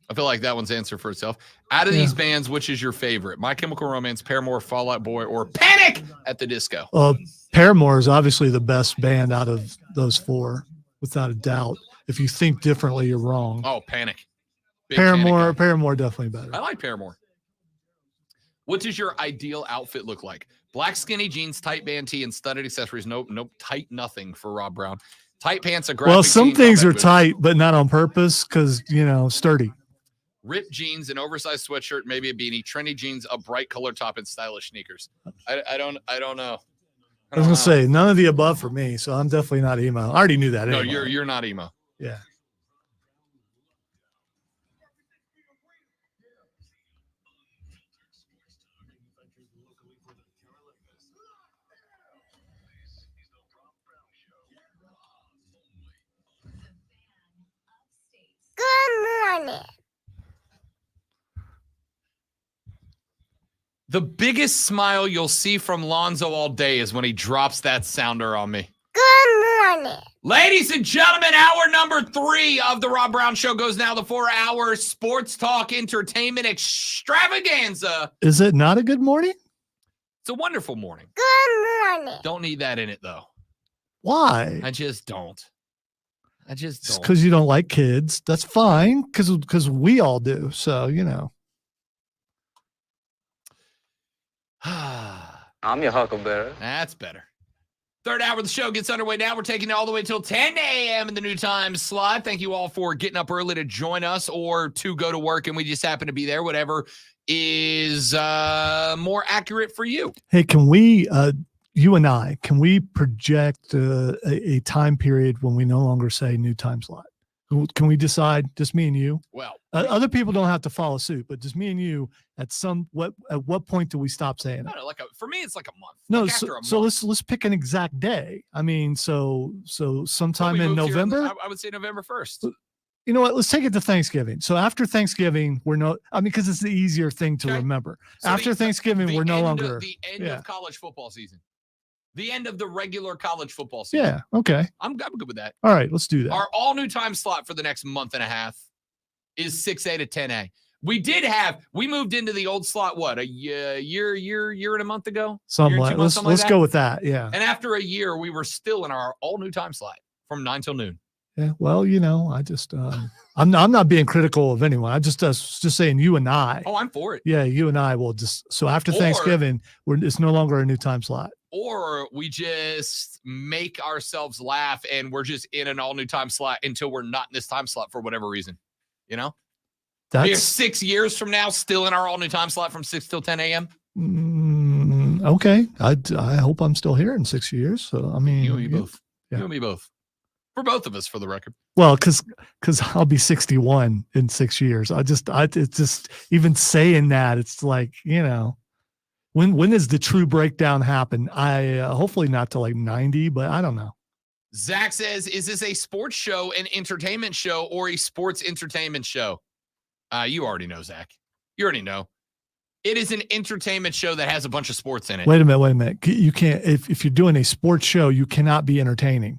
I feel like that one's answer for itself. Out of these bands, which is your favorite? My Chemical Romance, Paramore, Fall Out Boy, or Panic at the Disco? Paramore is obviously the best band out of those 4, without a doubt. If you think differently, you're wrong. Oh, Panic. Big Paramore Panic. Definitely better. I like Paramore. What does your ideal outfit look like? Black skinny jeans, tight band tee, and studded accessories. Nope, tight nothing for Rob Brown. Tight pants, a graphic Well, some tee, things combat are boots. tight, but not on purpose because, sturdy. Ripped jeans, an oversized sweatshirt, maybe a beanie, trendy jeans, a bright color top, and stylish sneakers. I don't know. I was going to say none of the above for me, so I'm definitely not emo. I already knew that. No, anyway. you're not emo. Yeah. Good morning. The biggest smile you'll see from Lonzo all day is when he drops that sounder on me. Good morning. Ladies and gentlemen, hour number 3 of the Rob Brown Show goes now. The 4-hour sports talk entertainment extravaganza. Is it not a good morning? It's a wonderful morning. Good morning. Don't need that in it, though. Why? I just don't. Just because you don't like kids. That's fine, because we all do. So, I'm your huckleberry. That's better. 3rd hour of the show gets underway now. We're taking it all the way till 10 a.m. in the new time slot. Thank you all for getting up early to join us or to go to work, and we just happen to be there, whatever is more accurate for you. Hey, can we, you and I, can we project a time period when we no longer say new time slot? Can we decide, just me and you? Well, other people don't have to follow suit, but just me and you. At what point do we stop saying it? I don't know, for me, it's like a month. No, Like after a so month. let's pick an exact day. I mean, so sometime We in moved here November. I would say November 1st. You know what? Let's take it to Thanksgiving. So after Thanksgiving, because it's the easier thing to remember. So After Thanksgiving, we're no longer. The end of college football season. The end of the regular college football season. Yeah. Okay. I'm good with that. All right. Let's do that. Our all new time slot for the next month and a half is 6A to 10A. We moved into the old slot, what, a year and a month ago? Something like, let's that? go with that. Yeah. And after a year, we were still in our all new time slot from 9 till noon. Yeah. Well, I just, I'm not being critical of anyone. I just saying you and I. Oh, I'm for it. Yeah. You and I will so after Thanksgiving, it's no longer a new time slot. Or we just make ourselves laugh and we're just in an all new time slot until we're not in this time slot for whatever reason. We're 6 years from now still in our all new time slot from 6 till 10 a.m. Okay. I hope I'm still here in 6 years. So I mean, You and me both. yeah. You and me both. For both of us, for the record. Well, because I'll be 61 in 6 years. It's just even saying that, it's like, when does the true breakdown happen? I hopefully not till like 90, but I don't know. Zach says, is this a sports show, an entertainment show, or a sports entertainment show? You already know, Zach. You already know. It is an entertainment show that has a bunch of sports in it. Wait a minute. You can't, if you're doing a sports show, you cannot be entertaining.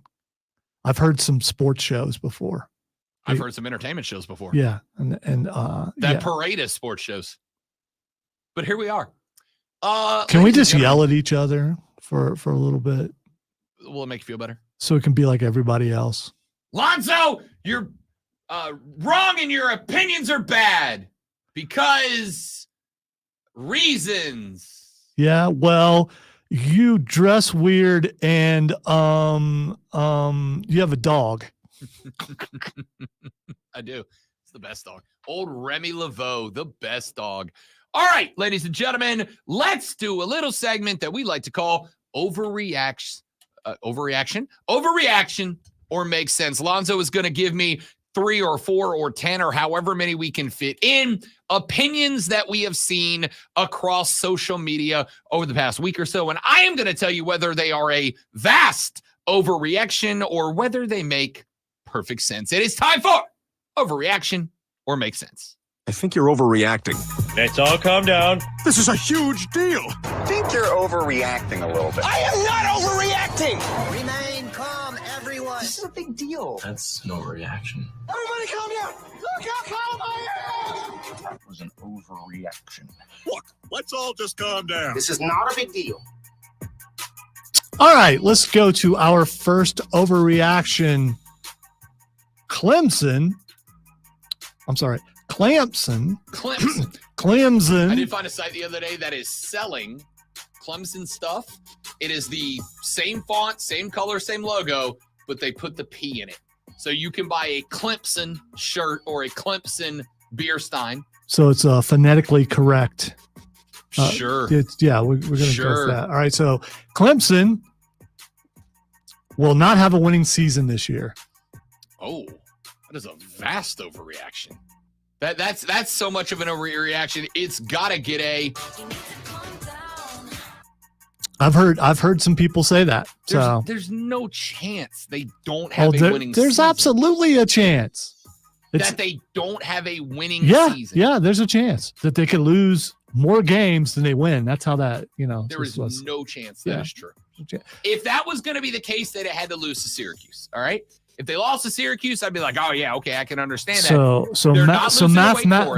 I've heard some sports shows before. I've heard some entertainment shows before. Yeah. And that parade is sports shows. But here we are. Can we just yell at each other for a little bit? Will it make you feel better? So it can be like everybody else. Lonzo, you're wrong and your opinions are bad because reasons. Yeah, well, you dress weird and you have a dog. I do. It's the best dog. Old Remy Laveau, the best dog. All right, ladies and gentlemen, let's do a little segment that we like to call Overreaction, or Make Sense. Lonzo is going to give me 3 or 4 or 10 or however many we can fit in opinions that we have seen across social media over the past week or so. And I am going to tell you whether they are a vast overreaction or whether they make perfect sense. It is time for Overreaction or Make Sense. I think you're overreacting. Let's all calm down. This is a huge deal. I think you're overreacting a little bit. I am not overreacting. Remain calm, everyone. This is a big deal. That's an overreaction. Everybody calm down. Look how calm I am. That was an overreaction. Look, let's all just calm down. This is not a big deal. All right, let's go to our first overreaction. Clemson. I did find a site the other day that is selling Clemson stuff. It is the same font, same color, same logo, but they put the P in it. So you can buy a Clemson shirt or a Clemson beer stein. So it's phonetically correct. Sure. We're going to go for that. All right, so Clemson will not have a winning season this year. Oh, that is a vast overreaction. That's so much of an overreaction. It's got to get a. I've heard some people say that. There's no chance they don't have a winning season. There's absolutely a chance that they don't have a winning season. Yeah, there's a chance that they could lose more games than they win. That's how that, There is no chance that is true. If that was going to be the case, they'd have had to lose to Syracuse. All right. If they lost to Syracuse, I'd be like, oh yeah, okay, I can understand that.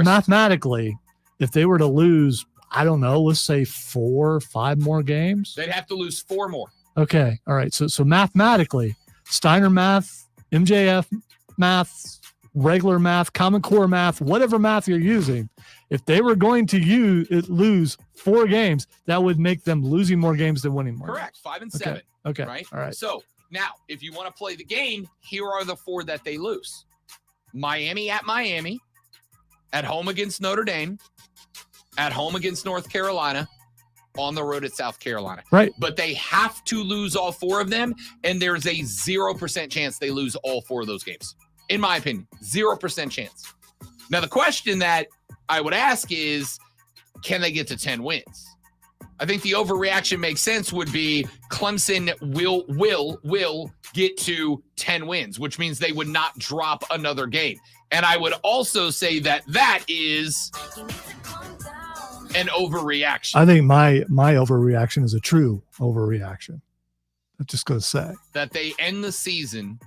Mathematically, if they were to lose, I don't know, let's say 4 or 5 more games, they'd have to lose 4 more. Okay, all right. So mathematically, Steiner math, MJF math, regular math, Common Core math, whatever math you're using, if they were going to lose 4 games, that would make them losing more games than winning more. Correct, 5 and 7. Okay. Right. All right. So. Now, if you want to play the game, here are the 4 that they lose. Miami at Miami, at home against Notre Dame, at home against North Carolina, on the road at South Carolina. Right. But they have to lose all 4 of them, and there's a 0% chance they lose all 4 of those games. In my opinion, 0% chance. Now, the question that I would ask is, can they get to 10 wins? I think the overreaction makes sense would be Clemson will get to 10 wins, which means they would not drop another game. And I would also say that is an overreaction. I think my overreaction is a true overreaction. I'm just going to say that they end the season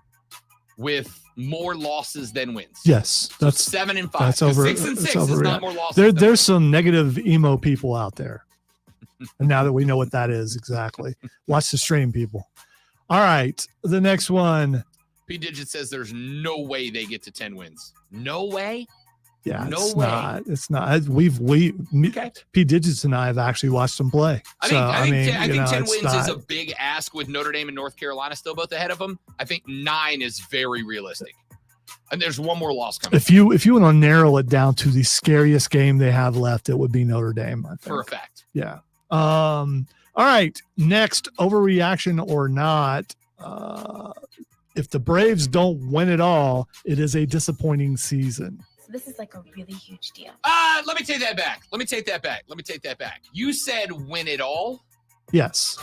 with more losses than wins. Yes, that's 7 and 5. That's over. 6 and 6 is not more losses. There's some negative emo people out there. And now that we know what that is exactly, watch the stream, people. All right, the next one. P Digit says there's no way they get to 10 wins. No way. Yeah, no it's way. not. It's not. P Digits and I have actually watched them play. I think 10 wins is a big ask with Notre Dame and North Carolina still both ahead of them. I think 9 is very realistic. And there's one more loss coming. If you want to narrow it down to the scariest game they have left, it would be Notre Dame, I think. For a fact. Yeah. All All right. Next, overreaction or not. If the Braves don't win it all, it is a disappointing season. So this is like a really huge deal. Let me take that back. You said win it all. Yes.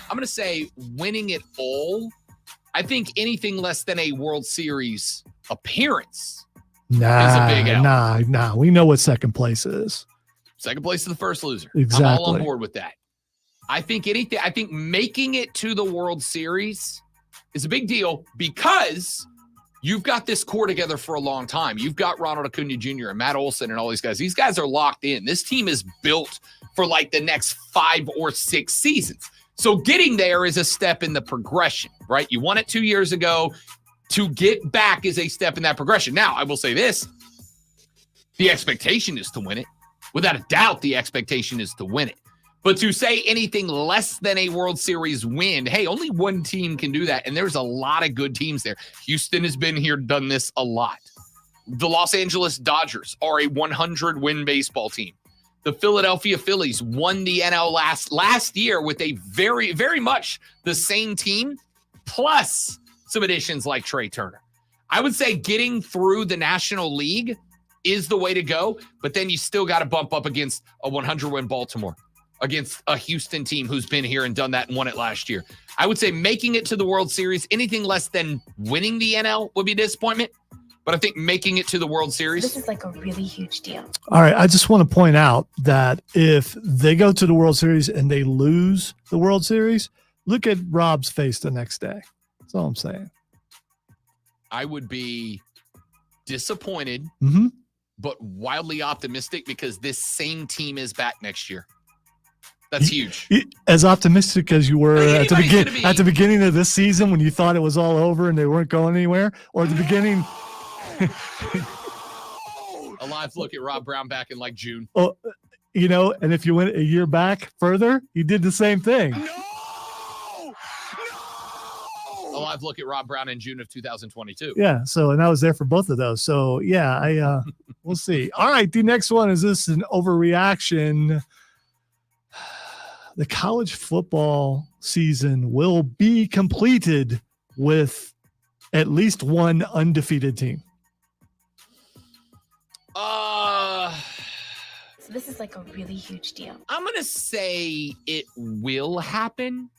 I'm going to say winning it all. I think anything less than a World Series appearance is a big L. Nah. We know what second place is. Second place is the first loser. Exactly. I'm all on board with that. I think making it to the World Series is a big deal because you've got this core together for a long time. You've got Ronald Acuna Jr. and Matt Olson and all these guys. These guys are locked in. This team is built for like the next 5 or 6 seasons. So getting there is a step in the progression, right? You won it 2 years ago. To get back is a step in that progression. Now, I will say this. The expectation is to win it. Without a doubt, the expectation is to win it. But to say anything less than a World Series win, hey, only one team can do that. And there's a lot of good teams there. Houston has been here, done this a lot. The Los Angeles Dodgers are a 100-win baseball team. The Philadelphia Phillies won the NL last year with a very, very much the same team, plus some additions like Trey Turner. I would say getting through the National League is the way to go, but then you still got to bump up against a 100-win Baltimore, against a Houston team who's been here and done that and won it last year. I would say making it to the World Series, anything less than winning the NL would be a disappointment. But I think making it to the World Series. This is like a really huge deal. All right. I just want to point out that if they go to the World Series and they lose the World Series, look at Rob's face the next day. That's all I'm saying. I would be disappointed, but wildly optimistic because this same team is back next year. That's huge. As optimistic as you were at the beginning of this season when you thought it was all over and they weren't going anywhere, or at the beginning. A live look at Rob Brown back in like June. Oh, and if you went a year back further, he did the same thing. A live look at Rob Brown in June of 2022. Yeah. So, and I was there for both of those. So, yeah, we'll see. All right. The next one is this an overreaction. The college football season will be completed with at least one undefeated team. So this is like a really huge deal. I'm going to say it will happen,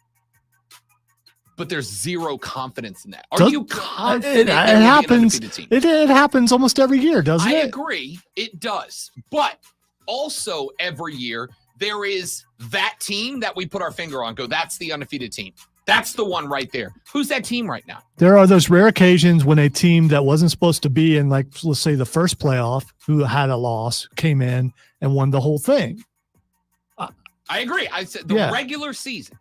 but there's zero confidence in that. Are you confident it happens? It happens almost every year, doesn't it? I agree. It does. But also every year, there is that team that we put our finger on. Go, that's the undefeated team. That's the one right there. Who's that team right now? There are those rare occasions when a team that wasn't supposed to be in, like, let's say the first playoff, who had a loss, came in and won the whole thing. I agree. I said the regular season.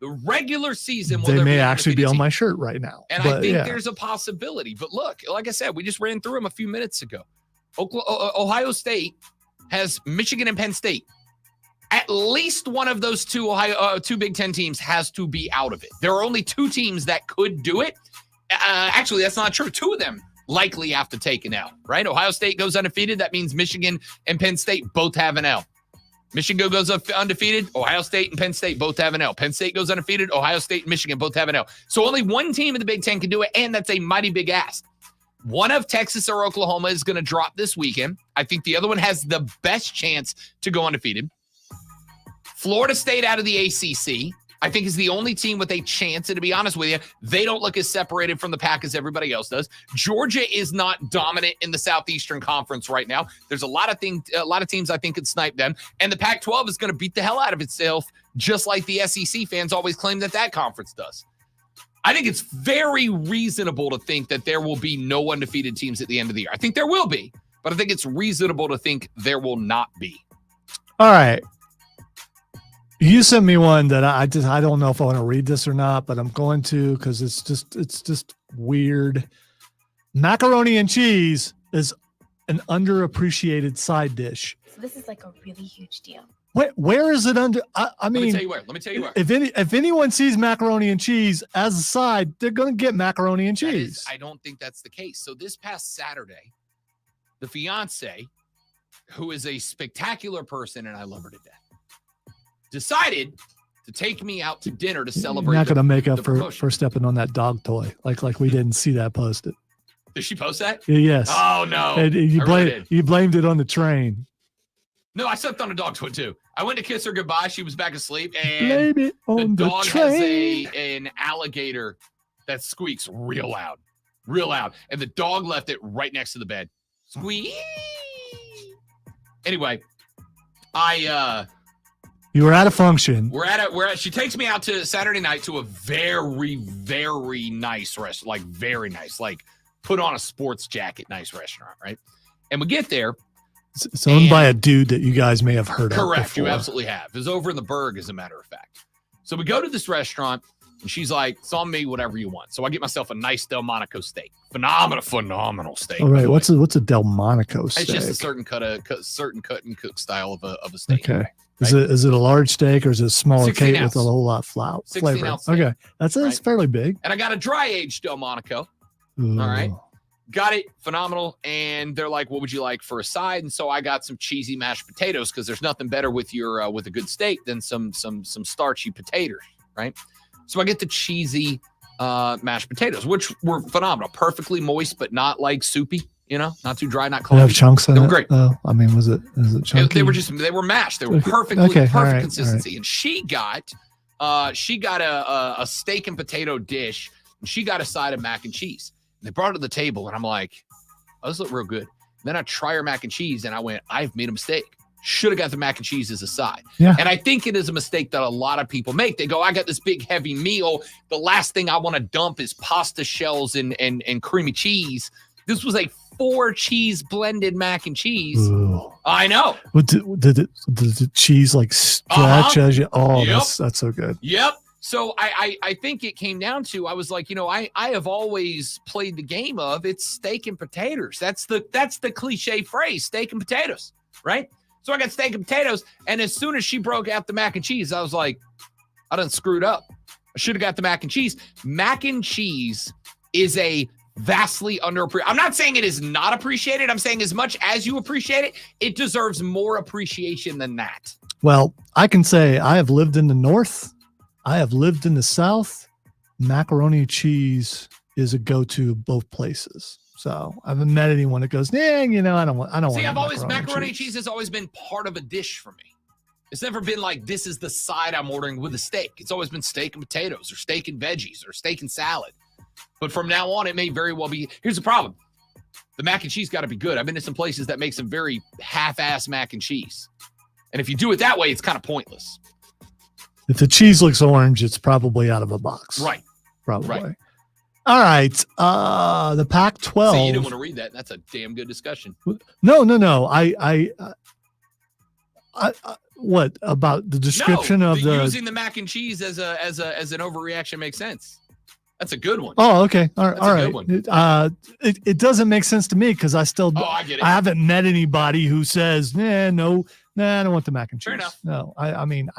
The regular season. They may actually be on my shirt right now. And I think there's a possibility. But look, like I said, we just ran through them a few minutes ago. Ohio State has Michigan and Penn State. At least one of those two Big Ten teams has to be out of it. There are only 2 teams that could do it. Actually, that's not true. 2 of them likely have to take an L, right? Ohio State goes undefeated. That means Michigan and Penn State both have an L. Michigan goes undefeated. Ohio State and Penn State both have an L. Penn State goes undefeated. Ohio State and Michigan both have an L. So only one team in the Big Ten can do it, and that's a mighty big ask. One of Texas or Oklahoma is going to drop this weekend. I think the other one has the best chance to go undefeated. Florida State out of the ACC, I think, is the only team with a chance. And to be honest with you, they don't look as separated from the pack as everybody else does. Georgia is not dominant in the Southeastern Conference right now. There's a lot of teams I think could snipe them. And the Pac-12 is going to beat the hell out of itself, just like the SEC fans always claim that conference does. I think it's very reasonable to think that there will be no undefeated teams at the end of the year. I think there will be, but I think it's reasonable to think there will not be. All right. You sent me one that I don't know if I want to read this or not, but I'm going to because it's just weird. Macaroni and cheese is an underappreciated side dish. So this is like a really huge deal. Where is it under? I mean, let me tell you where. If anyone sees macaroni and cheese as a side, they're going to get macaroni and cheese. I don't think that's the case. So this past Saturday, the fiance, who is a spectacular person, and I love her to death, decided to take me out to dinner to You're celebrate. not going to make up the for promotion. stepping on that dog toy. Like we didn't see that posted. Did she post that? Yes. Oh no. And you I really did. you blamed it on the train. No, I slept on a dog's foot too. I went to kiss her goodbye. She was back asleep, and Blame it on the the dog has train. an alligator that squeaks real loud, and the dog left it right next to the bed. Squeak. Anyway, You were at a function. she takes me out to Saturday night to a very, very nice restaurant, like very nice, like put on a sports jacket, nice restaurant, right? And we get there. It's owned by a dude that you guys may have heard of. Correct. You before. absolutely have. It's over in the Berg, as a matter of fact. So we go to this restaurant, and she's like, it's on me, whatever you want. So I get myself a nice Delmonico steak. Phenomenal steak. All right. What's a Delmonico steak? It's just a certain cut and cook style of a steak. Okay. Is it a large steak or is it a smaller 16 cake ounce. with a whole lot of flour 16 flavor? ounce steak. Okay. That's fairly big. And I got a dry aged Delmonico. Ooh. All right. Got it. Phenomenal. And they're like, what would you like for a side? And so I got some cheesy mashed potatoes because there's nothing better with your with a good steak than some starchy potatoes, right? So I get the cheesy mashed potatoes, which were phenomenal. Perfectly moist, but not like soupy, not too dry, not Did it cold. have chunks in They it? were great. Oh, I mean, is it chunky? They were mashed. They were Okay. perfect Okay. All right. consistency. And she got a steak and potato dish, and she got a side of mac and cheese. And they brought it to the table, and I'm like, oh, this look real good. Then I try her mac and cheese, and I went, I've made a mistake. Should have got the mac and cheese as a side. Yeah. And I think it is a mistake that a lot of people make. They go, I got this big heavy meal. The last thing I want to dump is pasta shells and creamy cheese. This was a 4 cheese blended mac and cheese. Ooh. I know. Did the cheese like stretch as you? Oh, Yep. that's so good. Yep. So I think it came down to, I was like, I have always played the game of it's steak and potatoes. That's the cliche phrase, steak and potatoes, right? So I got steak and potatoes, and as soon as she broke out the mac and cheese, I was like, I done screwed up. I should have got the mac and cheese. Mac and cheese is a vastly underappreciated. I'm not saying it is not appreciated. I'm saying as much as you appreciate it, it deserves more appreciation than that. Well, I can say I have lived in the North. I have lived in the South. Macaroni cheese is a go-to both places. So I haven't met anyone that goes, I don't want. See, macaroni cheese has always been part of a dish for me. It's never been like, this is the side I'm ordering with a steak. It's always been steak and potatoes or steak and veggies or steak and salad. But from now on, it may very well be. Here's the problem. The mac and cheese got to be good. I've been to some places that make some very half-ass mac and cheese. And if you do it that way, it's kind of pointless. If the cheese looks orange, it's probably out of a box. Right. Probably. Right. All right. The Pac-12. See, you didn't want to read that. That's a damn good discussion. No. I what about the description of the using the mac and cheese as an overreaction makes sense. That's a good one. Oh, okay. All That's a right. good one. It doesn't make sense to me because I get it. I haven't met anybody who says, I don't want the mac and cheese. Fair enough. No, I mean,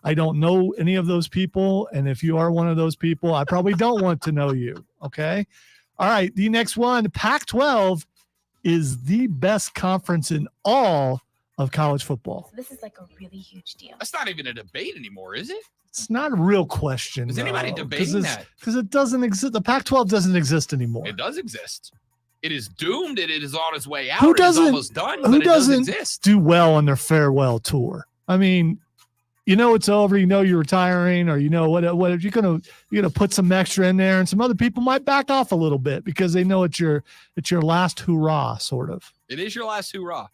I don't know any of those people. And if you are one of those people, I probably don't want to know you. Okay. All right. The next one, Pac-12 is the best conference in all of college football. So this is like a really huge deal. That's not even a debate anymore, is it? It's not a real question. Is anybody debating that? Because it doesn't exist. The Pac-12 doesn't exist anymore. It does exist. It is doomed. It is on its way out. Who It is doesn't? almost done, Who but it does doesn't exist. do well on their farewell tour? I mean, it's over. You're retiring, or what? You're gonna put some extra in there, and some other people might back off a little bit because they know it's your last hurrah, sort of. It is your last hoorah.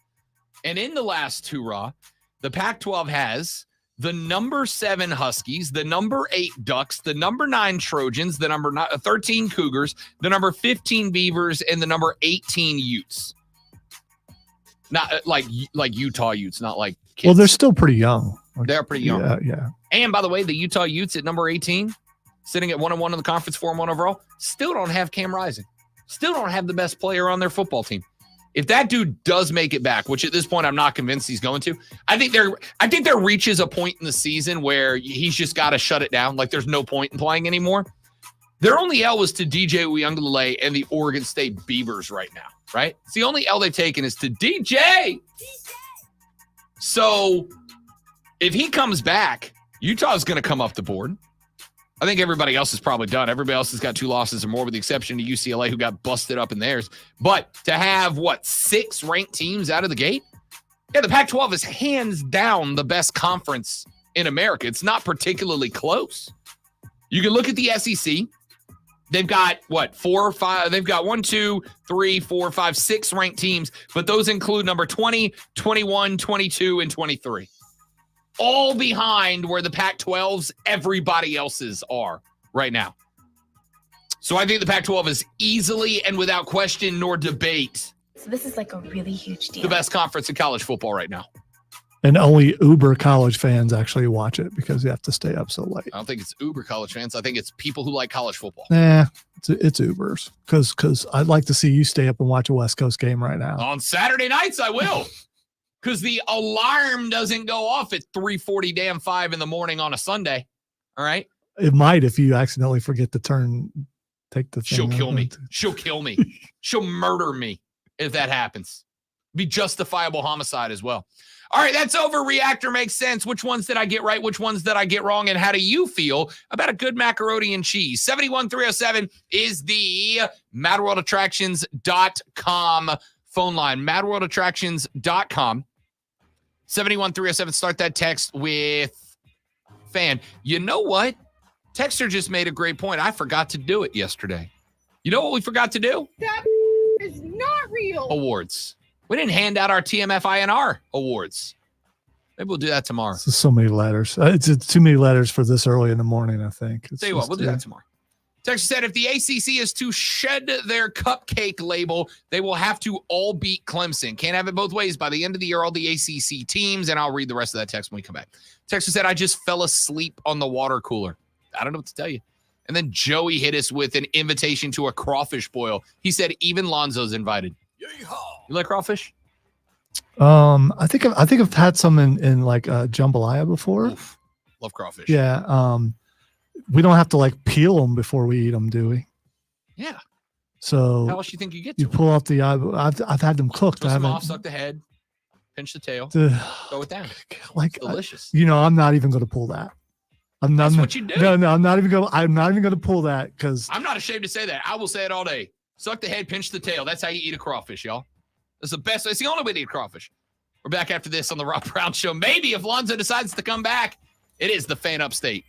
And in the last hoorah, the Pac-12 has the number 7 Huskies, the number 8 Ducks, the number 9 Trojans, the number 13 Cougars, the number 15 Beavers, and the number 18 Utes. Not like Utah Utes, not like kids. Well, they're still pretty young. They're pretty young. Yeah. And by the way, the Utah Utes at number 18, sitting at 1-1 in the conference, 4-1 overall, still don't have Cam Rising. Still don't have the best player on their football team. If that dude does make it back, which at this point I'm not convinced he's going to, I think there reaches a point in the season where he's just got to shut it down. Like there's no point in playing anymore. Their only L was to DJ Uyunglele and the Oregon State Beavers right now, right? It's the only L they've taken is to DJ. So if he comes back, Utah's going to come up the board. I think everybody else is probably done. Everybody else has got 2 losses or more, with the exception of UCLA, who got busted up in theirs. But to have, 6 ranked teams out of the gate? Yeah, the Pac-12 is hands down the best conference in America. It's not particularly close. You can look at the SEC. They've got, 4 or 5? They've got 1, 2, 3, 4, 5, 6 ranked teams, but those include number 20, 21, 22, and 23. All behind where the Pac-12's everybody else's are right now. So I think the Pac-12 is easily and without question nor debate So this is like a really huge deal. the best conference in college football right now. And only Uber college fans actually watch it because you have to stay up so late. I don't think it's Uber college fans. I think it's people who like college football. Nah, it's Ubers because I'd like to see you stay up and watch a West Coast game right now. On Saturday nights, I will. Because the alarm doesn't go off at 3:45 in the morning on a Sunday. All right? It might if you accidentally forget to take the thing. She'll kill out. me. She'll kill me. She'll murder me if that happens. Be justifiable homicide as well. All right, that's Overreactor makes sense. Which ones did I get right? Which ones did I get wrong? And how do you feel about a good macaroni and cheese? 71307 is the MadWorldAttractions.com phone line. MadWorldAttractions.com. 71307. Start that text with fan. You know what? Texter just made a great point. I forgot to do it yesterday. You know what we forgot to do? That is not real. Awards. We didn't hand out our TMFINR awards. Maybe we'll do that tomorrow. It's so many letters. It's too many letters for this early in the morning, I think. Tell you what, we'll do that tomorrow. Texas said, if the ACC is to shed their cupcake label, they will have to all beat Clemson. Can't have it both ways. By the end of the year, all the ACC teams, and I'll read the rest of that text when we come back. Texas said, I just fell asleep on the water cooler. I don't know what to tell you. And then Joey hit us with an invitation to a crawfish boil. He said, even Lonzo's invited. Yeehaw. You like crawfish? I think I've had some in like jambalaya before. Oof. Love crawfish. Yeah. We don't have to like peel them before we eat them, do we? Yeah. So how else do you think you get to you pull out the I've had them cooked. Twist I them haven't off, suck the head, pinch the tail, the- throw it down. like It's delicious. I'm not even going to pull that. That's what you do. No, I'm not even going to pull that because I'm not ashamed to say that. I will say it all day. Suck the head, pinch the tail. That's how you eat a crawfish, y'all. That's the best. It's the only way to eat crawfish. We're back after this on the Rob Brown Show. Maybe if Lonzo decides to come back, it is the fan upstate.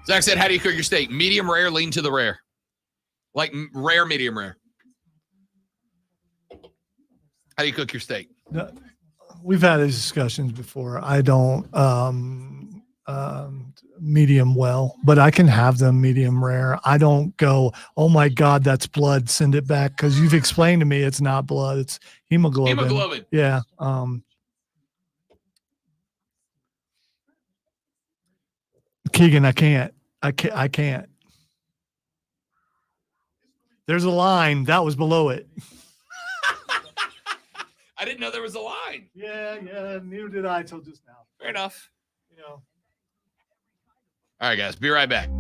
Zach said, how do you cook your steak? Medium rare, lean to the rare. Like rare, medium rare. How do you cook your steak? No, we've had these discussions before. I don't medium well, but I can have them medium rare. I don't go, oh my God, that's blood. Send it back. Cause you've explained to me it's not blood. It's hemoglobin. Hemoglobin. Yeah. Keegan, I can't. There's a line that was below it. I didn't know there was a line. Yeah, neither did I till just now. Fair enough. All right, guys, be right back.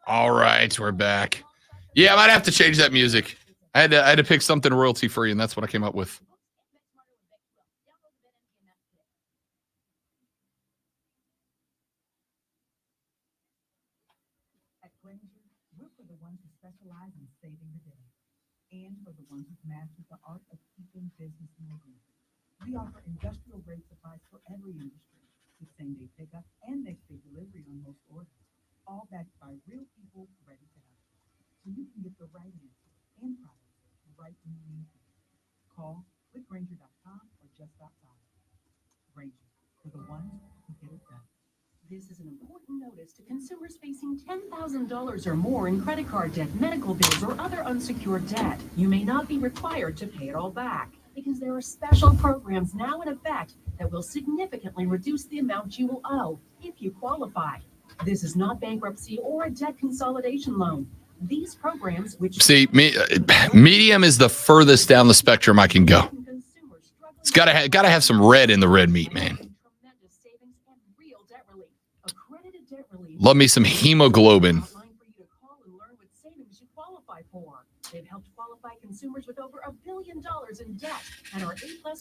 All right, we're back. Yeah, I might have to change that music. I had to pick something royalty free, and that's what I came up with. At Granger, we're for the ones who specialize in saving the day, and for the ones who've mastered the art of keeping business moving. We offer industrial-grade supplies for every industry, with same-day pickup and next-day delivery on most orders, all backed by real people ready to help. So you can get the right answer and products right when you need them. Call clickgranger.com or just stop by. Granger, for the ones who get it done. This is an important notice to consumers facing $10,000 or more in credit card debt, medical bills, or other unsecured debt. You may not be required to pay it all back because there are special programs now in effect that will significantly reduce the amount you will owe if you qualify. This is not bankruptcy or a debt consolidation loan. These programs, which Medium is the furthest down the spectrum I can go. It's gotta have some red in the red meat, man. Love me some hemoglobin. They've helped qualify consumers with over $1 billion in debt and are A+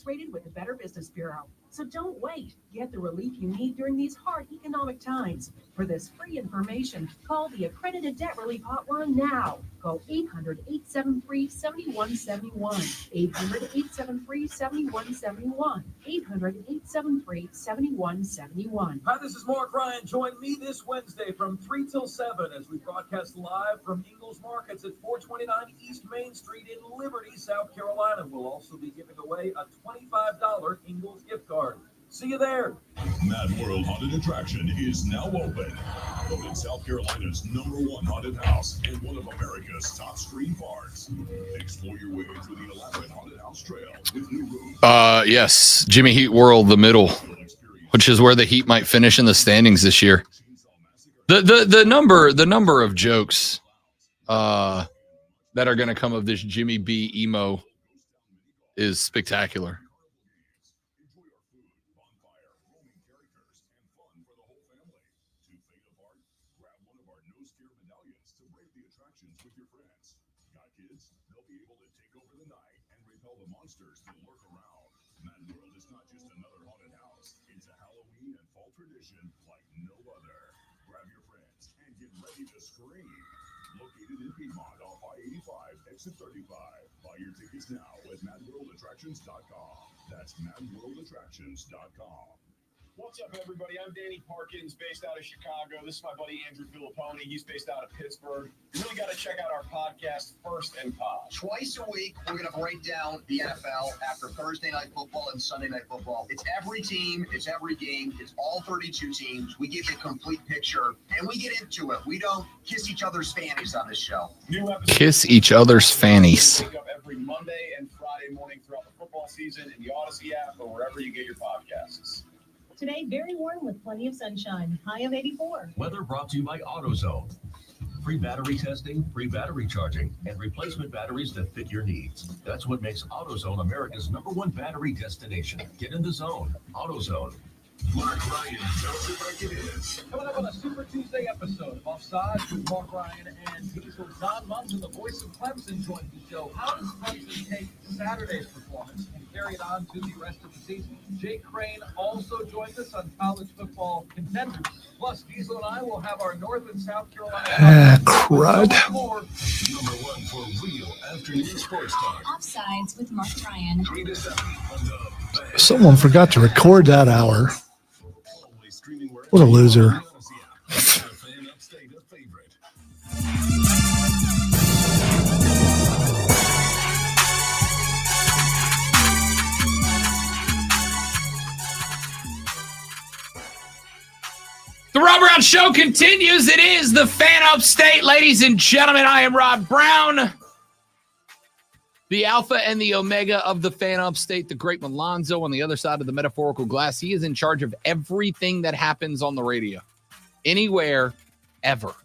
rated with the Better Business Bureau. So don't wait. Get the relief you need during these hard economic times. For this free information, call the Accredited Debt Relief Hotline now. Call 800-873-7171. 800-873-7171. 800-873-7171. Hi, this is Mark Ryan. Join me this Wednesday from 3 till 7 as we broadcast live from Ingles Markets at 429 East Main Street in Liberty, South Carolina. We'll also be giving away a $25 Ingles gift card. See you there. Mad World Haunted Attraction is now open. Voted South Carolina's #1 haunted house and one of America's top screen parks. Explore your way through the elaborate haunted house trail with new rooms. Yes, Jimmy Heat World, the middle, which is where the Heat might finish in the standings this year. The number of jokes that are going to come of this Jimmy B emo is spectacular. Exit 35. Buy your tickets now at madworldattractions.com. That's madworldattractions.com. What's up, everybody? I'm Danny Parkins, based out of Chicago. This is my buddy Andrew Filipponi. He's based out of Pittsburgh. You really got to check out our podcast, First and Pod. Twice a week, we're going to break down the NFL after Thursday Night Football and Sunday Night Football. It's every team, it's every game, it's all 32 teams. We give you a complete picture, and we get into it. We don't kiss each other's fannies on this show. Kiss each other's fannies. Wake up every Monday and Friday morning throughout the football season in the Odyssey app or wherever you get your podcasts. Today, very warm with plenty of sunshine. High of 84. Weather brought to you by AutoZone. Free battery testing, free battery charging, and replacement batteries that fit your needs. That's what makes AutoZone America's #1 battery destination. Get in the zone. AutoZone. Mark Ryan, Joseph Martinez. Coming up on a Super Tuesday episode of Offsides with Mark Ryan and Diesel. Don Munson, the voice of Clemson, joins the show. How does Clemson take Saturday's performance and carry it on to the rest of the season? Jake Crane also joins us on college football contenders. Plus, Diesel and I will have our North and South Carolina. Crud. #1 for real afternoon sports talk. Offsides with Mark Ryan. 3 to 7 on the Someone forgot to record that hour. What a loser. The Rob Brown Show continues. It is the Fan Upstate. Ladies and gentlemen, I am Rob Brown, the alpha and the omega of the Fan Upstate, the great Malonzo on the other side of the metaphorical glass. He is in charge of everything that happens on the radio, anywhere, ever.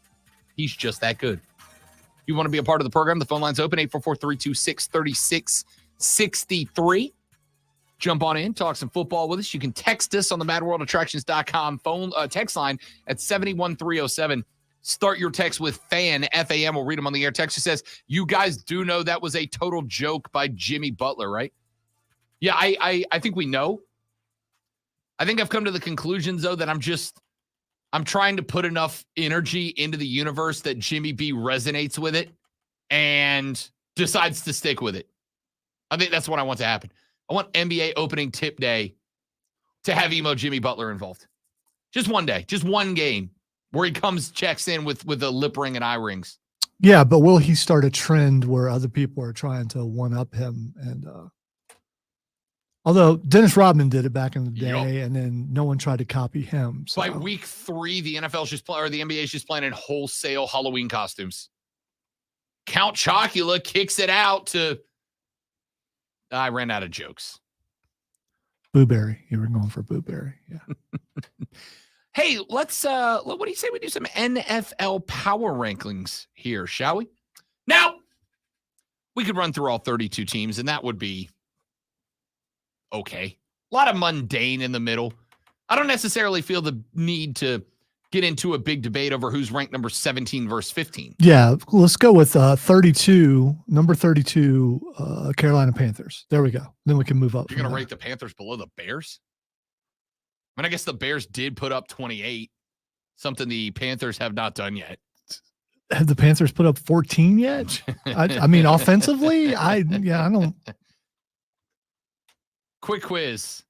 He's just that good. If you want to be a part of the program, the phone line's open, 844-326-3663. Jump on in, talk some football with us. You can text us on the madworldattractions.com phone text line at 71307. Start your text with FAN, F-A-M. We'll read them on the air. Texter says, you guys do know that was a total joke by Jimmy Butler, right? Yeah, I think we know. I think I've come to the conclusions, though, that I'm trying to put enough energy into the universe that Jimmy B resonates with it and decides to stick with it. I think that's what I want to happen. I want NBA opening tip day to have emo Jimmy Butler involved. Just one day, just one game where he checks in with a lip ring and eye rings. Yeah, but will he start a trend where other people are trying to one-up him? And although Dennis Rodman did it back in the day, and then no one tried to copy him. So. By week 3, the NFL's the NBA is just playing in wholesale Halloween costumes. Count Chocula kicks it out to. I ran out of jokes. Booberry. You were going for Booberry. Yeah. Hey, let's what do you say we do some NFL power rankings here, shall we? Now, we could run through all 32 teams, and that would be okay. A lot of mundane in the middle. I don't necessarily feel the need to get into a big debate over who's ranked number 17 versus 15. Yeah, let's go with 32, number 32, Carolina Panthers. There we go. Then we can move up. You're going to rate the Panthers below the Bears? I mean, I guess the Bears did put up 28, something the Panthers have not done yet. Have the Panthers put up 14 yet? I mean, offensively, I don't. Quick quiz.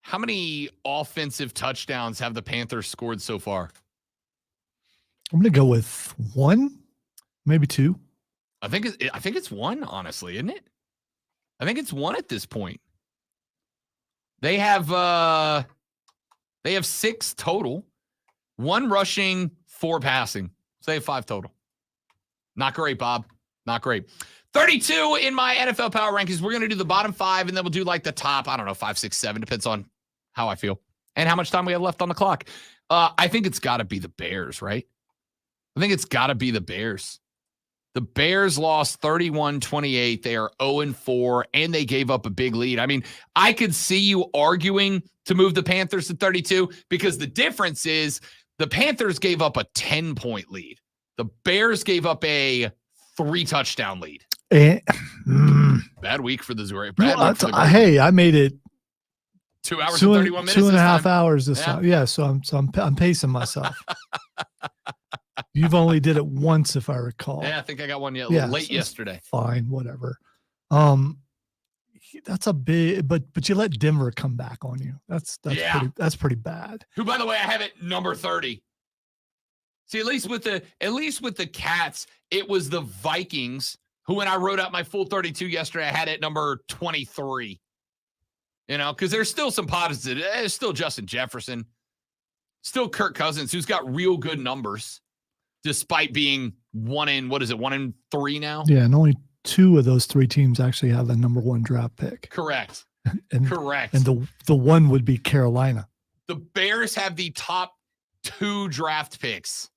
How many offensive touchdowns have the Panthers scored so far? I'm going to go with 1, maybe 2. I think it's 1, honestly, isn't it? I think it's 1 at this point. They have 6 total, 1 rushing, 4 passing. So they have 5 total. Not great, Bob. Not great. 32 in my NFL power rankings. We're going to do the bottom 5, and then we'll do like the top, 5, 6, 7. Depends on how I feel and how much time we have left on the clock. I think it's got to be the Bears, right? I think it's got to be the Bears. The Bears lost 31-28. They are 0-4, and they gave up a big lead. I mean, I could see you arguing to move the Panthers to 32 because the difference is the Panthers gave up a 10-point lead. The Bears gave up a 3-touchdown lead. Bad week for the Zuri. Hey, I made it 2 hours and 31 minutes. 2.5 hours this time. Yeah, so I'm pacing myself. You've only did it once, if I recall. Yeah, I think I got one late yesterday. Fine, whatever. That's a big, but you let Denver come back on you. That's pretty bad. Who, by the way, I have it number 30. See, at least with the Cats, it was the Vikings who, when I wrote out my full 32 yesterday, I had it number 23. You know, because there's still some positives. There's still Justin Jefferson, still Kirk Cousins, who's got real good numbers, despite being 1-3 now? Yeah, and only 2 of those 3 teams actually have a number 1 draft pick. Correct. Correct. And the one would be Carolina. The Bears have the top 2 draft picks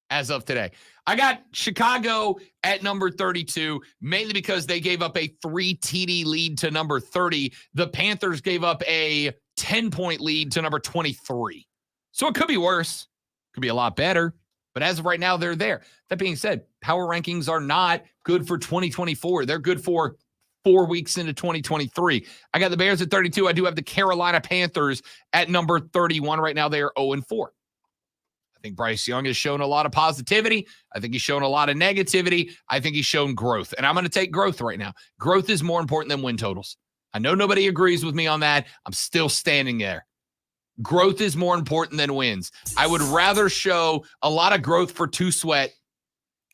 as of today. I got Chicago at number 32, mainly because they gave up a 3 TD lead to number 30. The Panthers gave up a 10-point lead to number 23. So it could be worse. Could be a lot better. But as of right now, they're there. That being said, power rankings are not good for 2024. They're good for 4 weeks into 2023. I got the Bears at 32. I do have the Carolina Panthers at number 31. Right now, they are 0-4. I think Bryce Young has shown a lot of positivity. I think he's shown a lot of negativity. I think he's shown growth. And I'm going to take growth right now. Growth is more important than win totals. I know nobody agrees with me on that. I'm still standing there. Growth is more important than wins. I would rather show a lot of growth for Two Sweat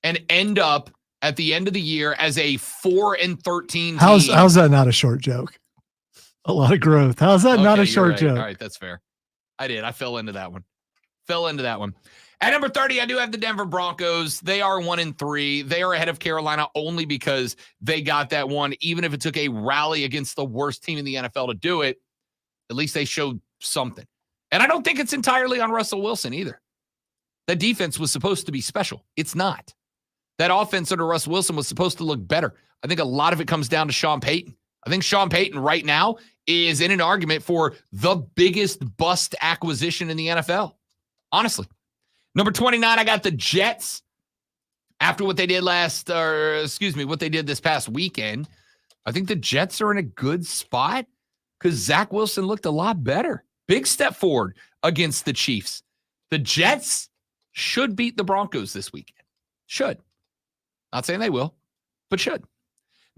and end up at the end of the year as a 4-13 team. How's that not a short joke? A lot of growth. How's that not a short joke? All right, that's fair. I did. I fell into that one. At number 30, I do have the Denver Broncos. They are 1-3. They are ahead of Carolina only because they got that one. Even if it took a rally against the worst team in the NFL to do it, at least they showed something. And I don't think it's entirely on Russell Wilson either. That defense was supposed to be special. It's not. That offense under Russell Wilson was supposed to look better. I think a lot of it comes down to Sean Payton. I think Sean Payton right now is in an argument for the biggest bust acquisition in the NFL. Honestly. Number 29, I got the Jets. After what they did what they did this past weekend, I think the Jets are in a good spot because Zach Wilson looked a lot better. Big step forward against the Chiefs. The Jets should beat the Broncos this weekend. Should. Not saying they will, but should.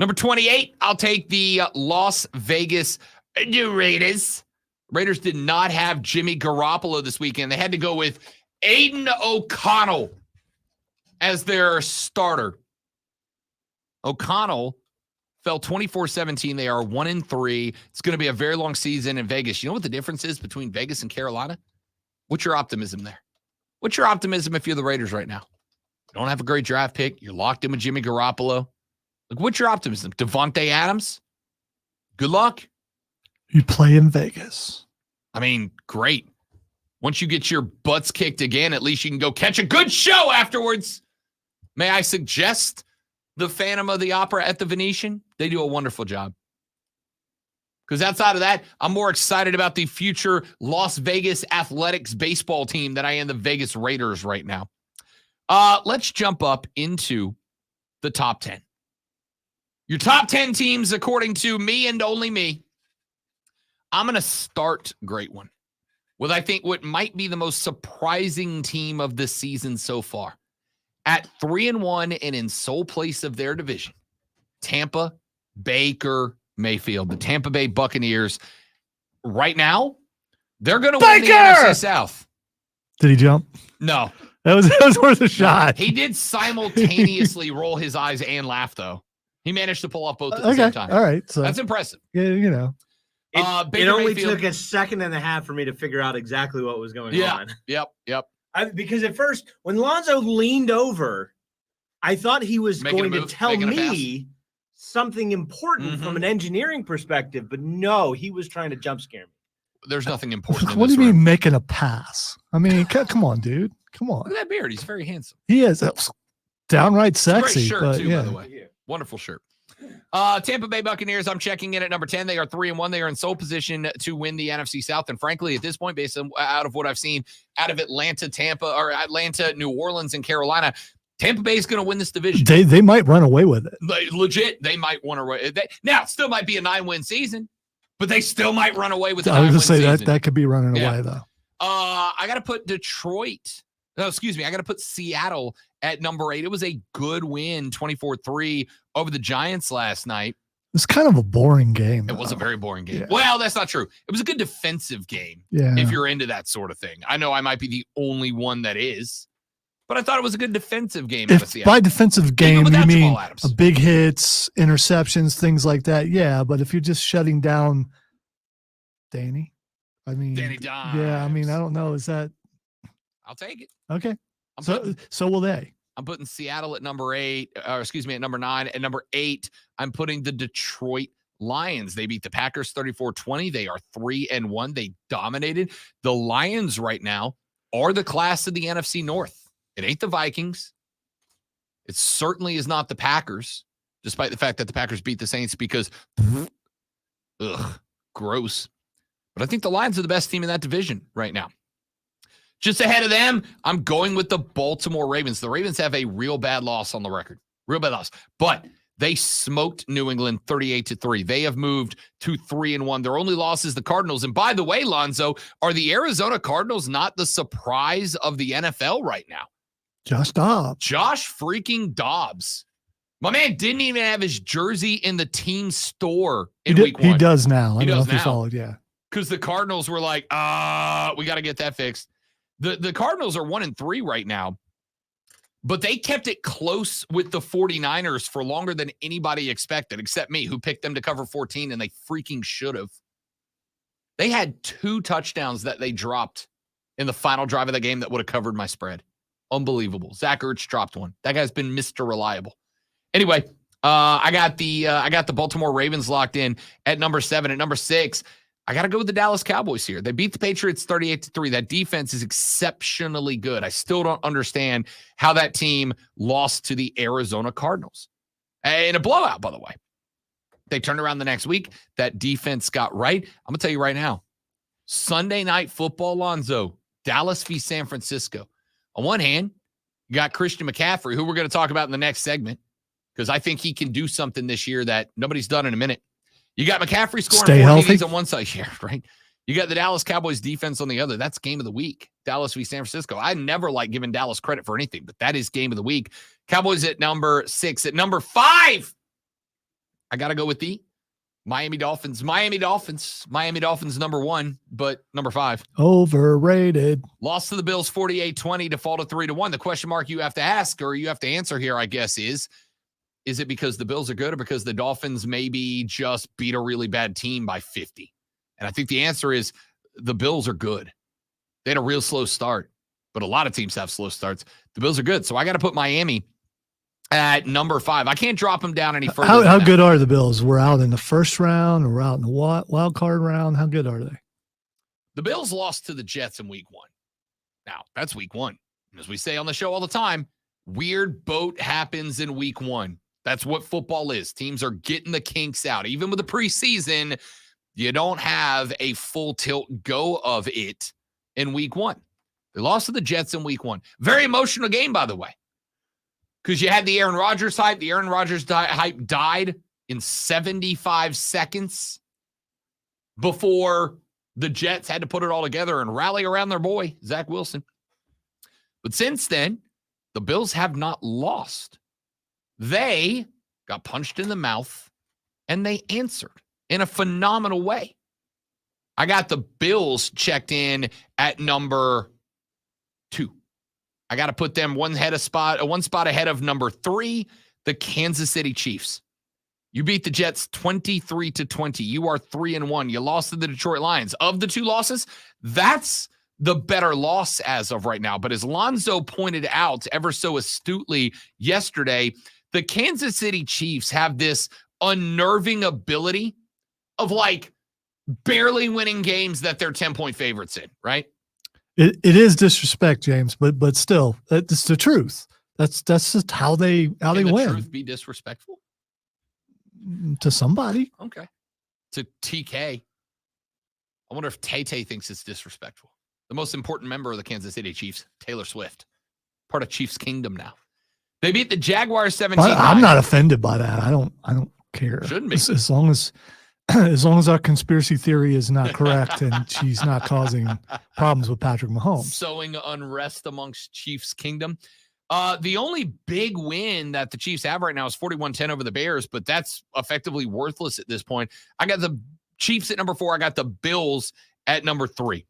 Number 28, I'll take the Las Vegas Raiders. Raiders did not have Jimmy Garoppolo this weekend. They had to go with Aiden O'Connell as their starter. O'Connell fell 24-17. They are 1-3. It's going to be a very long season in Vegas. You know what the difference is between Vegas and Carolina? What's your optimism there? What's your optimism if you're the Raiders right now? You don't have a great draft pick. You're locked in with Jimmy Garoppolo. Like, what's your optimism? Devontae Adams? Good luck. You play in Vegas. I mean, great. Once you get your butts kicked again, at least you can go catch a good show afterwards. May I suggest the Phantom of the Opera at the Venetian? They do a wonderful job. Because outside of that, I'm more excited about the future Las Vegas Athletics baseball team than I am the Vegas Raiders right now. Let's jump up into the top 10. Your top 10 teams, according to me and only me. I'm going to start great one with, I think, what might be the most surprising team of this season so far. At 3-1 and in sole place of their division, Tampa Baker Mayfield, the Tampa Bay Buccaneers. Right now, they're going to win the NFC South. Did he jump? No. That was worth a shot. He did simultaneously roll his eyes and laugh, though. He managed to pull off both at the same time. All right. So that's impressive. Yeah, you know. It only took a second and a half for me to figure out exactly what was going on. Yep. Because at first, when Lonzo leaned over, I thought he was going to tell me something important from an engineering perspective, but no, he was trying to jump scare me. There's nothing important. What do you mean making a pass? I mean, come on, dude. Come on. Look at that beard. He's very handsome. He is. Downright sexy. Great shirt, but, too, yeah. by the way. Wonderful shirt. Tampa Bay Buccaneers, I'm checking in at number 10. They are 3-1. They are in sole position to win the NFC South. And frankly, at this point, based on out of what I've seen out of Atlanta, New Orleans, and Carolina, Tampa Bay is going to win this division. They might run away with it. Legit, they might want to. Now, it still might be a 9-win season, but they still might run away with a 9-win season. I was going to say that could be running away, though. I got to put I got to put Seattle at number 8. It was a good win, 24-3 over the Giants last night. It's kind of a boring game. It was a very boring game. Yeah. Well, that's not true. It was a good defensive game. Yeah. If you're into that sort of thing. I know I might be the only one that is, but I thought it was a good defensive game. By defensive game, you mean big hits, interceptions, things like that. Yeah, but if you're just shutting down Danny Dimes. Yeah, I mean, I don't know. Is that? I'll take it. Okay. So will they. I'm putting Seattle at number 8, at number 9. At number 8, I'm putting the Detroit Lions. They beat the Packers 34-20. They are 3-1. They dominated. The Lions right now are the class of the NFC North. It ain't the Vikings. It certainly is not the Packers, despite the fact that the Packers beat the Saints because, gross. But I think the Lions are the best team in that division right now. Just ahead of them, I'm going with the Baltimore Ravens. The Ravens have a real bad loss on the record. Real bad loss. But they smoked New England 38-3. They have moved to 3-1. Their only loss is the Cardinals. And by the way, Lonzo, are the Arizona Cardinals not the surprise of the NFL right now? Josh Dobbs. Josh freaking Dobbs. My man didn't even have his jersey in the team store in week 1. He does now. He does now. If you followed, yeah. Because the Cardinals were like, we got to get that fixed. The Cardinals are 1-3 right now, but they kept it close with the 49ers for longer than anybody expected, except me, who picked them to cover 14, and they freaking should have. They had 2 touchdowns that they dropped in the final drive of the game that would have covered my spread. Unbelievable. Zach Ertz dropped one. That guy's been Mr. Reliable. Anyway, I got the Baltimore Ravens locked in at number 7. At number 6, I got to go with the Dallas Cowboys here. They beat the Patriots 38-3. That defense is exceptionally good. I still don't understand how that team lost to the Arizona Cardinals. In a blowout, by the way. They turned around the next week. That defense got right. I'm going to tell you right now, Sunday Night Football, Lonzo, Dallas v. San Francisco. On one hand, you got Christian McCaffrey, who we're going to talk about in the next segment, because I think he can do something this year that nobody's done in a minute. You got McCaffrey scoring 4 TDs on one side. Yeah, right. You got the Dallas Cowboys defense on the other. That's game of the week. Dallas v. San Francisco. I never like giving Dallas credit for anything, but that is game of the week. Cowboys at number 6. At number 5, I got to go with the Miami Dolphins. Miami Dolphins number 1, but number 5. Overrated. Lost to the Bills 48-20 to fall to 3-1. The question mark you have to ask, or you have to answer here, I guess, is it because the Bills are good or because the Dolphins maybe just beat a really bad team by 50? And I think the answer is the Bills are good. They had a real slow start, but a lot of teams have slow starts. The Bills are good. So I got to put Miami at number 5. I can't drop them down any further. How good are the Bills? We're out in the first round, or we're out in the wild card round. How good are they? The Bills lost to the Jets in week 1. Now, that's week 1. As we say on the show all the time, weird boat happens in week 1. That's what football is. Teams are getting the kinks out. Even with the preseason, you don't have a full tilt go of it in week 1. They lost to the Jets in week 1. Very emotional game, by the way, because you had the Aaron Rodgers hype. The Aaron Rodgers hype died in 75 seconds before the Jets had to put it all together and rally around their boy, Zach Wilson. But since then, the Bills have not lost. They got punched in the mouth, and they answered in a phenomenal way. I got the Bills checked in at number 2. I got to put them one spot ahead of number 3, the Kansas City Chiefs. You beat the Jets 23-20. You are 3-1. You lost to the Detroit Lions. Of the 2 losses, that's the better loss as of right now. But as Lonzo pointed out ever so astutely yesterday, the Kansas City Chiefs have this unnerving ability of like barely winning games that they're 10-point favorites in, right? It is disrespect, James, but still, it's the truth. That's just how they win. The truth be disrespectful to somebody. Okay, to TK. I wonder if Tay-Tay thinks it's disrespectful. The most important member of the Kansas City Chiefs, Taylor Swift, part of Chiefs Kingdom now. They beat the Jaguars 17. I'm not offended by that. I don't care. Shouldn't be. As long as our conspiracy theory is not correct and she's not causing problems with Patrick Mahomes. Sowing unrest amongst Chiefs Kingdom. The only big win that the Chiefs have right now is 41-10 over the Bears, but that's effectively worthless at this point. I got the Chiefs at number 4. I got the Bills at number 3.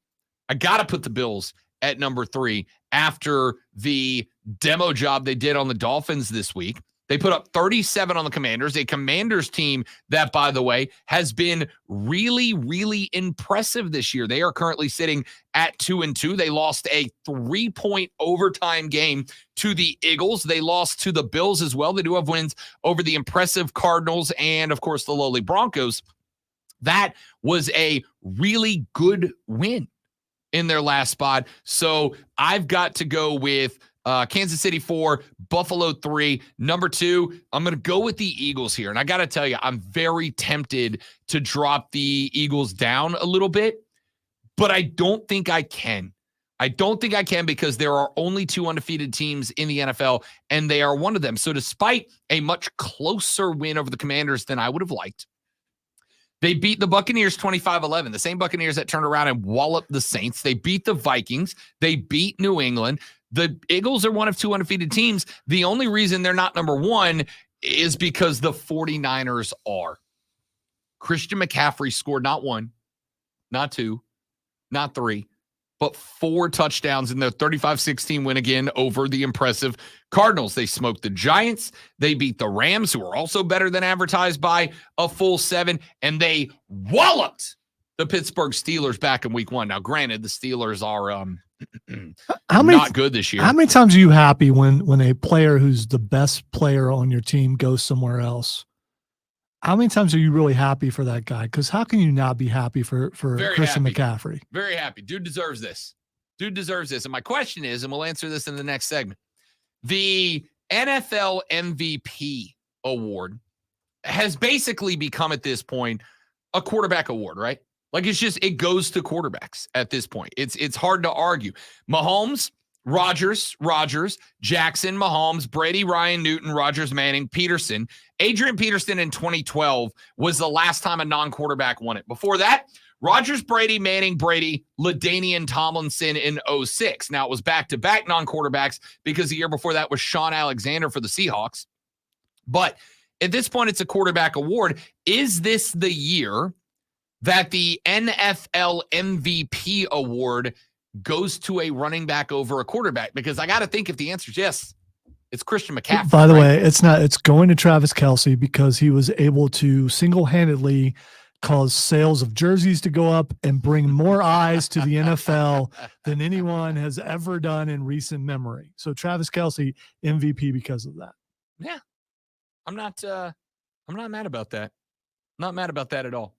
I got to put the Bills at number 3 after the demo job they did on the Dolphins this week. They put up 37 on the Commanders, a Commanders team that, by the way, has been really, really impressive this year. They are currently sitting at 2-2. They lost a 3-point overtime game to the Eagles. They lost to the Bills as well. They do have wins over the impressive Cardinals and, of course, the lowly Broncos. That was a really good win in their last spot. So I've got to go with Kansas City 4, Buffalo 3. Number 2, I'm going to go with the Eagles here. And I got to tell you, I'm very tempted to drop the Eagles down a little bit, but I don't think I can. I don't think I can because there are only 2 undefeated teams in the NFL, and they are one of them. So despite a much closer win over the Commanders than I would have liked, they beat the Buccaneers 25-11, the same Buccaneers that turned around and walloped the Saints. They beat the Vikings. They beat New England. The Eagles are one of 2 undefeated teams. The only reason they're not number 1 is because the 49ers are. Christian McCaffrey scored not 1, not 2, not 3, but 4 touchdowns in their 35-16 win again over the impressive Cardinals. They smoked the Giants. They beat the Rams, who are also better than advertised by a full 7, and they walloped the Pittsburgh Steelers back in week 1. Now, granted, the Steelers are not good this year. How many times are you happy when a player who's the best player on your team goes somewhere else? How many times are you really happy for that guy? Because how can you not be happy for Christian McCaffrey? Very happy. Dude deserves this. Dude deserves this. And my question is, and we'll answer this in the next segment, the NFL MVP award has basically become at this point a quarterback award, right? Like it goes to quarterbacks at this point. It's hard to argue. Mahomes Rodgers, Jackson, Mahomes, Brady, Ryan, Newton, Rodgers, Manning, Peterson. Adrian Peterson in 2012 was the last time a non-quarterback won it. Before that, Rodgers, Brady, Manning, Brady, LaDainian Tomlinson in 06. Now, it was back-to-back non-quarterbacks because the year before that was Sean Alexander for the Seahawks. But at this point, it's a quarterback award. Is this the year that the NFL MVP award goes to a running back over a quarterback? Because I got to think if the answer is yes, it's Christian McCaffrey. By the way, it's not. It's going to Travis Kelce because he was able to single-handedly cause sales of jerseys to go up and bring more eyes to the NFL than anyone has ever done in recent memory. So Travis Kelce, MVP because of that. Yeah. I'm not mad about that. Not mad about that at all.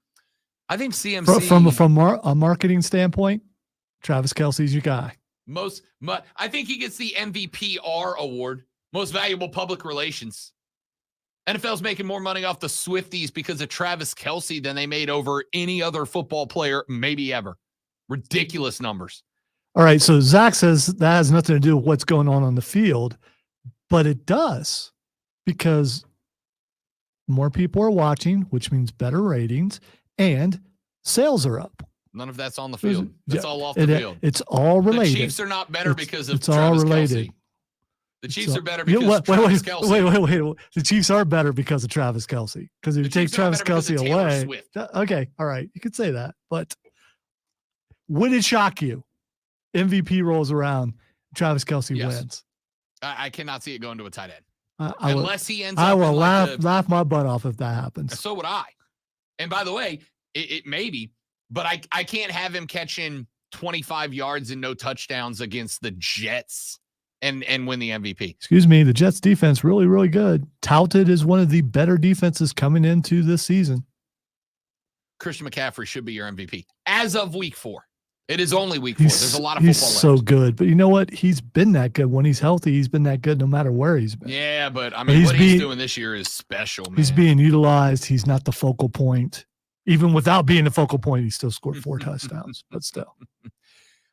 I think CMC from a marketing standpoint, Travis Kelce's your guy. I think he gets the MVPR award, most valuable public relations. NFL's making more money off the Swifties because of Travis Kelce than they made over any other football player, maybe ever. Ridiculous numbers. All right, so Zach says that has nothing to do with what's going on the field, but it does because more people are watching, which means better ratings, and sales are up. None of that's on the field. That's all off the field. It's all related. The Chiefs are not better because of it's Travis all related. Kelce. The Chiefs are better because of Travis Kelce. Wait. The Chiefs are better because of Travis Kelce. Because if you take Travis Kelce away, okay, all right, you could say that. But would it shock you? MVP rolls around, Travis Kelce wins. I cannot see it going to a tight end. Unless he ends up. I will laugh my butt off if that happens. So would I. And by the way, it may be, but I can't have him catching 25 yards and no touchdowns against the Jets and win the MVP. Excuse me, the Jets defense really, really good. Touted as one of the better defenses coming into this season. Christian McCaffrey should be your MVP as of week 4. It is only week 4. There's a lot of football left. He's so good. But you know what? He's been that good. When he's healthy, he's been that good no matter where he's been. Yeah, but I mean, what he's doing this year is special, man. He's being utilized. He's not the focal point. Even without being the focal point, he still scored 4 touchdowns. But still.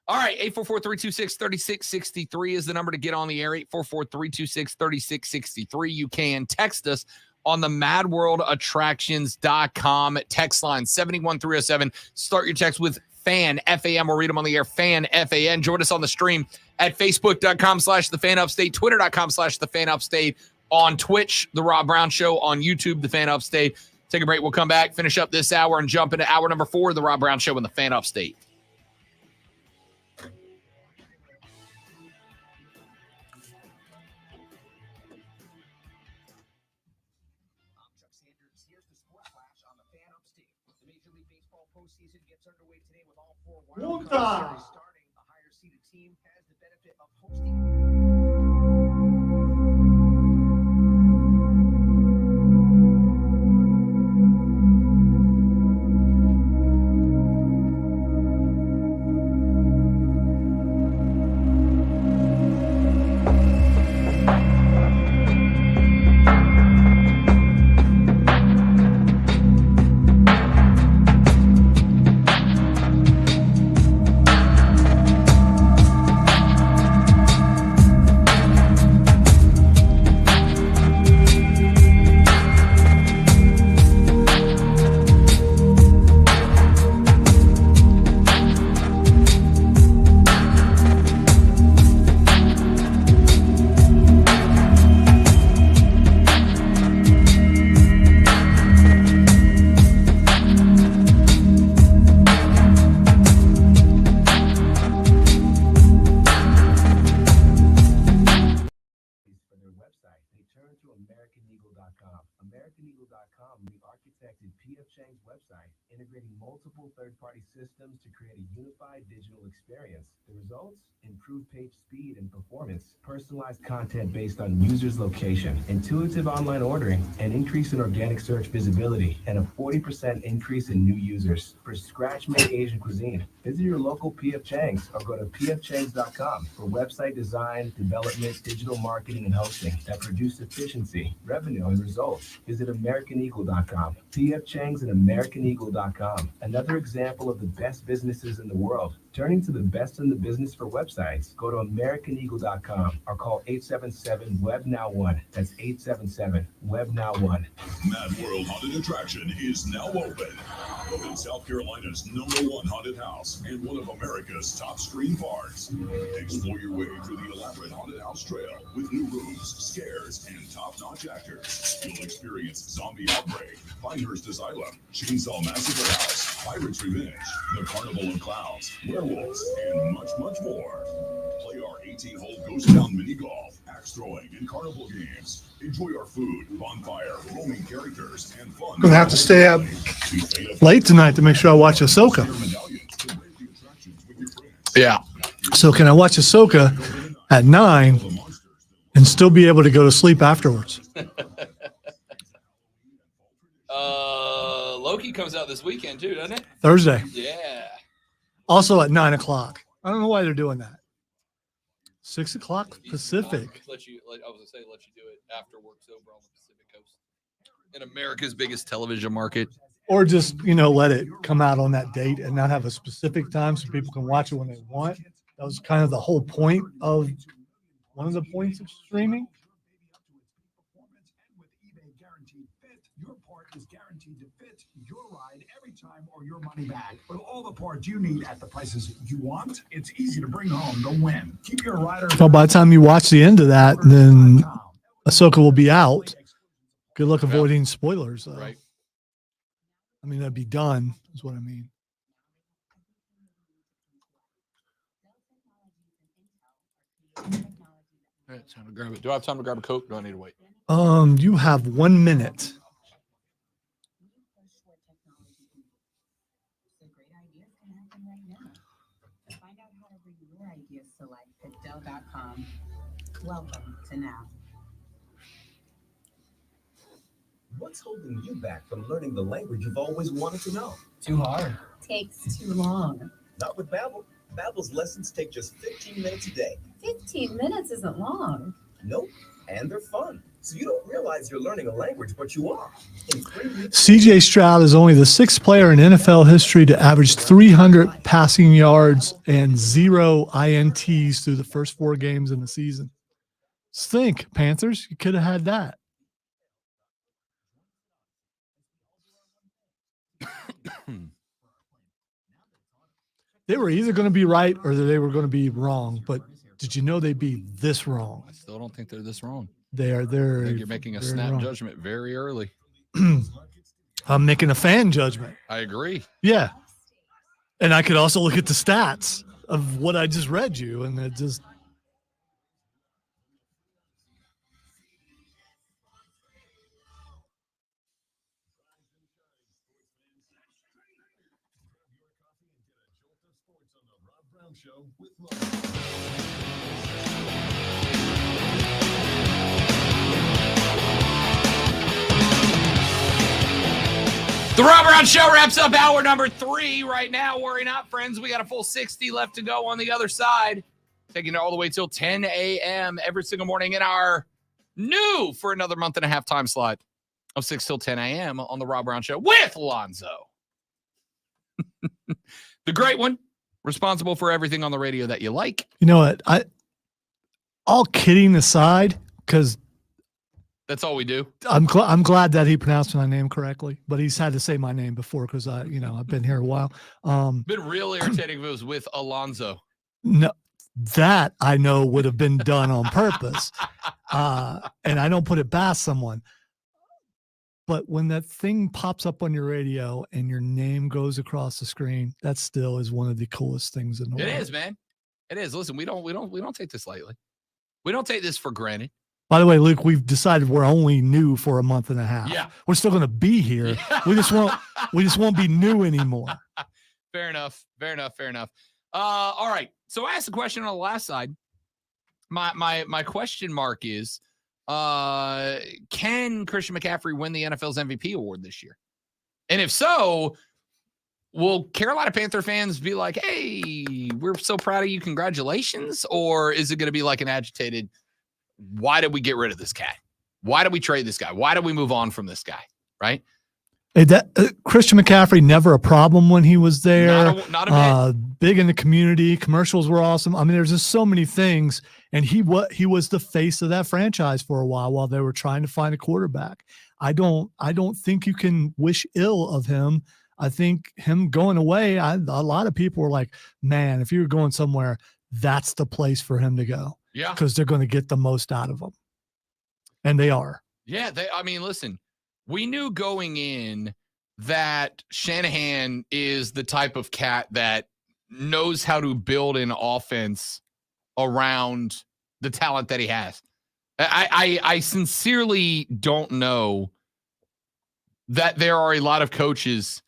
All right, 844-326-3663 is the number to get on the air, 844-326-3663. You can text us on the madworldattractions.com text line, 71307. Start your text with FAN, F-A-M. We'll read them on the air, FAN, F-A-N. Join us on the stream at facebook.com/thefanupstate, twitter.com/thefanupstate, on Twitch, The Rob Brown Show, on YouTube, The Fan Upstate. Take a break. We'll come back, finish up this hour, and jump into hour number 4 of The Rob Brown Show and The Fan Upstate. Postseason gets underway today with all 4 wild card series starting. A higher seeded team has the benefit of hosting. AmericanEagle.com, we architected P.F. Chang's website, integrating multiple third-party systems to create a unified digital experience. The results? Improved page speed and performance, personalized content based on users' location, intuitive online ordering, an increase in organic search visibility, and a 40% increase in new users for scratch-made Asian cuisine. Visit your local P.F. Chang's or go to pfchangs.com for website design, development, digital marketing, and hosting that produce efficiency, revenue, and results. Visit AmericanEagle.com. P.F. Chang's and AmericanEagle.com. Another example of the best businesses in the world Turning to the best in the business for websites, go to AmericanEagle.com or call 877-WEB-NOW1. That's 877-WEB-NOW1. Mad World Haunted Attraction is now open. Voted South Carolina's #1 haunted house and one of America's top screen parks. Explore your way through the elaborate haunted house trail with new rooms, scares, and top-notch actors. You'll experience Zombie Outbreak, Pinehurst Asylum, Chainsaw Massacre House, Pirates Revenge, The Carnival of Clowns, Werewolves, and much, much more. Play our 18-hole Ghost Town mini golf, axe throwing, and carnival games. Enjoy our food, bonfire, roaming characters, and fun. Gonna have to stay up late tonight to make sure I watch Ahsoka. Yeah. So can I watch Ahsoka at 9 and still be able to go to sleep afterwards? Loki comes out this weekend too, doesn't it? Thursday. Yeah. Also at 9 o'clock. I don't know why they're doing that. 6 o'clock Pacific. I was gonna say let you do it after work's over on the Pacific Coast. In America's biggest television market. Or just, let it come out on that date and not have a specific time so people can watch it when they want. That was kind of the whole point of one of the points of streaming. Your part is guaranteed to fit your ride every time or your money back. With all the parts you need at the prices you want, it's easy to bring home the win. Keep your rider. So by the time you watch the end of that, then Ahsoka will be out. Good luck avoiding spoilers. Right. I mean, that'd be done, is what I mean. All right, time to grab it. Do I have time to grab a Coke? Do I need to wait? You have 1 minute. Find out how to bring your ideas to life at Dell.com. Welcome to Now. What's holding you back from learning the language you've always wanted to know? Too hard. Takes too long. Not with Babbel. Babbel's lessons take just 15 minutes a day. 15 minutes isn't long. Nope. And they're fun. So you don't realize you're learning a language, but you are. In 3 weeks. CJ Stroud is only the 6th player in NFL history to average 300 passing yards and 0 INTs through the first 4 games in the season. Think, Panthers, you could have had that. They were either going to be right or they were going to be wrong, but did you know they'd be this wrong? I still don't think they're this wrong. They're I think you're making a snap wrong. judgment very early. I'm making a fan judgment. I agree. Yeah. And I could also look at the stats of what I just read you, and it just. The Rob Brown Show wraps up hour number 3 right now. Worry not, friends. We got a full 60 left to go on the other side. Taking it all the way till 10 a.m. every single morning in our new, for another month and a half, time slot of 6 till 10 a.m. on the Rob Brown Show with Lonzo. The great one, responsible for everything on the radio that you like. You know what? All kidding aside, because that's all we do. I'm glad that he pronounced my name correctly, but he's had to say my name before because I've been here a while. Been real irritating if it was with Alonzo. No, that I know would have been done on purpose, and I don't put it past someone. But when that thing pops up on your radio and your name goes across the screen, that still is one of the coolest things in the world. It is, man. It is. Listen, we don't take this lightly. We don't take this for granted. By the way, Luke, we've decided we're only new for a month and a half. Yeah. We're still going to be here. Yeah. We just won't be new anymore. Fair enough. All right. So I asked a question on the last side. My question mark is, can Christian McCaffrey win the NFL's MVP award this year? And if so, will Carolina Panther fans be like, hey, we're so proud of you, congratulations? Or is it going to be like an agitated, why did we get rid of this guy? Why did we trade this guy? Why did we move on from this guy? Right? Christian McCaffrey, never a problem when he was there. Not a bit. Big in the community. Commercials were awesome. I mean, there's just so many things. And he was the face of that franchise for a while they were trying to find a quarterback. I don't think you can wish ill of him. I think him going away, a lot of people were like, man, if you were going somewhere, that's the place for him to go. Yeah. Because they're going to get the most out of him. And they are. Yeah. Listen, we knew going in that Shanahan is the type of cat that knows how to build an offense around the talent that he has. I sincerely don't know that there are a lot of coaches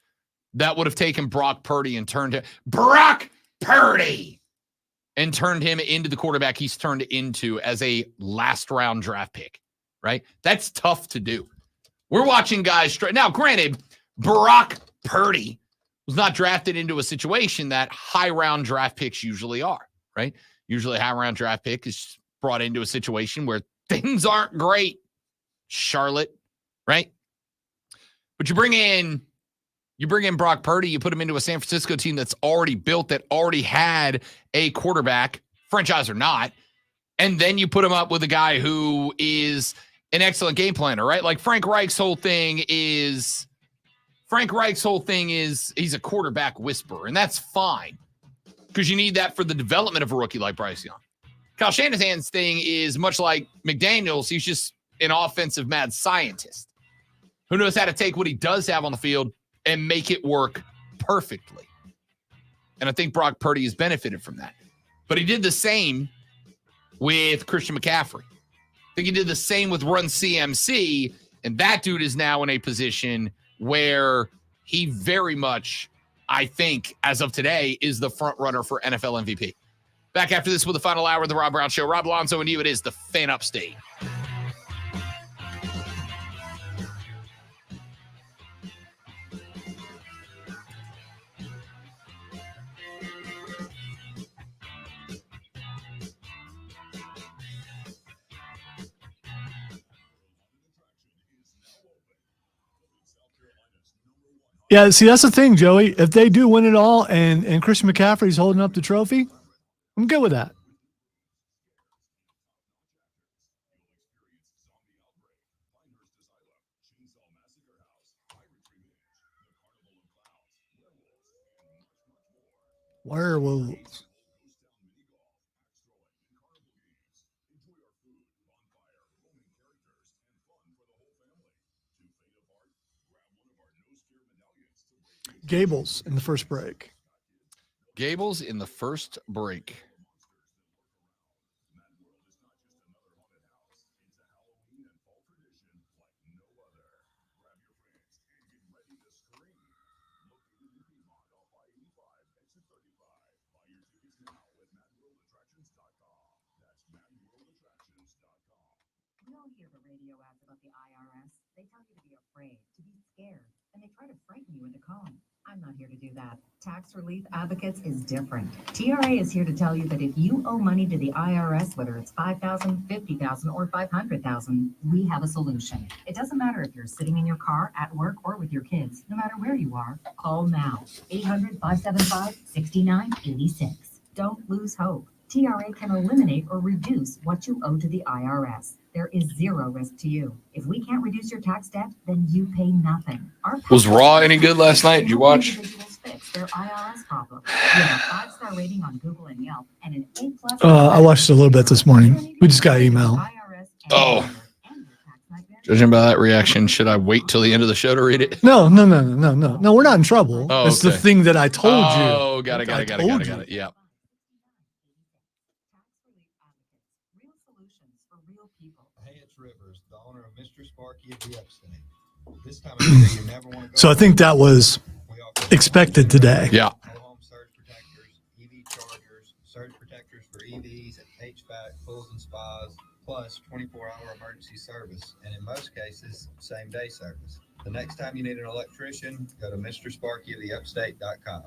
that would have taken Brock Purdy and turned him into the quarterback he's turned into as a last round draft pick, right? That's tough to do. We're watching guys now, granted, Brock Purdy was not drafted into a situation that high round draft picks usually are, right? Usually a high round draft pick is brought into a situation where things aren't great. Charlotte, right? But you bring in Brock Purdy, you put him into a San Francisco team that's already built, that already had a quarterback, franchise or not, and then you put him up with a guy who is an excellent game planner, right? Like Frank Reich's whole thing is he's a quarterback whisperer, and that's fine because you need that for the development of a rookie like Bryce Young. Kyle Shanahan's thing is much like McDaniels. He's just an offensive mad scientist who knows how to take what he does have on the field and make it work perfectly. And I think Brock Purdy has benefited from that. But he did the same with Christian McCaffrey. I think he did the same with Run CMC, and that dude is now in a position where he very much, I think, as of today, is the front runner for NFL MVP. Back after this with the final hour of the Rob Brown Show. Rob Alonso and you, it is the Fan Upstate. Yeah, see, that's the thing, Joey. If they do win it all and Christian McCaffrey's holding up the trophy, I'm good with that. Werewolves. Gables in the first break. Gables in the first break. We all hear the radio ads about the IRS. They tell you to be afraid, to be scared, and they try to frighten you into calm. I'm not here to do that. Tax Relief Advocates is different. TRA is here to tell you that if you owe money to the IRS, whether it's $5,000, $50,000, or $500,000, we have a solution. It doesn't matter if you're sitting in your car, at work, or with your kids. No matter where you are, call now. 800-575-6986. Don't lose hope. TRA can eliminate or reduce what you owe to the IRS. There is zero risk to you. If we can't reduce your tax debt, then you pay nothing. Was Raw any good last night? Did you watch? Fix their IRS problem. We have a 5-star rating on Google and Yelp and an A+. I watched a little bit this morning. We just got email. Oh. Judging by that reaction, should I wait till the end of the show to read it? No. We're not in trouble. Oh, it's the thing that I told you. Oh, got it. Yeah. This time of year, you never want to go. So I think that was expected today. Yeah. Home surge protectors, EV chargers, surge protectors for EVs, HVAC, pools and spas, plus 24-hour emergency service, and in most cases, same-day service. The next time you need an electrician, go to MrSparkyoftheUpstate.com.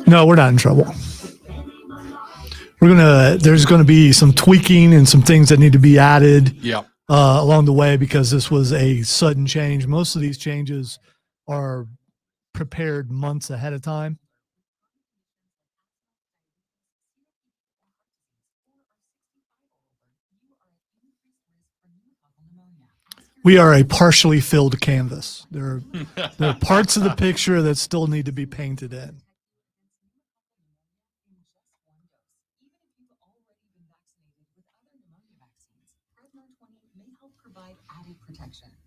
No, we're not in trouble. There's gonna be some tweaking and some things that need to be added. Yeah. Along the way, because this was a sudden change. Most of these changes are prepared months ahead of time. We are a partially filled canvas. There are parts of the picture that still need to be painted in.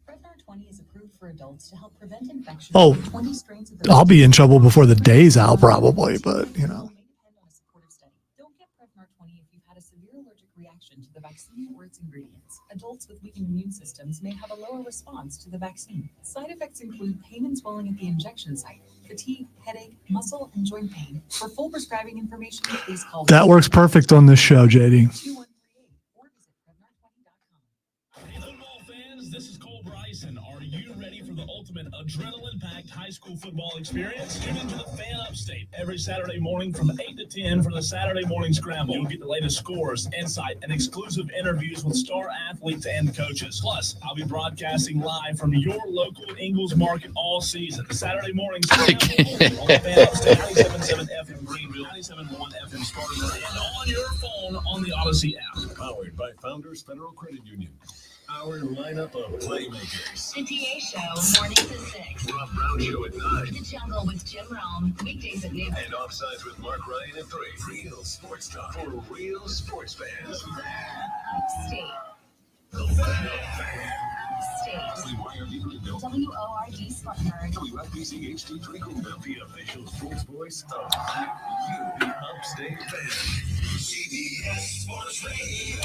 Prevnar 20 is approved for adults to help prevent infection. Oh, 20 strains of the I'll be in trouble before the day's out probably, but you know. Don't get Prevnar 20 if you've had a severe allergic reaction to the vaccine or its ingredients. Adults with weakened immune systems may have a lower response to the vaccine. Side effects include pain and swelling at the injection site, fatigue, headache, muscle, and joint pain. For full prescribing information, please call. That works perfect on this show, JD. This is Cole Bryson. Are you ready for the ultimate adrenaline-packed high school football experience? Tune into the Fan Upstate every Saturday morning from 8 to 10 for the Saturday Morning Scramble. You'll get the latest scores, insight, and exclusive interviews with star athletes and coaches. Plus, I'll be broadcasting live from your local Ingles Market all season. The Saturday Morning Scramble on the Fan Upstate, 97.7 FM Greenville, 97.1 FM Spartanburg, and on your phone on the Odyssey app. Powered by Founders Federal Credit Union. Our lineup of playmakers. The TA Show, mornings at 6. Rob Brown Show at 9. The Jungle with Jim Rome, weekdays at noon. And Offsides with Mark Ryan at 3. Real sports talk for real sports fans. Upstate. WORD Spartanburg. WFPC HD3 Greenville, the official sports voice of you, the Upstate fan. CBS Sports Radio.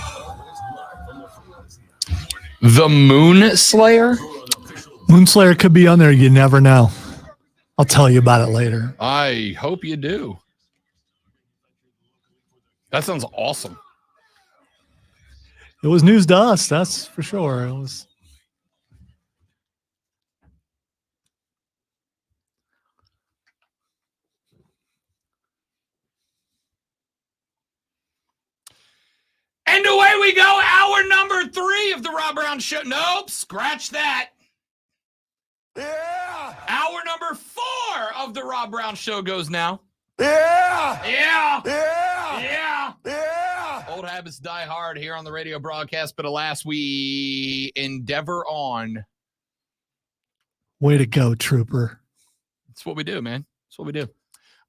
Live from the Philadelphia. The Moon Slayer? Moonslayer could be on there. You never know. I'll tell you about it later. I hope you do. That sounds awesome. It was news to us, that's for sure. It was. And away we go. Hour number 3 of the Rob Brown Show. Nope, scratch that. Yeah. Hour number 4 of the Rob Brown Show goes now. Yeah. Yeah. Yeah. Yeah. Yeah. Old habits die hard here on the radio broadcast, but alas, we endeavor on. Way to go, trooper. That's what we do, man. That's what we do.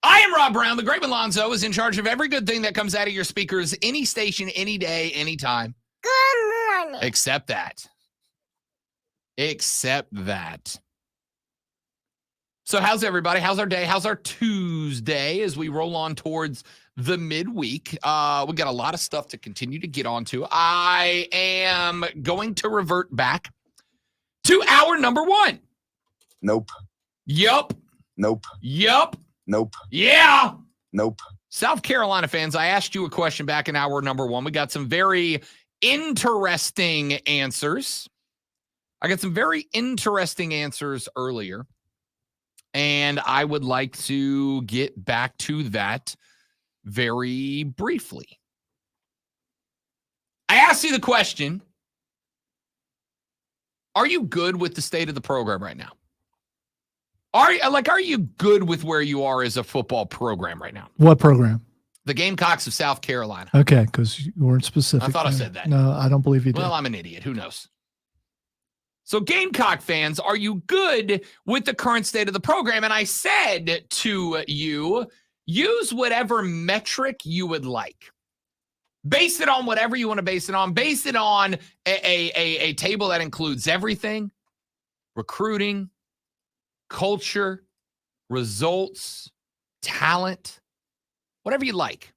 I am Rob Brown. The great Malonzo is in charge of every good thing that comes out of your speakers, any station, any day, anytime. Good morning. Except that. Except that. So how's everybody? How's our day? How's our Tuesday as we roll on towards the midweek? We got a lot of stuff to continue to get onto. I am going to revert back to hour number 1. Nope. Yup. Nope. Yup. Nope. Yeah. Nope. South Carolina fans, I asked you a question back in hour number 1. We got some very interesting answers. I got some very interesting answers earlier. And I would like to get back to that very briefly. I asked you the question, are you good with the state of the program right now? Are you good with where you are as a football program right now? What program? The Gamecocks of South Carolina. Okay, because you weren't specific. I thought I said that. No, I don't believe you did. Well, I'm an idiot. Who knows? So Gamecock fans, are you good with the current state of the program? And I said to you, use whatever metric you would like. Base it on whatever you want to base it on. Base it on a table that includes everything: recruiting, culture, results, talent, whatever you like.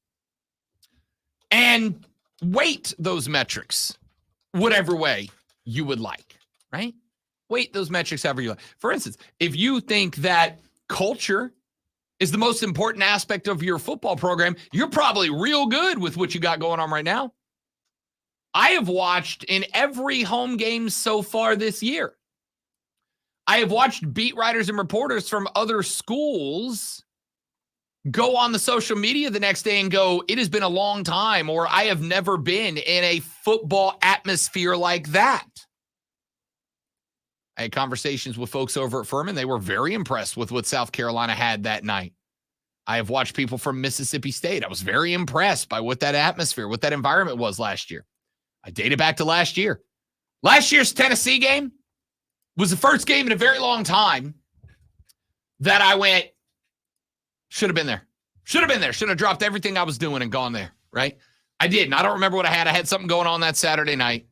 And weight those metrics whatever way you would like. Right? Weight those metrics however you like. For instance, if you think that culture is the most important aspect of your football program, you're probably real good with what you got going on right now. I have watched in every home game so far this year. I have watched beat writers and reporters from other schools go on the social media the next day and go, it has been a long time, or I have never been in a football atmosphere like that. I had conversations with folks over at Furman. They were very impressed with what South Carolina had that night. I have watched people from Mississippi State. I was very impressed by what that atmosphere, what that environment was last year. I dated back to last year. Last year's Tennessee game was the first game in a very long time that I went, should have been there. Should have been there. Should have dropped everything I was doing and gone there, right? I didn't. I don't remember what I had. I had something going on that Saturday night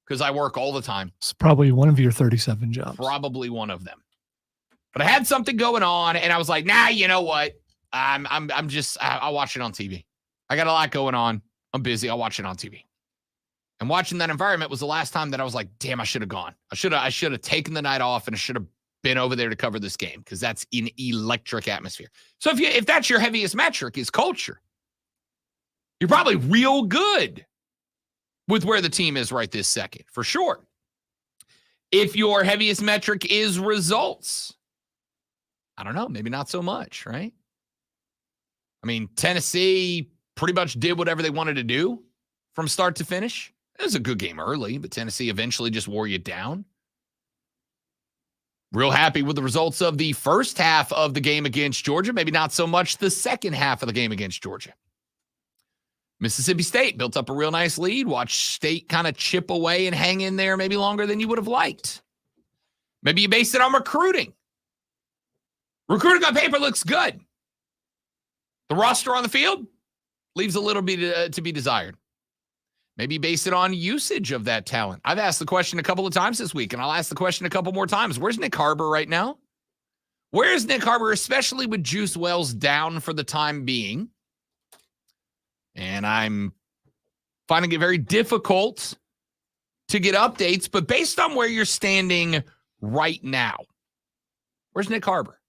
because I work all the time. It's probably one of your 37 jobs. Probably one of them. But I had something going on, and I was like, nah, you know what? I'll watch it on TV. I got a lot going on. I'm busy. I'll watch it on TV. And watching that environment was the last time that I was like, damn, I should have gone. I should have taken the night off, and I should have been over there to cover this game because that's an electric atmosphere. So if that's your heaviest metric is culture, you're probably real good with where the team is right this second, for sure. If your heaviest metric is results, I don't know, maybe not so much, right? I mean, Tennessee pretty much did whatever they wanted to do from start to finish. It was a good game early, but Tennessee eventually just wore you down. Real happy with the results of the first half of the game against Georgia, maybe not so much the second half of the game against Georgia. Mississippi State built up a real nice lead. Watch State kind of chip away and hang in there maybe longer than you would have liked. Maybe you base it on recruiting. Recruiting on paper looks good. The roster on the field leaves a little bit to be desired. Maybe base it on usage of that talent. I've asked the question a couple of times this week, and I'll ask the question a couple more times. Where's Nick Harbor right now? Where is Nick Harbor, especially with Juice Wells down for the time being? And I'm finding it very difficult to get updates, but based on where you're standing right now, where's Nick Harbor?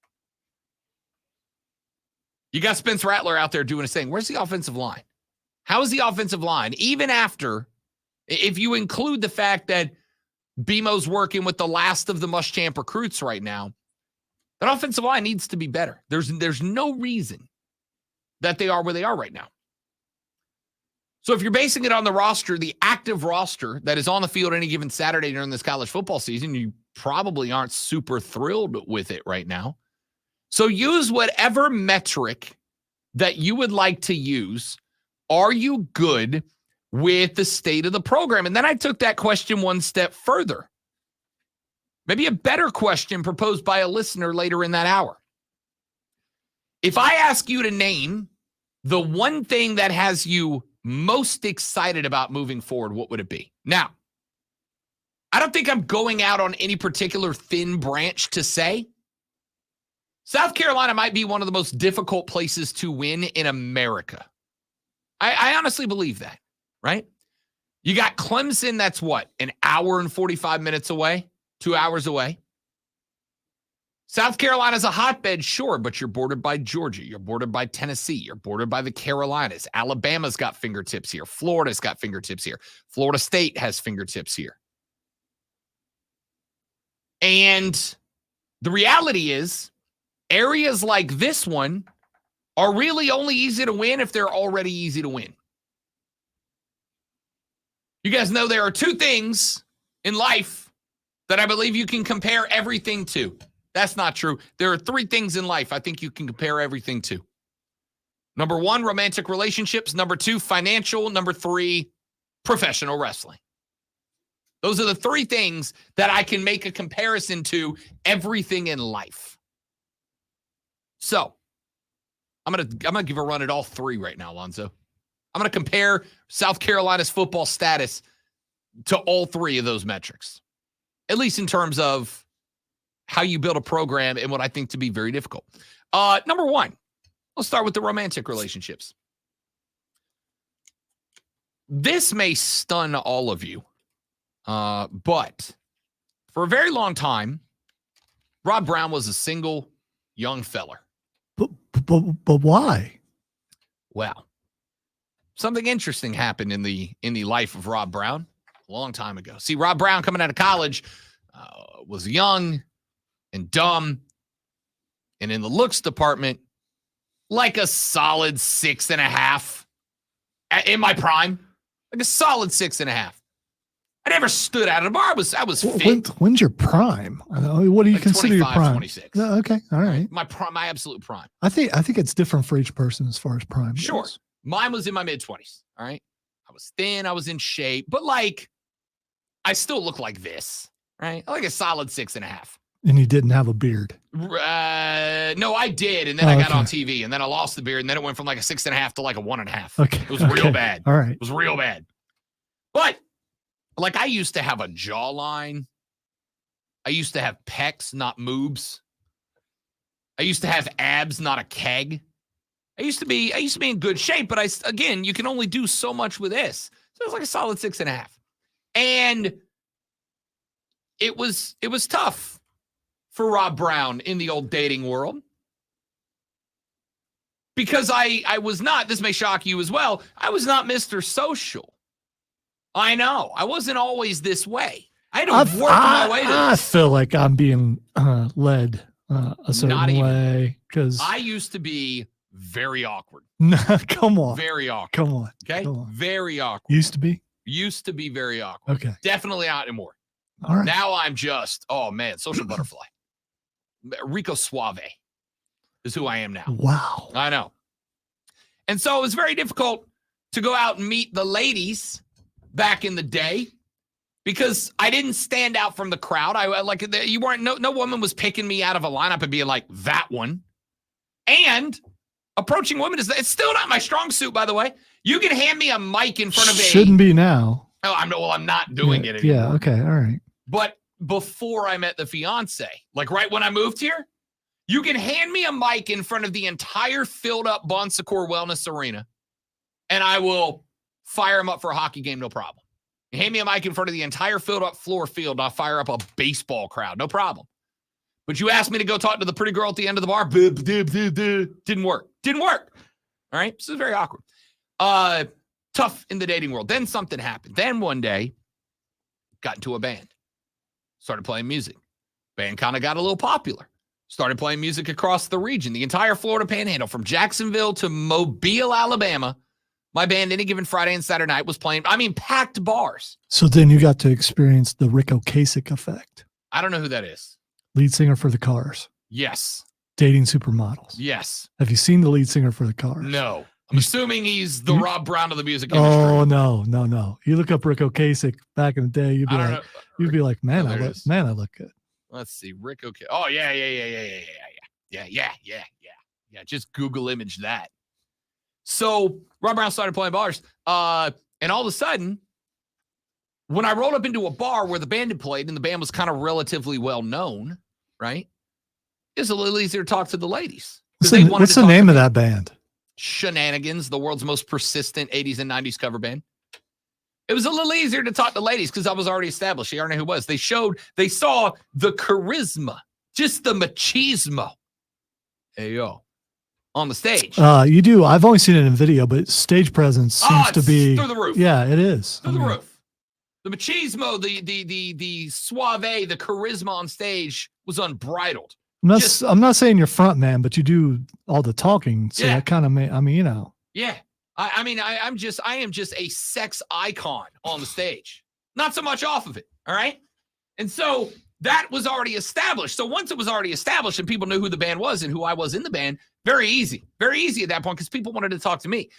You got Spencer Rattler out there doing his thing. Where's the offensive line? How is the offensive line? Even after, if you include the fact that BMO's working with the last of the Muschamp recruits right now, that offensive line needs to be better. There's no reason that they are where they are right now. So if you're basing it on the roster, the active roster that is on the field any given Saturday during this college football season, you probably aren't super thrilled with it right now. So use whatever metric that you would like to use. Are you good with the state of the program? And then I took that question one step further. Maybe a better question proposed by a listener later in that hour. If I ask you to name the one thing that has you most excited about moving forward, what would it be? Now, I don't think I'm going out on any particular thin branch to say South Carolina might be one of the most difficult places to win in America. I honestly believe that, right? You got Clemson, that's what, an hour and 45 minutes away, 2 hours away. South Carolina's a hotbed, sure, but you're bordered by Georgia. You're bordered by Tennessee. You're bordered by the Carolinas. Alabama's got fingertips here. Florida's got fingertips here. Florida State has fingertips here. And the reality is, areas like this one are really only easy to win if they're already easy to win. You guys know there are two things in life that I believe you can compare everything to. That's not true. There are three things in life I think you can compare everything to. Number one, romantic relationships. Number two, financial. Number three, professional wrestling. Those are the three things that I can make a comparison to everything in life. So, I'm gonna give a run at all three right now, Alonzo. I'm gonna compare South Carolina's football status to all three of those metrics, at least in terms of how you build a program and what I think to be very difficult. Number one, let's start with the romantic relationships. This may stun all of you, but for a very long time, Rob Brown was a single young feller. But why? Well, something interesting happened in the life of Rob Brown a long time ago. See, Rob Brown coming out of college was young and dumb, and in the looks department, like a solid 6.5 in my prime, like a solid 6.5. I never stood out at a bar. I was fit. When's your prime? What do you consider your prime? 26. Okay, all right. My absolute prime. I think it's different for each person as far as prime. Sure. Goes. Mine was in my mid-20s. All right. I was thin. I was in shape, but like, I still look like this, right? Like a solid 6.5. And you didn't have a beard. No, I did, and then I got on TV, and then I lost the beard, and then it went from like a 6.5 to like a 1.5. Okay. It was real bad. All right. It was real bad. But like, I used to have a jawline. I used to have pecs, not moobs. I used to have abs, not a keg. I used to be in good shape, but again, you can only do so much with this. So it was like a solid 6.5. And it was tough for Rob Brown in the old dating world. Because I was not, this may shock you as well, I was not Mr. Social. I know. I wasn't always this way. I had to work my way to this. I feel like I'm being led a certain way because I used to be very awkward. Come on. Very awkward. Come on. Okay? Come on. Very awkward. Used to be? Used to be very awkward. Okay. Definitely not anymore. All right. Now I'm just, oh man, social butterfly. Rico Suave is who I am now. Wow. I know. And so it was very difficult to go out and meet the ladies back in the day because I didn't stand out from the crowd. You weren't, no woman was picking me out of a lineup and being like, that one. And approaching women it's still not my strong suit, by the way. You can hand me a mic in front of Shouldn't be now. Oh, I'm not doing it anymore. Yeah, okay, all right. But before I met the fiance, like right when I moved here, you can hand me a mic in front of the entire filled up Bon Secours Wellness Arena, and I will fire them up for a hockey game, no problem. You hand me a mic in front of the entire filled up floor field, and I'll fire up a baseball crowd, no problem. But you asked me to go talk to the pretty girl at the end of the bar, didn't work. Didn't work. All right, this is very awkward. Tough in the dating world. Then something happened. Then one day, got into a band. Started playing music. Band kind of got a little popular. Started playing music across the region, the entire Florida Panhandle, from Jacksonville to Mobile, Alabama. My band, any given Friday and Saturday night, was playing, packed bars. So then you got to experience the Rick Ocasek effect. I don't know who that is. Lead singer for the Cars. Yes. Dating supermodels. Yes. Have you seen the lead singer for the Cars? No. I'm assuming he's the Rob Brown of the music industry. Oh, no. You look up Rick Ocasek back in the day, you'd be like, man, I look good. Let's see. Rick Ocasek. Oh, yeah. Yeah. Just Google image that. So Rob Brown started playing bars. And all of a sudden, when I rolled up into a bar where the band had played and the band was kind of relatively well known, right? It's a little easier to talk to the ladies. What's the name of that band? Shenanigans, the world's most persistent 80s and 90s cover band. It was a little easier to talk to ladies because I was already established. You already know who it was. They saw the charisma, just the machismo. Hey, yo, on the stage. You do. I've only seen it in video, but stage presence seems to be through the roof. Yeah, it is. Through the roof. The machismo, the suave, the charisma on stage was unbridled. I'm not saying you're front man, but you do all the talking. So that kind of Yeah. I am just a sex icon on the stage. Not so much off of it. All right. And so that was already established. So once it was already established and people knew who the band was and who I was in the band, very easy at that point because people wanted to talk to me.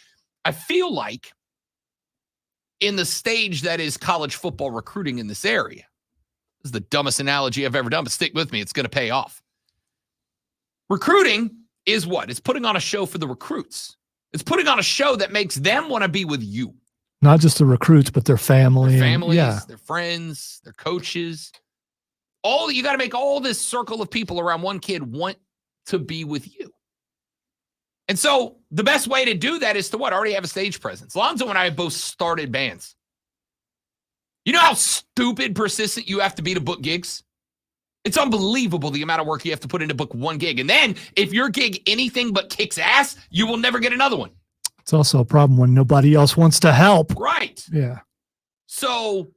I feel like in the stage that is college football recruiting in this area, this is the dumbest analogy I've ever done, but stick with me. It's going to pay off. Recruiting is what? It's putting on a show for the recruits. It's putting on a show that makes them want to be with you. Not just the recruits, but their family. Their families, their friends, their coaches. You got to make all this circle of people around one kid want to be with you. And so the best way to do that is to what? Already have a stage presence. Lonzo and I both started bands. You know how stupid persistent you have to be to book gigs? It's unbelievable the amount of work you have to put in to book one gig. And then if your gig anything but kicks ass, you will never get another one. It's also a problem when nobody else wants to help. Right. Yeah. So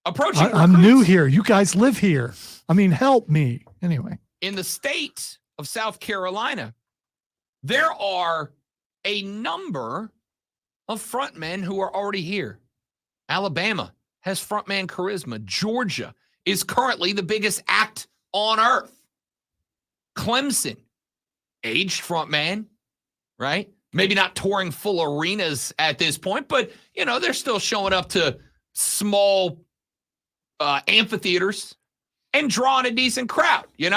approaching I'm new here. You guys live here. Help me. Anyway. In the state of South Carolina, there are a number of frontmen who are already here. Alabama has frontman charisma. Georgia is currently the biggest act on earth. Clemson, aged frontman, right? Maybe not touring full arenas at this point, but, they're still showing up to small amphitheaters and drawing a decent crowd, They're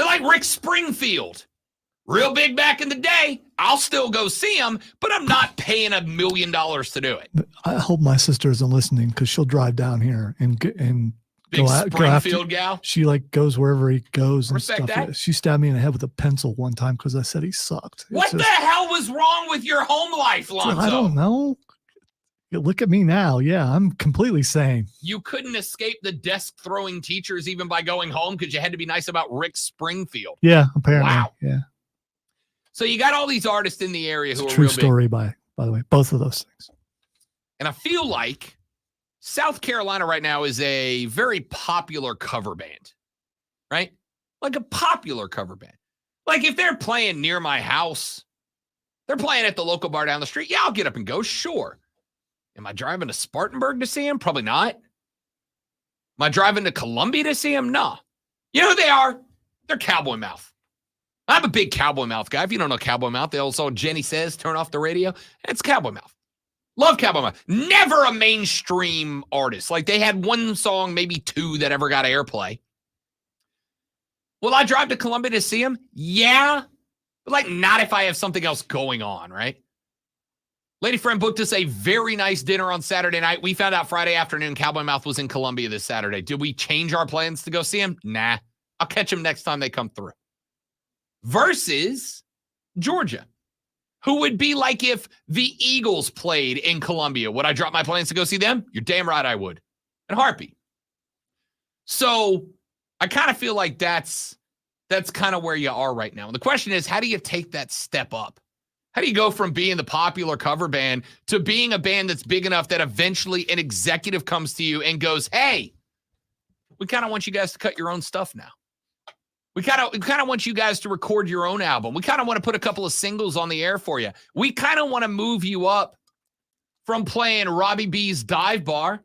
like Rick Springfield. Real big back in the day. I'll still go see him, but I'm not paying $1 million to do it. I hope my sister isn't listening because she'll drive down here and Big Springfield gal. She goes wherever he goes and Respect stuff. that. She stabbed me in the head with a pencil one time because I said he sucked. What the hell was wrong with your home life, Lonzo? I don't know. Look at me now. Yeah, I'm completely sane. You couldn't escape the desk-throwing teachers even by going home because you had to be nice about Rick Springfield. Yeah, apparently. Wow. Yeah. So you got all these artists in the area who are True real story, big. by the way, both of those things. And I feel like South Carolina right now is a very popular cover band, right? Like a popular cover band. Like if they're playing near my house, they're playing at the local bar down the street. Yeah, I'll get up and go. Sure. Am I driving to Spartanburg to see them? Probably not. Am I driving to Columbia to see them? No. You know who they are? They're Cowboy Mouth. I'm a big Cowboy Mouth guy. If you don't know Cowboy Mouth, the old song Jenny Says, Turn Off the Radio. It's Cowboy Mouth. Love Cowboy Mouth. Never a mainstream artist. Like they had one song, maybe two that ever got airplay. Will I drive to Columbia to see him? Yeah. But not if I have something else going on, right? Lady friend booked us a very nice dinner on Saturday night. We found out Friday afternoon Cowboy Mouth was in Columbia this Saturday. Did we change our plans to go see him? Nah. I'll catch him next time they come through. Versus Georgia, who would be like if the Eagles played in Columbia. Would I drop my plans to go see them? You're damn right I would. In a heartbeat. So I kind of feel like that's kind of where you are right now. And the question is, how do you take that step up? How do you go from being the popular cover band to being a band that's big enough that eventually an executive comes to you and goes, hey, we kind of want you guys to cut your own stuff now. We kind of want you guys to record your own album. We kind of want to put a couple of singles on the air for you. We kind of want to move you up from playing Robbie B's Dive Bar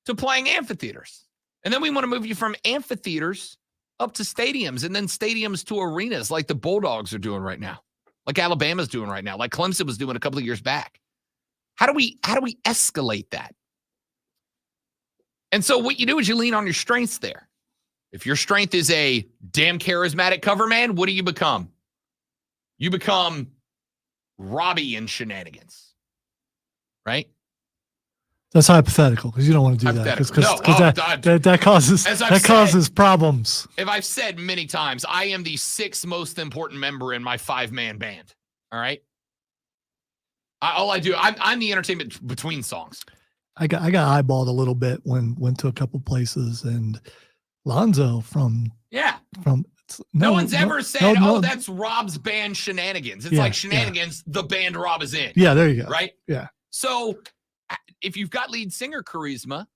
to playing amphitheaters. And then we want to move you from amphitheaters up to stadiums and then stadiums to arenas like the Bulldogs are doing right now, like Alabama's doing right now, like Clemson was doing a couple of years back. How do we escalate that? And so what you do is you lean on your strengths there. If your strength is a damn charismatic cover man, what do you become? You become Robbie in Shenanigans, right? That's hypothetical because you don't want to do that because that causes problems. If I've said many times, I am the sixth most important member in my 5-man band. All right. I'm the entertainment between songs. I got eyeballed a little bit when went to a couple places and Lonzo no one's ever said, that's Rob's band Shenanigans. It's like Shenanigans, the band Rob is in. Yeah, there you go. Right? Yeah. So if you've got lead singer charisma,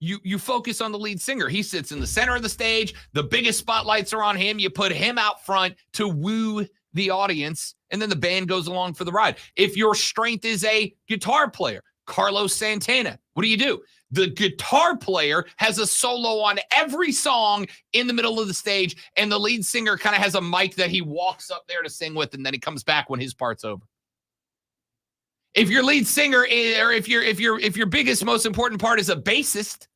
you focus on the lead singer. He sits in the center of the stage. The biggest spotlights are on him. You put him out front to woo the audience, and then the band goes along for the ride. If your strength is a guitar player, Carlos Santana, what do? The guitar player has a solo on every song in the middle of the stage, and the lead singer kind of has a mic that he walks up there to sing with, and then he comes back when his part's over. If your lead singer is, or if your biggest, most important part is a bassist,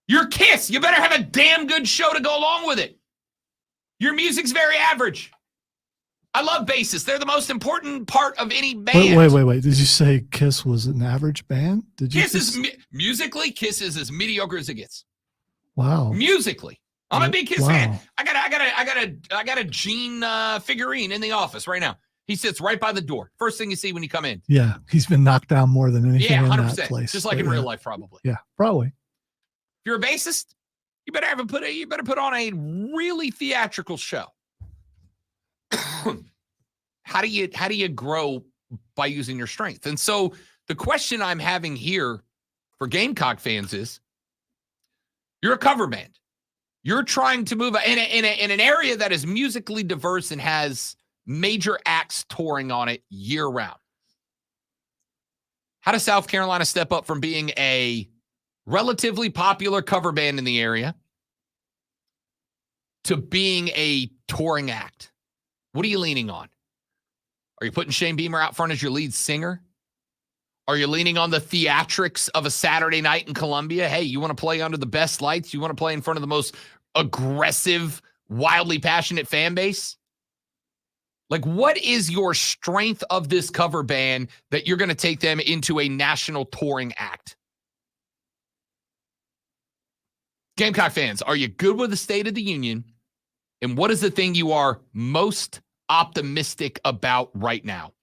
you're Kiss. You better have a damn good show to go along with it. Your music's very average. I love bassists. They're the most important part of any band. Wait. Did you say Kiss was an average band? Musically, Kiss is as mediocre as it gets. Wow. Musically. I'm a big Kiss fan. I got a Gene figurine in the office right now. He sits right by the door. First thing you see when you come in. Yeah, he's been knocked down more than anything in 100%, that place. Just like in real life, probably. Yeah, probably. If you're a bassist, you better put on a really theatrical show. How do you grow by using your strength? And so the question I'm having here for Gamecock fans is, you're a cover band. You're trying to move in an area that is musically diverse and has major acts touring on it year round. How does South Carolina step up from being a relatively popular cover band in the area to being a touring act? What are you leaning on? Are you putting Shane Beamer out front as your lead singer? Are you leaning on the theatrics of a Saturday night in Columbia? Hey, you want to play under the best lights? You want to play in front of the most aggressive, wildly passionate fan base? Like, what is your strength of this cover band that you're going to take them into a national touring act? Gamecock fans, are you good with the State of the Union? And what is the thing you are most optimistic about right now?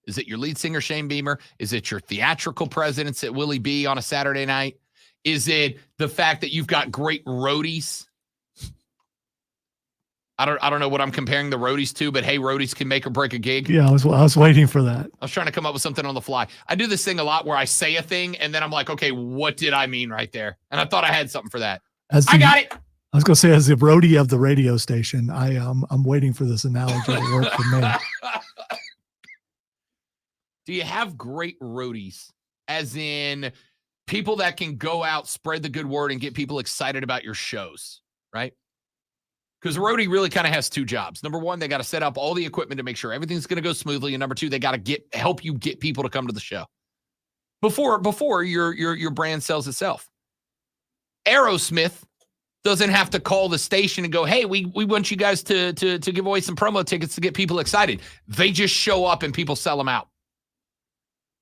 Is it your lead singer, Shane Beamer? Is it your theatrical presence at Willie B on a Saturday night? Is it the fact that you've got great roadies? I don't know what I'm comparing the roadies to, but hey, roadies can make or break a gig. Yeah, I was waiting for that. I was trying to come up with something on the fly. I do this thing a lot where I say a thing and then I'm like, okay, what did I mean right there? And I thought I had something for that. I got it. I was going to say, as the roadie of the radio station, I'm waiting for this analogy to work for me. Do you have great roadies? As in people that can go out, spread the good word, and get people excited about your shows, right? Because a roadie really kind of has two jobs. Number one, they got to set up all the equipment to make sure everything's going to go smoothly. And number two, they got to help you get people to come to the show before your brand sells itself. Aerosmith doesn't have to call the station and go, hey, we want you guys to give away some promo tickets to get people excited. They just show up and people sell them out.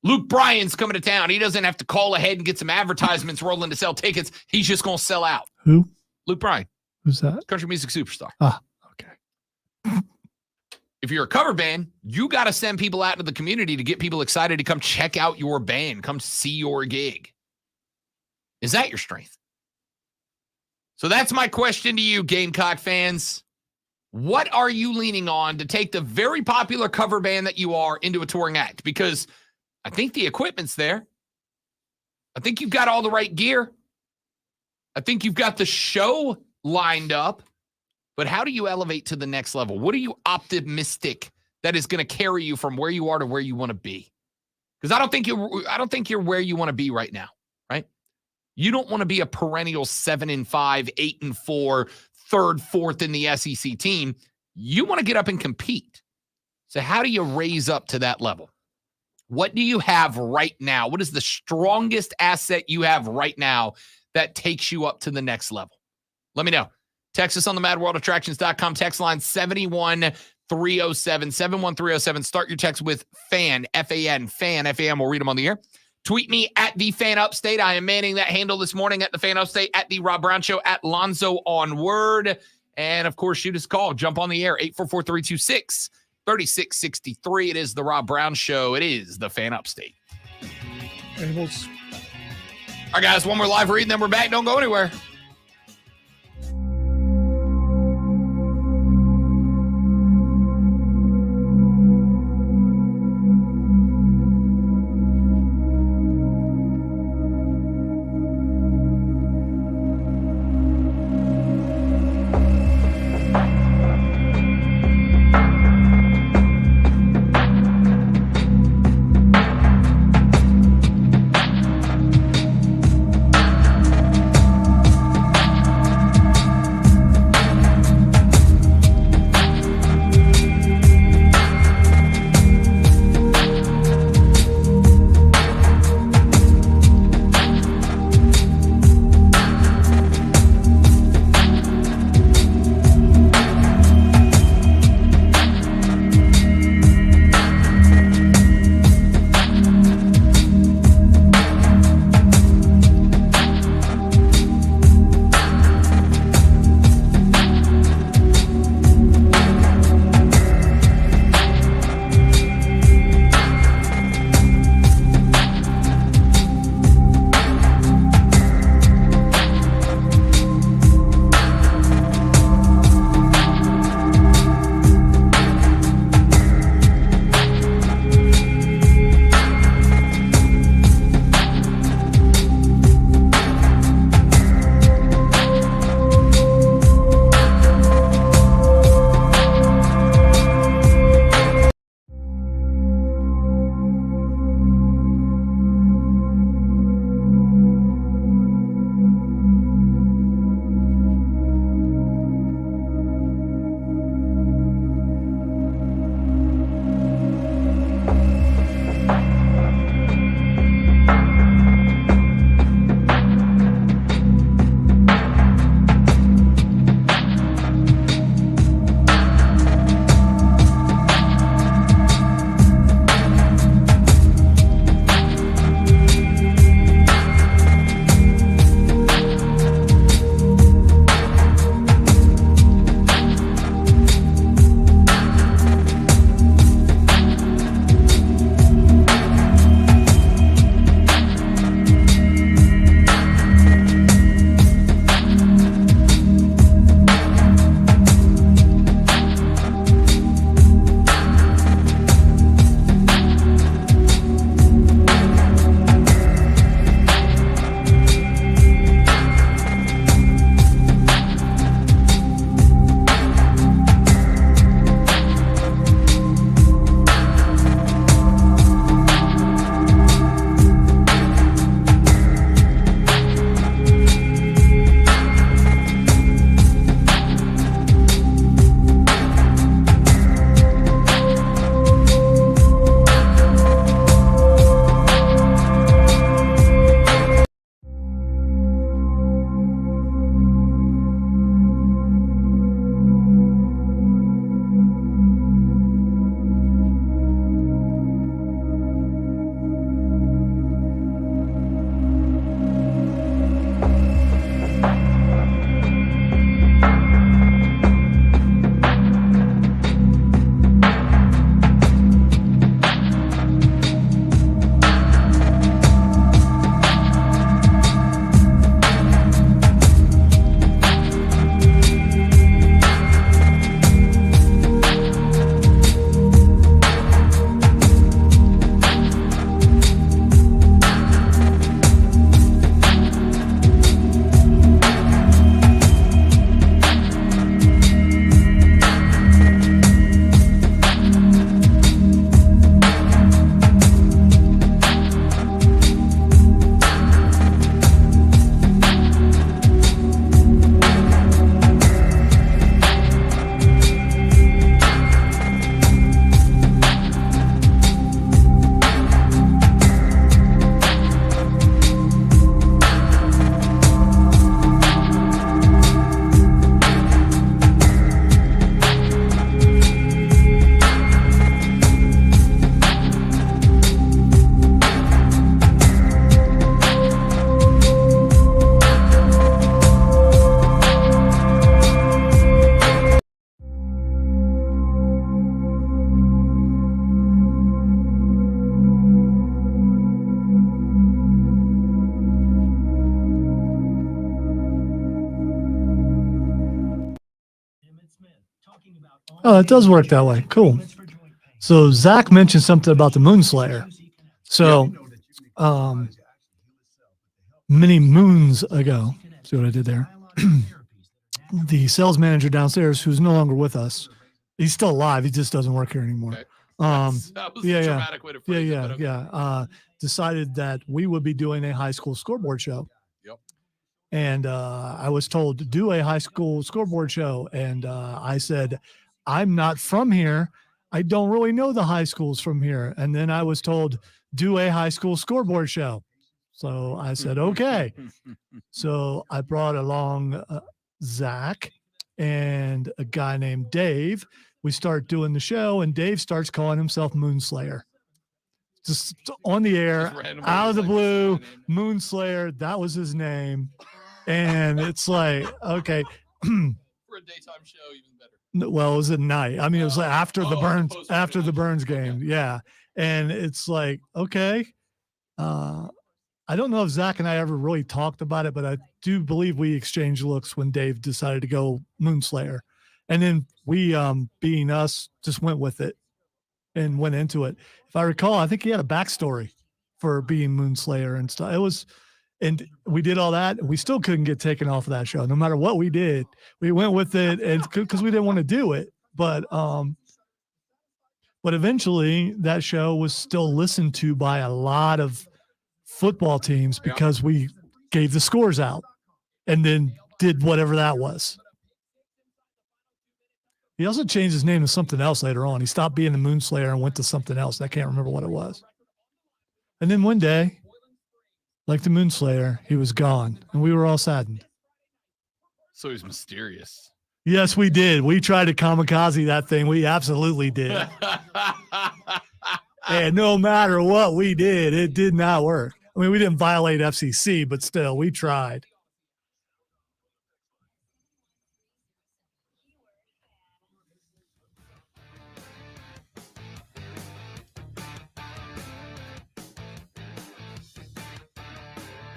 Luke Bryan's coming to town. He doesn't have to call ahead and get some advertisements rolling to sell tickets. He's just going to sell out. Who? Luke Bryan. Who's that? Country music superstar. Ah, okay. If you're a cover band, you got to send people out into the community to get people excited to come check out your band, come see your gig. Is that your strength? So that's my question to you, Gamecock fans. What are you leaning on to take the very popular cover band that you are into a touring act? Because I think the equipment's there. I think you've got all the right gear. I think you've got the show lined up. But how do you elevate to the next level? What are you optimistic that is going to carry you from where you are to where you want to be? Because I don't think you're where you want to be right now, right? You don't want to be a perennial 7-5, 8-4, third, fourth in the SEC team. You want to get up and compete. So how do you raise up to that level? What do you have right now? What is the strongest asset you have right now that takes you up to the next level? Let me know. Text us on the madworldattractions.com. Text line 71307, 71307. Start your text with FAN, F-A-N, FAN, F-A-N. We'll read them on the air. Tweet me at the Fan Upstate. I am manning that handle this morning at the Fan Upstate, at the Rob Brown Show, at Lonzo on Word. And of course, shoot us a call. Jump on the air, 844-326-3663. It is the Rob Brown Show. It is the Fan Upstate. All right, guys, one more live read, and then we're back. Don't go anywhere. Oh, it does work that way. Cool. So Zach mentioned something about the Moonslayer. So many moons ago, see what I did there? The sales manager downstairs, who's no longer with us, he's still alive. He just doesn't work here anymore. Okay. That was a dramatic way to phrase it. But okay. Decided that we would be doing a high school scoreboard show. Yep. And I was told to do a high school scoreboard show. And I said, I'm not from here. I don't really know the high schools from here. And then I was told, do a high school scoreboard show. So I said, okay. So I brought along Zach and a guy named Dave. We start doing the show, and Dave starts calling himself Moonslayer. Just on the air, out of the blue, Moonslayer. That was his name. And it's like, okay. For a daytime show, even better. Well, it was at night. I mean, it was like after the Burns game. Okay. Yeah. And it's like, okay. I don't know if Zach and I ever really talked about it, but I do believe we exchanged looks when Dave decided to go Moonslayer. And then we, being us, just went with it and went into it. If I recall, I think he had a backstory for being Moonslayer and stuff. It was, and we did all that. And we still couldn't get taken off of that show. No matter what we did, we went with it, and because we didn't want to do it. But eventually that show was still listened to by a lot of football teams because we gave the scores out and then did whatever that was. He also changed his name to something else later on. He stopped being the Moonslayer and went to something else. I can't remember what it was. And then one day, like the Moonslayer, he was gone, and we were all saddened. So he's mysterious. Yes, we did. We tried to kamikaze that thing. We absolutely did. And no matter what we did, it did not work. I mean, we didn't violate FCC, but still, we tried.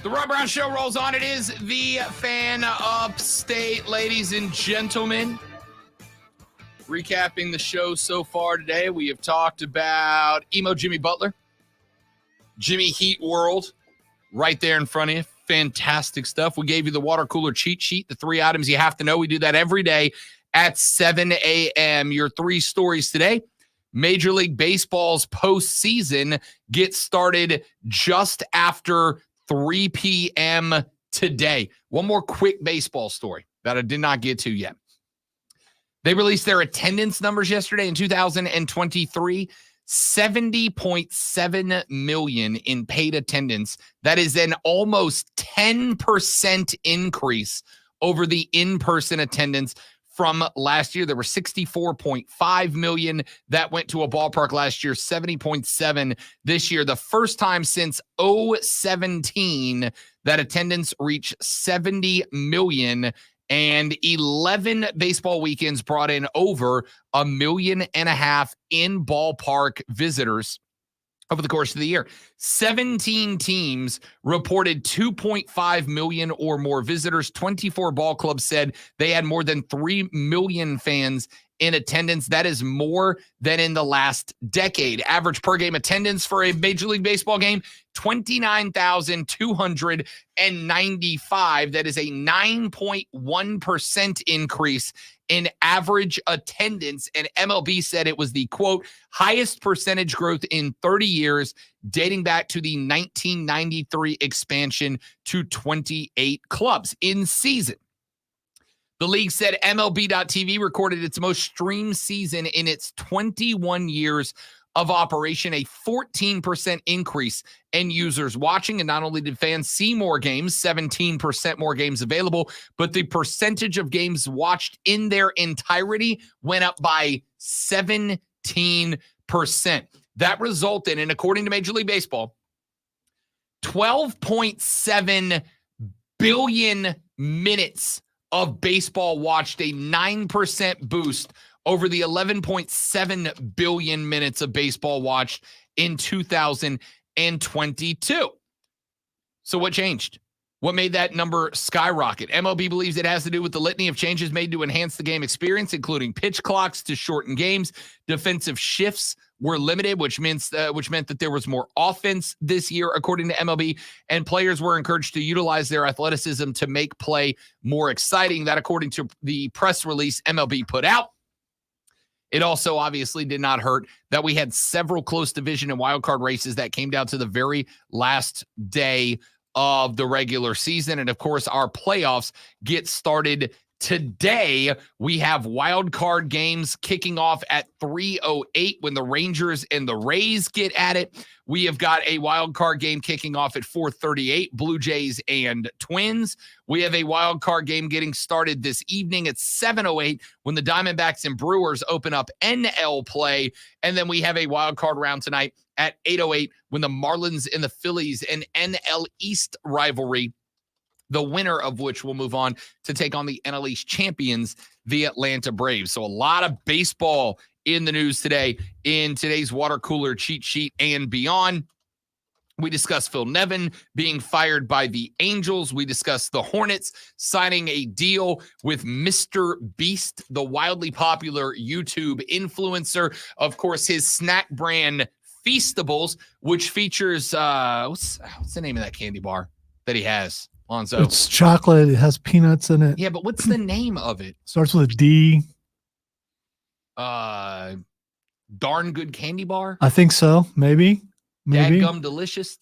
The Rob Brown Show rolls on. It is the Fan Upstate, ladies and gentlemen. Recapping the show so far today, we have talked about Emo Jimmy Butler, Jimmy Heat World, right there in front of you. Fantastic stuff. We gave you the water cooler cheat sheet, the 3 items you have to know. We do that every day at 7 a.m. Your 3 stories today. Major League Baseball's postseason gets started just after 3 p.m. today. One more quick baseball story that I did not get to yet. They released their attendance numbers yesterday in 2023, 70.7 million in paid attendance. That is an almost 10% increase over the in-person attendance from last year. There were 64.5 million that went to a ballpark last year, 70.7 this year. The first time since 2017 that attendance reached 70 million, and 11 baseball weekends brought in over 1.5 million in ballpark visitors over the course of the year. 17 teams reported 2.5 million or more visitors. 24 ball clubs said they had more than 3 million fans in attendance. That is more than in the last decade. Average per game attendance for a Major League Baseball game, 29,295. That is a 9.1% increase in average attendance. And MLB said it was the, quote, highest percentage growth in 30 years, dating back to the 1993 expansion to 28 clubs in season. The league said MLB.TV recorded its most streamed season in its 21 years of operation, a 14% increase in users watching. And not only did fans see more games, 17% more games available, but the percentage of games watched in their entirety went up by 17%. That resulted in, according to Major League Baseball, 12.7 billion minutes of baseball watched, a 9% boost over the 11.7 billion minutes of baseball watched in 2022. So what changed? What made that number skyrocket? MLB believes it has to do with the litany of changes made to enhance the game experience, including pitch clocks to shorten games. Defensive shifts were limited, which meant that there was more offense this year, according to MLB, and players were encouraged to utilize their athleticism to make play more exciting. That, according to the press release MLB put out. It also obviously did not hurt that we had several close division and wildcard races that came down to the very last day of the regular season. And of course, our playoffs get started today. We have wild card games kicking off at 3:08 when the Rangers and the Rays get at it. We have got a wild card game kicking off at 4:38, Blue Jays and Twins. We have a wild card game getting started this evening at 7:08 when the Diamondbacks and Brewers open up NL play. And then we have a wild card round tonight at 8:08 when the Marlins and the Phillies, an NL East rivalry, the winner of which will move on to take on the NL East champions, the Atlanta Braves. So a lot of baseball in the news today in today's water cooler cheat sheet and beyond. We discussed Phil Nevin being fired by the Angels. We discussed the Hornets signing a deal with Mr. Beast, the wildly popular YouTube influencer. Of course, his snack brand Feastables, which features what's the name of that candy bar that he has, Lonzo? It's chocolate. It has peanuts in it. Yeah, but what's the name of it? Starts with a D. Darn Good Candy Bar? I think so. Maybe. Dadgum Delicious?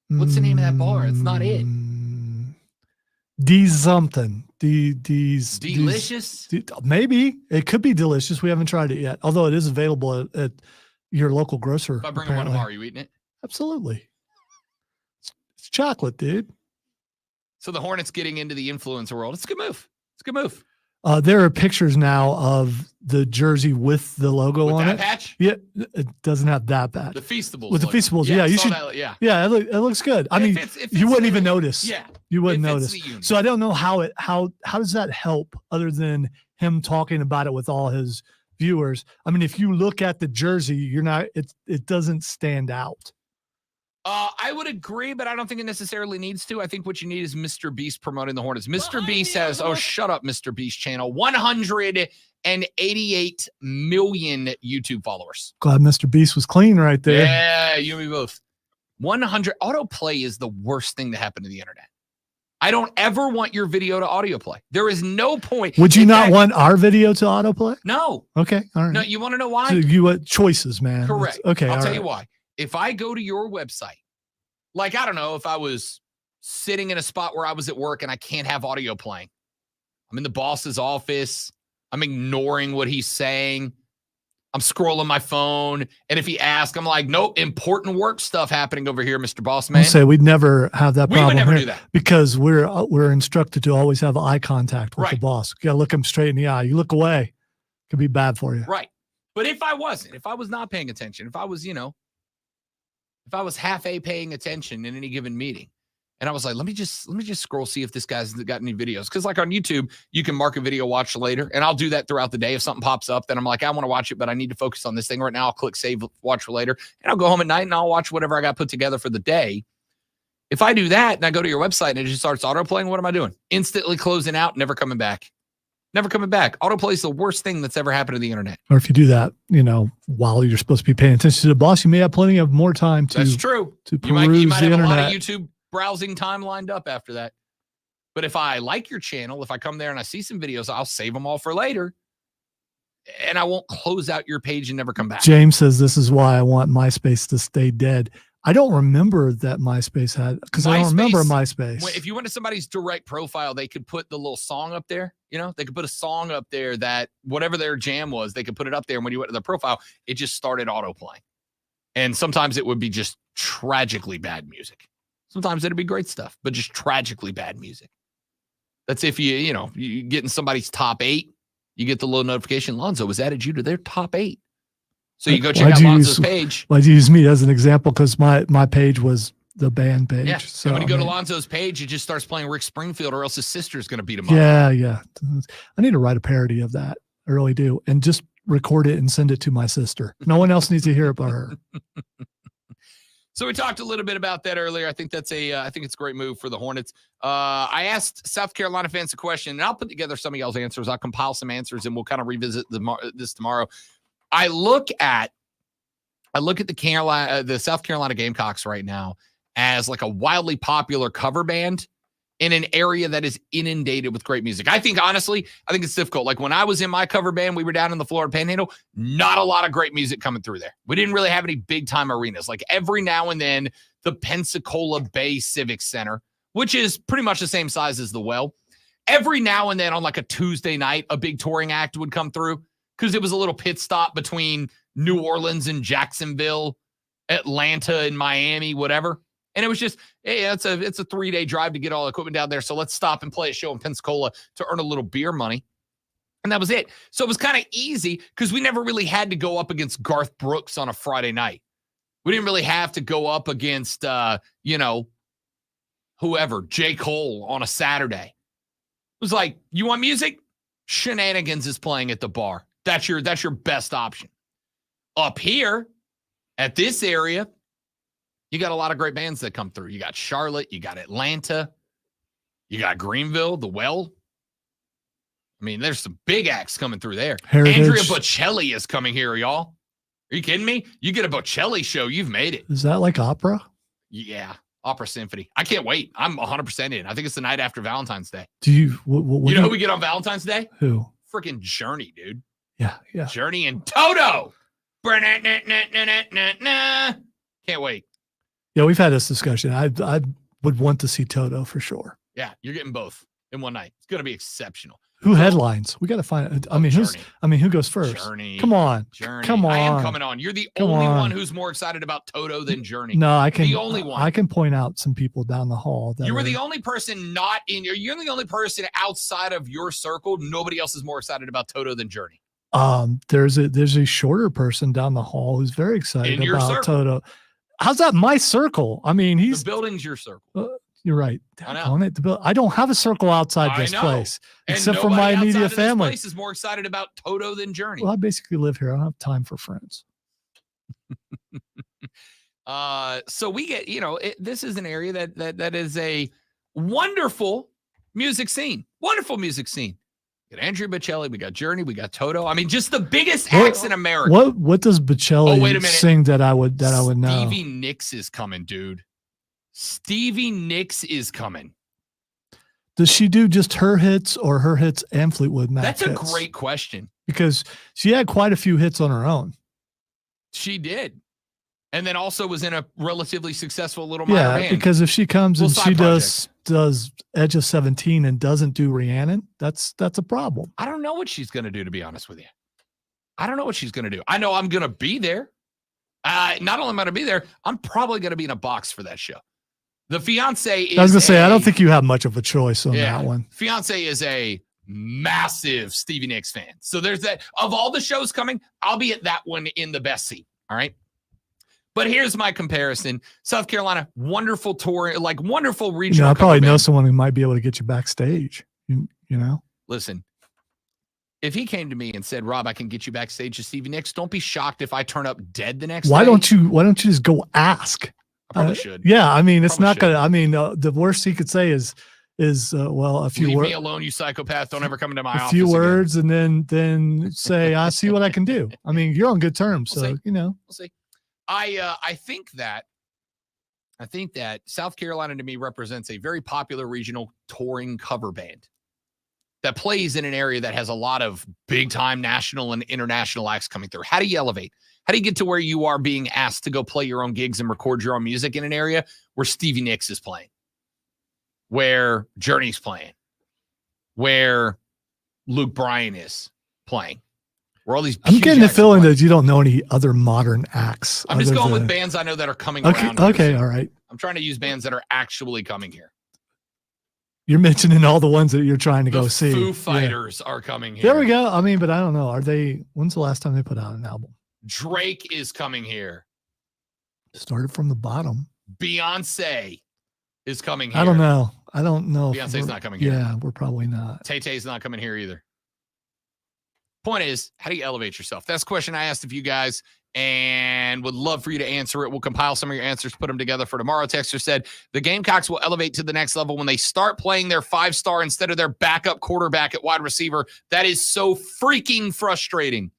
What's the name of that bar? It's not it. D something. D's Delicious? Maybe. It could be delicious. We haven't tried it yet. Although it is available at your local grocer. If I bring one tomorrow, are you eating it? Absolutely. It's chocolate, dude. So the Hornets getting into the influencer world. It's a good move. It's a good move. There are pictures now of the jersey with the logo with on that it. Patch? Yeah, it doesn't have that patch. The Feastables. With the Feastables, yeah, you should. Yeah, it looks good. I mean, you wouldn't even notice. Yeah, you wouldn't notice. So I don't know how does that help other than him talking about it with all his viewers. I mean, if you look at the jersey, it doesn't stand out. I would agree, but I don't think it necessarily needs to. I think what you need is Mr. Beast promoting the Hornets. Mr. Beast has, shut up, Mr. Beast channel, 188 million YouTube followers. Glad Mr. Beast was clean right there. Yeah, you and me both. 100 autoplay is the worst thing to happen to the internet. I don't ever want your video to audio play. There is no point. Would you not want our video to autoplay? No. Okay. All right. No, you want to know why? So you want choices, man. Correct. Okay. I'll tell you why. If I go to your website, like, I don't know, if I was sitting in a spot where I was at work and I can't have audio playing, I'm in the boss's office, I'm ignoring what he's saying, I'm scrolling my phone, and if he asks, I'm like, nope, important work stuff happening over here, Mr. Boss Man. I'll say we'd never have that problem. We would never here do that. because we're instructed to always have eye contact with the boss. You got to look him straight in the eye. You look away, could be bad for you. Right. But if I was not paying attention, if I was half paying attention in any given meeting, and I was like, let me just scroll, see if this guy's got any videos. Because like on YouTube, you can mark a video watch later, and I'll do that throughout the day. If something pops up, then I'm like, I want to watch it, but I need to focus on this thing right now. I'll click save, watch for later, and I'll go home at night and I'll watch whatever I got put together for the day. If I do that and I go to your website and it just starts autoplaying, what am I doing? Instantly closing out, never coming back. Never coming back. Autoplay is the worst thing that's ever happened to the internet. Or if you do that, while you're supposed to be paying attention to the boss, you may have plenty of more time to. That's true. To you peruse might the have internet. a lot of YouTube browsing time lined up after that. But if I like your channel, if I come there and I see some videos, I'll save them all for later. And I won't close out your page and never come back. James says this is why I want MySpace to stay dead. I don't remember that MySpace had, because I don't remember MySpace. If you went to somebody's direct profile, they could put the little song up there. They could put a song up there that whatever their jam was, they could put it up there. And when you went to their profile, it just started autoplaying. And sometimes it would be just tragically bad music. Sometimes it'd be great stuff, but just tragically bad music. That's if you get in somebody's top 8, you get the little notification, Lonzo was added you to their top 8. So you go check out Lonzo's page. Why'd you use me as an example? Because my page was the band page. Yeah. So and when you go to Lonzo's page, it just starts playing Rick Springfield, or else his sister's going to beat him up. Yeah. I need to write a parody of that. I really do. And just record it and send it to my sister. No one else needs to hear it but her. So we talked a little bit about that earlier. I think that's I think it's a great move for the Hornets. I asked South Carolina fans a question, and I'll put together some of y'all's answers. I'll compile some answers, and we'll kind of revisit this tomorrow. I look at the South Carolina Gamecocks right now as like a wildly popular cover band in an area that is inundated with great music. I think it's difficult. Like when I was in my cover band, we were down in the Florida Panhandle, not a lot of great music coming through there. We didn't really have any big time arenas. Like every now and then the Pensacola Bay Civic Center, which is pretty much the same size as the Well, every now and then on like a Tuesday night, a big touring act would come through because it was a little pit stop between New Orleans and Jacksonville, Atlanta and Miami, whatever. And it was just, hey, it's a 3-day drive to get all the equipment down there. So let's stop and play a show in Pensacola to earn a little beer money. And that was it. So it was kind of easy because we never really had to go up against Garth Brooks on a Friday night. We didn't really have to go up against, whoever, J. Cole on a Saturday. It was like, you want music? Shenanigans is playing at the bar. That's your best option. Up here at this area, you got a lot of great bands that come through. You got Charlotte, you got Atlanta, you got Greenville, the Well. I mean, there's some big acts coming through there. Heritage. Andrea Bocelli is coming here, y'all. Are you kidding me? You get a Bocelli show, you've made it. Is that like opera? Yeah, Opera Symphony. I can't wait. I'm 100% in. I think it's the night after Valentine's Day. Do you? What you know who we get on Valentine's Day? Who? Freaking Journey, dude. Yeah. Journey and Toto. Can't wait. Yeah, we've had this discussion. I would want to see Toto for sure. Yeah, you're getting both in one night. It's going to be exceptional. Who headlines? We got to find. Who goes first? Journey. Come on. Journey. Come on. I am coming on. You're the only one who's more excited about Toto than Journey. No, I can. The only one. I can point out some people down the hall. You were the only person not in your. You're the only person outside of your circle. Nobody else is more excited about Toto than Journey. There's a shorter person down the hall who's very excited In your about circle. Toto. How's that my circle? I mean, The building's your circle. You're right. I know. I don't have a circle outside this place except for my immediate family. This place is more excited about Toto than Journey. Well, I basically live here. I don't have time for friends. So we get, this is an area that is a wonderful music scene. Wonderful music scene. We got Andrea Bocelli, we got Journey, we got Toto. I mean, just the biggest acts in America. What does Bocelli sing that I would know? Stevie Nicks is coming, dude. Stevie Nicks is coming. Does she do just her hits or her hits and Fleetwood Mac That's a hits? great question. Because she had quite a few hits on her own. She did. And then also was in a relatively successful little minor band. Because if she comes and she project. does Edge of 17 and doesn't do Rhiannon, that's a problem. I don't know what she's going to do, to be honest with you. I don't know what she's going to do. I know I'm going to be there. Not only am I going to be there, I'm probably going to be in a box for that show. The fiance is I was going to say, I don't think you have much of a choice on that one. Fiance is a massive Stevie Nicks fan. So there's that. Of all the shows coming, I'll be at that one in the best seat. All right. But here's my comparison. South Carolina, wonderful tour, like wonderful regional. I probably know someone who might be able to get you backstage. You know? Listen, if he came to me and said, Rob, I can get you backstage to Stevie Nicks, don't be shocked if I turn up dead the next day. Why don't you just go ask? I probably should. Yeah, I mean, it's not going to, I mean, the worst he could say is well, a few words. Leave me alone, you psychopath. Don't ever come into my office. A few words again. and then say, I see what I can do. I mean, you're on good terms. We'll so, see. We'll see. I think that South Carolina to me represents a very popular regional touring cover band that plays in an area that has a lot of big time national and international acts coming through. How do you elevate? How do you get to where you are being asked to go play your own gigs and record your own music in an area where Stevie Nicks is playing, where Journey's playing, where Luke Bryan is playing? Where all these I'm getting the feeling that you don't know any other modern acts. I'm just going with bands I know that are coming around. Okay, all right. I'm trying to use bands that are actually coming here. You're mentioning all the ones that you're trying to go see. Foo Fighters are coming here. There we go. I mean, but I don't know. When's the last time they put out an album? Drake is coming here. Started from the bottom. Beyonce is coming here. I don't know. Beyonce's not coming here. Yeah, we're probably not. Tay-Tay's not coming here either. Point is, how do you elevate yourself? That's the question I asked of you guys and would love for you to answer it. We'll compile some of your answers, put them together for tomorrow. Texter said, the Gamecocks will elevate to the next level when they start playing their 5-star instead of their backup quarterback at wide receiver. That is so freaking frustrating.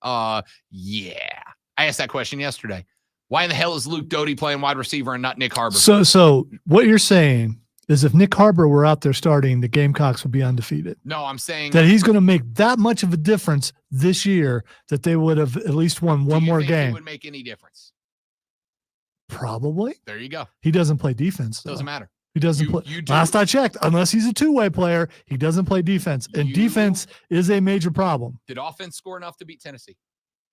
Yeah. I asked that question yesterday. Why in the hell is Luke Doty playing wide receiver and not Nick Harbor? So what you're saying is if Nick Harbor were out there starting, the Gamecocks would be undefeated. No, I'm saying that he's going to make that much of a difference this year that they would have at least won one more game. He would make any difference? Probably. There you go. He doesn't play defense. Doesn't matter. He doesn't play. Last I checked, unless he's a two-way player, he doesn't play defense. And defense is a major problem. Did offense score enough to beat Tennessee?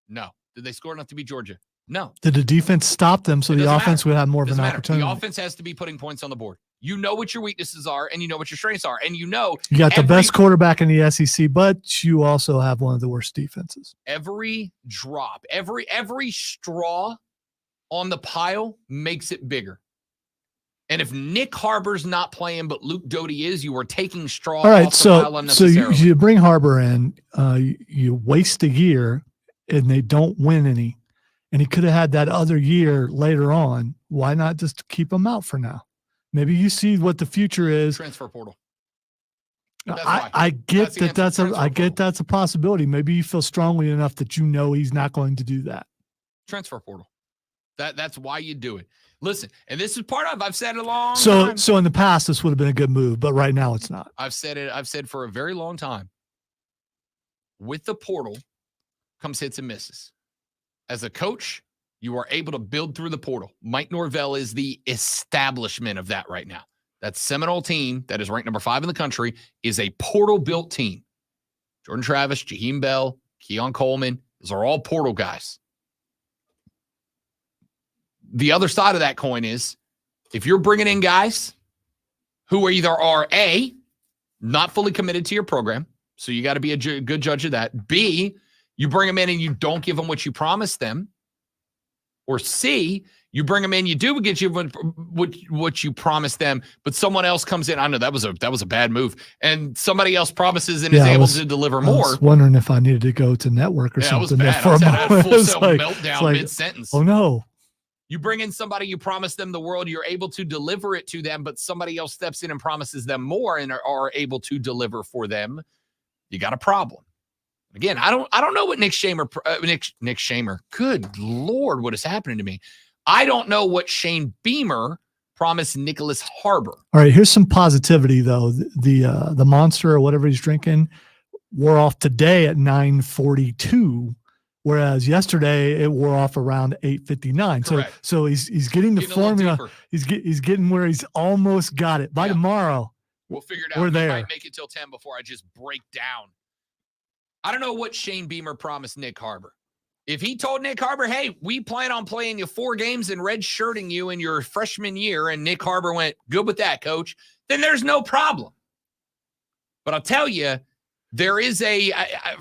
No. Did they score enough to beat Georgia? No. Did the defense stop them so the offense would have more of an opportunity? The offense has to be putting points on the board. You know what your weaknesses are, and you know what your strengths are, and you know you got the best quarterback in the SEC, but you also have one of the worst defenses. Every drop, every straw on the pile makes it bigger. And if Nick Harbor's not playing, but Luke Doty is, you are taking straw off the pile unnecessarily. So you bring Harbor in, you waste a year, and they don't win any. And he could have had that other year later on. Why not just keep him out for now? Maybe you see what the future is. Transfer portal. I get that's a possibility. Maybe you feel strongly enough that you know he's not going to do that. Transfer portal. That's why you do it. Listen, and this is part of, I've said it a long time. So in the past, this would have been a good move, but right now it's not. I've said for a very long time, with the portal comes hits and misses. As a coach, you are able to build through the portal. Mike Norvell is the establishment of that right now. That Seminole team that is ranked number 5 in the country is a portal-built team. Jordan Travis, Jaheim Bell, Keon Coleman, those are all portal guys. The other side of that coin is if you're bringing in guys who either are A, not fully committed to your program, so you got to be a good judge of that. B, you bring them in and you don't give them what you promised them. Or C, you bring them in, you do get you what you promised them, but someone else comes in. I know that was a bad move, and somebody else promises and is able to deliver more. I was wondering if I needed to go to network or something. That was bad. I had a full-cell meltdown mid-sentence. Oh no! You bring in somebody, you promise them the world, you're able to deliver it to them, but somebody else steps in and promises them more and are able to deliver for them. You got a problem. Again, I don't know what Nick Shamer. Good Lord, what is happening to me? I don't know what Shane Beamer promised Nicholas Harbor. All right, here's some positivity though. The Monster or whatever he's drinking wore off today at 9:42, whereas yesterday it wore off around 8:59. So he's getting the formula. He's getting where he's almost got it. By tomorrow, we'll figure it out. We're there. We might make it till 10 before I just break down. I don't know what Shane Beamer promised Nick Harbor. If he told Nick Harbor, hey, we plan on playing you 4 games and red-shirting you in your freshman year, and Nick Harbor went, good with that, coach, then there's no problem. But I'll tell you, there is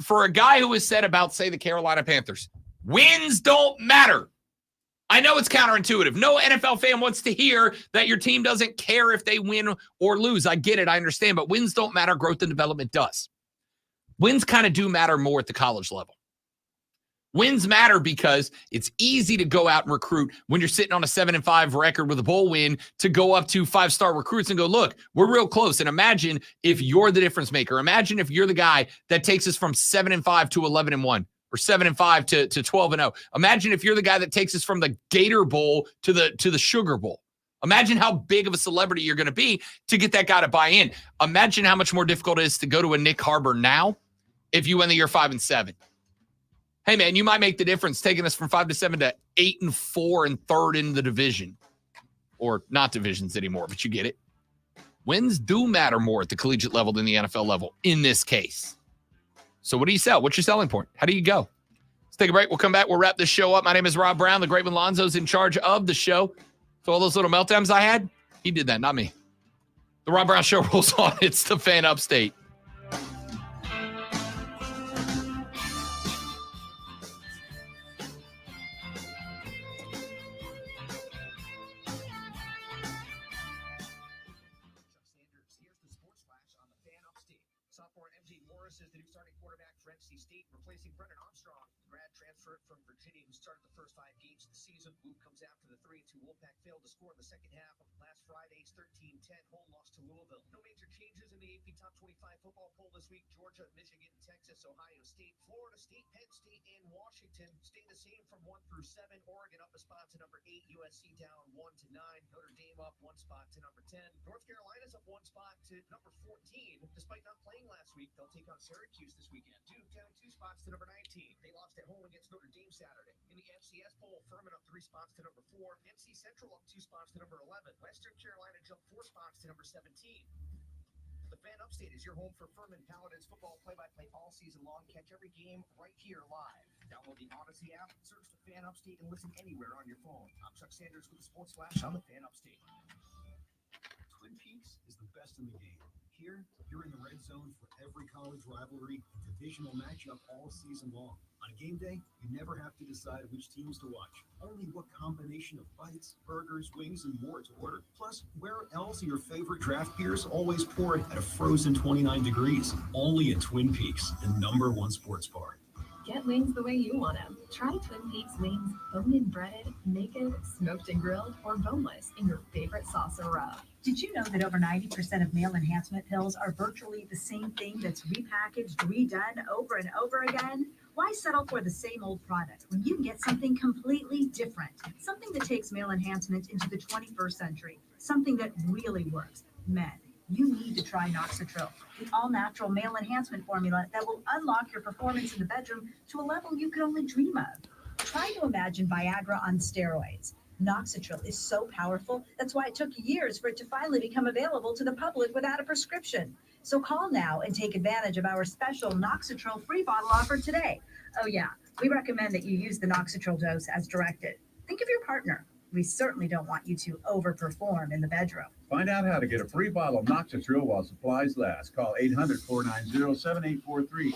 for a guy who has said about, say, the Carolina Panthers, wins don't matter. I know it's counterintuitive. No NFL fan wants to hear that your team doesn't care if they win or lose. I get it. I understand. But wins don't matter. Growth and development does. Wins kind of do matter more at the college level. Wins matter because it's easy to go out and recruit when you're sitting on a 7-5 record with a bowl win to go up to 5-star recruits and go, look, we're real close. And imagine if you're the difference maker. Imagine if you're the guy that takes us from 7-5 to 11-1 or 7-5 to 12-0. Imagine if you're the guy that takes us from the Gator Bowl to the Sugar Bowl. Imagine how big of a celebrity you're going to be to get that guy to buy in. Imagine how much more difficult it is to go to a Nick Harbor now if you win the year 5-7. Hey, man, you might make the difference taking us from 5-7 to 8-4 and 3rd in the division. Or not divisions anymore, but you get it. Wins do matter more at the collegiate level than the NFL level in this case. So what do you sell? What's your selling point? How do you go? Let's take a break. We'll come back. We'll wrap this show up. My name is Rob Brown. The great Lonzo's in charge of the show. So all those little meltdowns I had, he did that, not me. The Rob Brown Show rolls on. It's the Fan Upstate. effort from Virginia, who started the first 5 games of the season. Luke comes after the 3-2. Wolfpack failed to score in the second half of last Friday's 13-10 home loss to Louisville. No major changes in the AP Top 25 football poll this week. Georgia, Michigan, Texas, Ohio State, Florida State, Penn State, and Washington stay the same from 1 through 7. Oregon up a spot to number 8. USC down 1 to 9. Notre Dame up 1 spot to number 10. North Carolina's up 1 spot to number 14. Despite not playing last week, they'll take on Syracuse this weekend. Duke down 2 spots to number 19. They lost at home against Notre Dame Saturday. In the FCS poll, Furman up 3 spots to number 4. NC Central up 2 spots to number 11. Western Carolina jumped 4 spots to number 17. The Fan Upstate is your home for Furman Paladins football play-by-play all season long. Catch every game right here live. Download the Odyssey app, search the Fan Upstate, and listen anywhere on your phone. I'm Chuck Sanders with the Sports Flash on the Fan Upstate. Twin Peaks is the best in the game. Here, you're in the red zone for every college rivalry and divisional matchup all season long. On game day, you never have to decide which teams to watch, only what combination of bites, burgers, wings, and more to order. Plus, where else are your favorite draft beers always poured at a frozen 29 degrees? Only at Twin Peaks, the #1 sports bar. Get wings the way you want them. Try Twin Peaks wings, bone-in breaded, naked, smoked and grilled, or boneless in your favorite sauce or rub. Did you know that over 90% of male enhancement pills are virtually the same thing that's repackaged, redone over and over again? Why settle for the same old product when you can get something completely different? Something that takes male enhancement into the 21st century. Something that really works. Men, you need to try Noxitril, the all-natural male enhancement formula that will unlock your performance in the bedroom to a level you could only dream of. Try to imagine Viagra on steroids. Noxitril is so powerful, that's why it took years for it to finally become available to the public without a prescription. So call now and take advantage of our special Noxitril free bottle offer today. Oh yeah, we recommend that you use the Noxitril dose as directed. Think of your partner. We certainly don't want you to overperform in the bedroom. Find out how to get a free bottle of Noxitril while supplies last. Call 800-490-7843,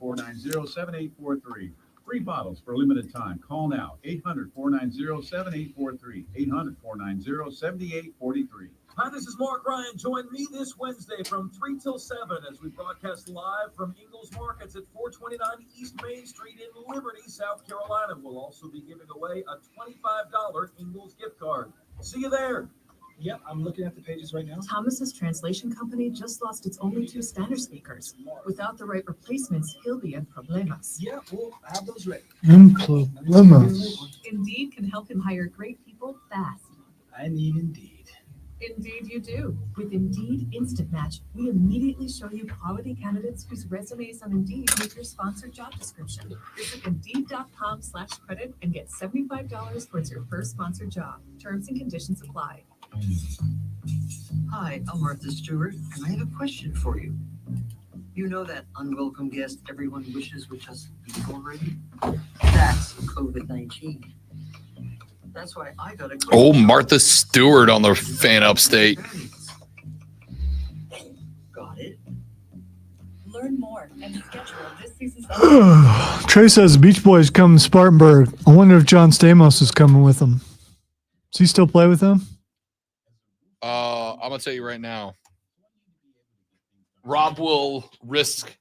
800-490-7843. Free bottles for a limited time. Call now, 800-490-7843, 800-490-7843. Hi, this is Mark Ryan. Join me this Wednesday from 3 till 7 as we broadcast live from Ingles Markets at 429 East Main Street in Liberty, South Carolina. We'll also be giving away a $25 Ingles gift card. See you there. Yep, I'm looking at the pages right now. Thomas's translation company just lost its only 2 Spanish speakers. Without the right replacements, he'll be in problemas. Yeah, we'll have those ready. Indeed can help him hire great people fast. I need Indeed. Indeed you do. With Indeed Instant Match, we immediately show you quality candidates whose resumes on Indeed meet your sponsored job description. Visit Indeed.com/credit and get $75 towards your first sponsored job. Terms and conditions apply. Hi, I'm Martha Stewart, and I have a question for you. You know that unwelcome guest everyone wishes would just leave already? That's COVID-19. That's why I got a... Oh, Martha Stewart on the Fan Upstate. Got it. Learn more and schedule this season's Trey says Beach Boys come to Spartanburg. I wonder if John Stamos is coming with them. Does he still play with them? I'm going to tell you right now. Rob will risk.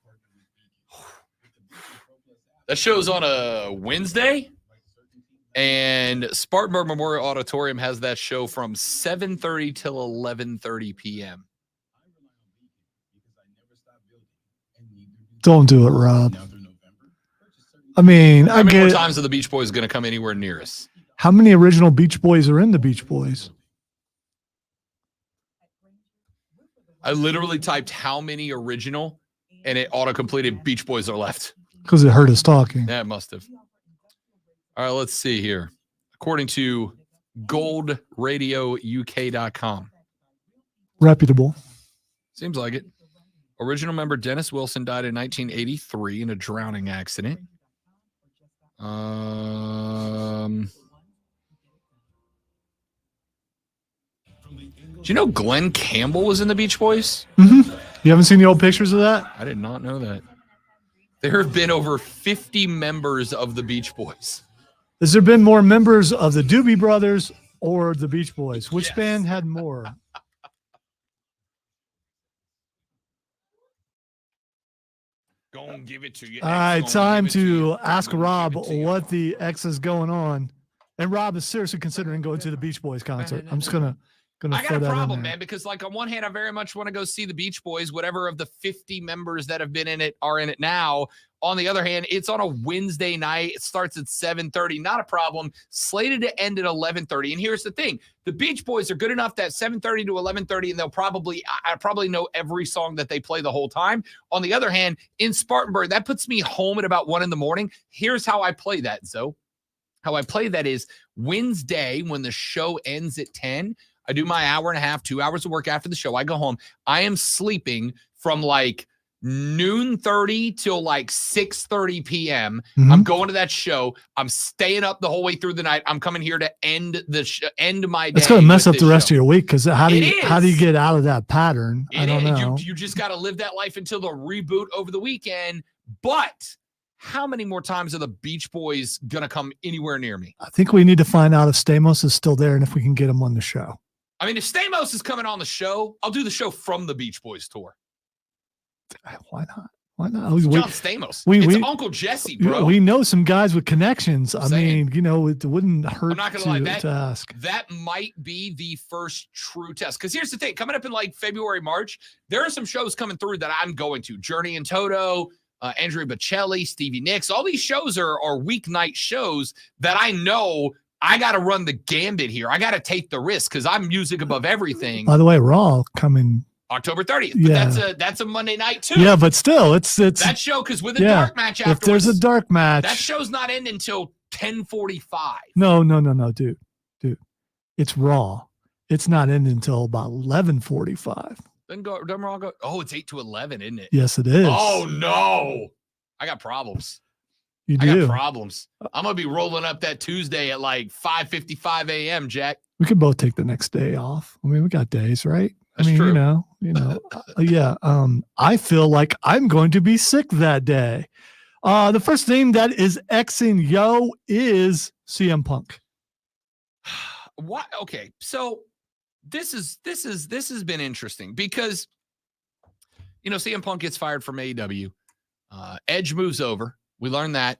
That show's on a Wednesday. And Spartanburg Memorial Auditorium has that show from 7:30 till 11:30 p.m. Don't do it, Rob. I mean, How many more times are the Beach Boys going to come anywhere near us? How many original Beach Boys are in the Beach Boys? I literally typed how many original, and it auto-completed Beach Boys are left. Because it heard us talking. Yeah, it must have. All right, let's see here. According to goldradiok.com. Reputable. Seems like it. Original member Dennis Wilson died in 1983 in a drowning accident. Do you know Glenn Campbell was in the Beach Boys? Mm-hmm. You haven't seen the old pictures of that? I did not know that. There have been over 50 members of the Beach Boys. Has there been more members of the Doobie Brothers or the Beach Boys? Which band had more? gonna give it to you. All right, time to ask Rob what the X is going on. And Rob is seriously considering going to the Beach Boys concert. I'm just gonna I throw got a that in problem, there. man, because like on one hand, I very much want to go see the Beach Boys, whatever of the 50 members that have been in it are in it now. On the other hand, it's on a Wednesday night. It starts at 7:30. Not a problem. Slated to end at 11:30. And here's the thing. The Beach Boys are good enough that 7:30 to 11:30, and I probably know every song that they play the whole time. On the other hand, in Spartanburg, that puts me home at about 1 a.m. Here's how I play that, Zoe. How I play that is Wednesday when the show ends at 10, I do my hour and a half, 2 hours of work after the show. I go home. I am sleeping from like noon 30 till like 6:30 p.m. I'm going to that show. I'm staying up the whole way through the night. I'm coming here to end my day. It's going to mess up the rest of your week because how do you get out of that pattern? I don't know. You just got to live that life until the reboot over the weekend. But how many more times are the Beach Boys going to come anywhere near me? I think we need to find out if Stamos is still there and if we can get him on the show. I mean, if Stamos is coming on the show, I'll do the show from the Beach Boys tour. Why not? Why not? John Stamos. It's Uncle Jesse, bro. We know some guys with connections. I mean, it wouldn't hurt I'm not gonna lie, to ask. That might be the first true test. Because here's the thing. Coming up in like February, March, there are some shows coming through that I'm going to. Journey and Toto, Andrea Bocelli, Stevie Nicks. All these shows are weeknight shows that I know I got to run the gambit here. I got to take the risk because I'm music above everything. By the way, Raw coming October 30th. But yeah. that's a Monday night too. Yeah, but still, it's that show because with a dark match afterwards. If there's a dark match, that show's not ending until 10:45. No, dude. It's Raw. It's not ending until about 11:45. Then Raw go. Oh, it's 8 to 11, isn't it? Yes, it is. Oh no, I got problems. You I do. got problems. I'm gonna be rolling up that Tuesday at like 5:55 a.m. Jack. We could both take the next day off. I mean, we got days, right? That's true. You know. Yeah. I feel like I'm going to be sick that day. The first thing that is Xing yo is CM Punk. What? Okay, so this has been interesting because CM Punk gets fired from AEW. Edge moves over. We learned that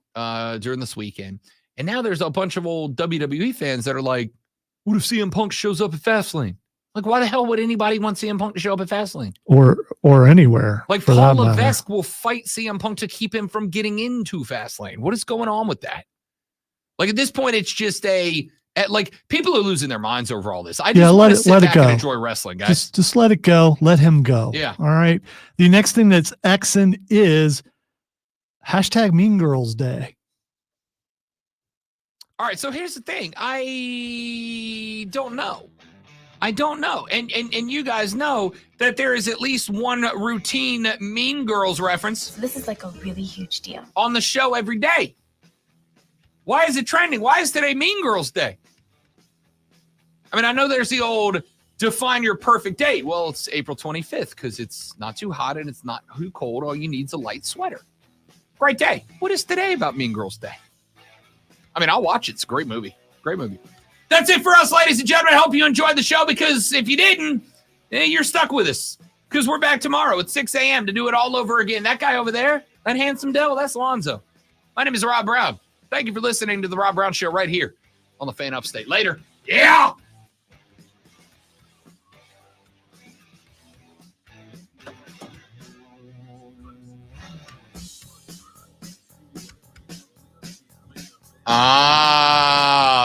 during this weekend, and now there's a bunch of old WWE fans that are like, "What if CM Punk shows up at Fastlane?" Like, why the hell would anybody want CM Punk to show up at Fastlane? Or anywhere. Like, Paul Levesque will fight CM Punk to keep him from getting into Fastlane. What is going on with that? Like, at this point, it's just people are losing their minds over all this. I just want to sit back and enjoy wrestling, guys. Just let it go. Let him go. Yeah. All right. The next thing that's Xing is #Mean Girls Day. All right. So here's the thing. I don't know. And you guys know that there is at least one routine Mean Girls reference. This is like a really huge deal. On the show every day. Why is it trending? Why is today Mean Girls Day? I mean, I know there's the old define your perfect date. Well, it's April 25th because it's not too hot and it's not too cold. All you need is a light sweater. Great day. What is today about Mean Girls Day? I mean, I'll watch it. It's a great movie. Great movie. That's it for us, ladies and gentlemen. I hope you enjoyed the show because if you didn't, you're stuck with us because we're back tomorrow at 6 a.m. to do it all over again. That guy over there, that handsome devil, that's Lonzo. My name is Rob Brown. Thank you for listening to The Rob Brown Show right here on the Fan Upstate. Later. Yeah.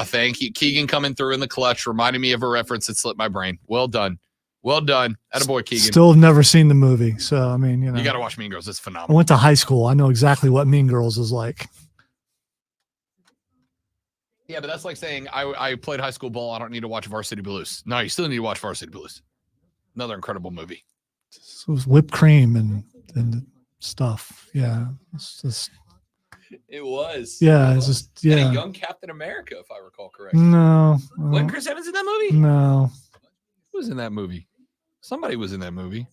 Thank you. Keegan coming through in the clutch, reminding me of a reference that slipped my brain. Well done. Well done. Attaboy, Keegan. Still have never seen the movie. So, I mean, you got to watch Mean Girls. It's I phenomenal. went to high school. I know exactly what Mean Girls is like. Yeah, but that's like saying I played high school ball. I don't need to watch Varsity Blues. No, you still need to watch Varsity Blues. Another incredible movie. It was whipped cream and stuff. Yeah. It's just... It was. Yeah, it's just, yeah. And a young Captain America, if I recall correctly. No. Wasn't Chris Evans in that movie? No. Who was in that movie? Somebody was in that movie.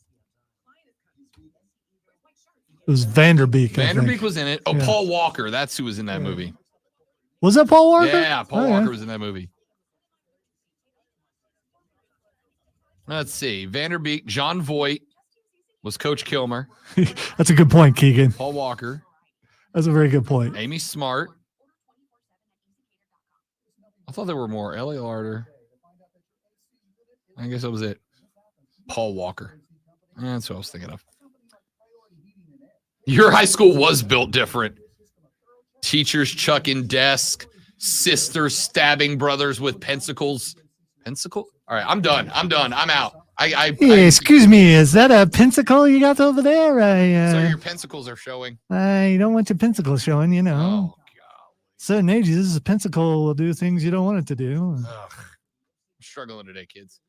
It was Vanderbeek. Vanderbeek was in it. Oh, yeah. Paul Walker. That's who was in that movie. Was that Paul Walker? Yeah, Paul Walker was in that movie. Let's see. Vanderbeek, John Voight, was Coach Kilmer. That's a good point, Keegan. Paul Walker. That's a very good point. Amy Smart. I thought there were more. Ellie Larder. I guess that was it. Paul Walker. That's what I was thinking of. Your high school was built different. Teachers chucking desk, sisters stabbing brothers with pensacles. Pensacle? All right, I'm done. I'm out. Excuse me, is that a pentacle you got over there? So your pensacles are showing. I don't want your pentacle showing, you know. Oh, certain ages, a pentacle will do things you don't want it to do. I'm struggling today, kids.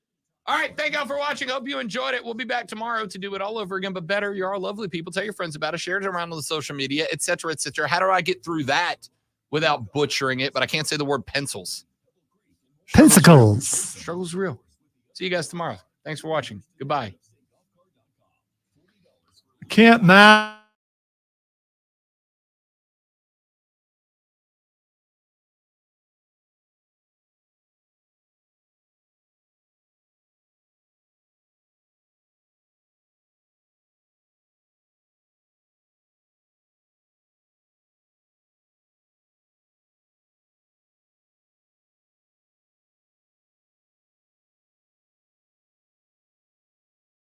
All right, thank y'all for watching. Hope you enjoyed it. We'll be back tomorrow to do it all over again, but better. You're all lovely people. Tell your friends about it. Share it around on the social media, etc., etc. How do I get through that without butchering it? But I can't say the word pencils. Pensacles. Struggle's real. See you guys tomorrow. Thanks for watching. Goodbye. Can't match.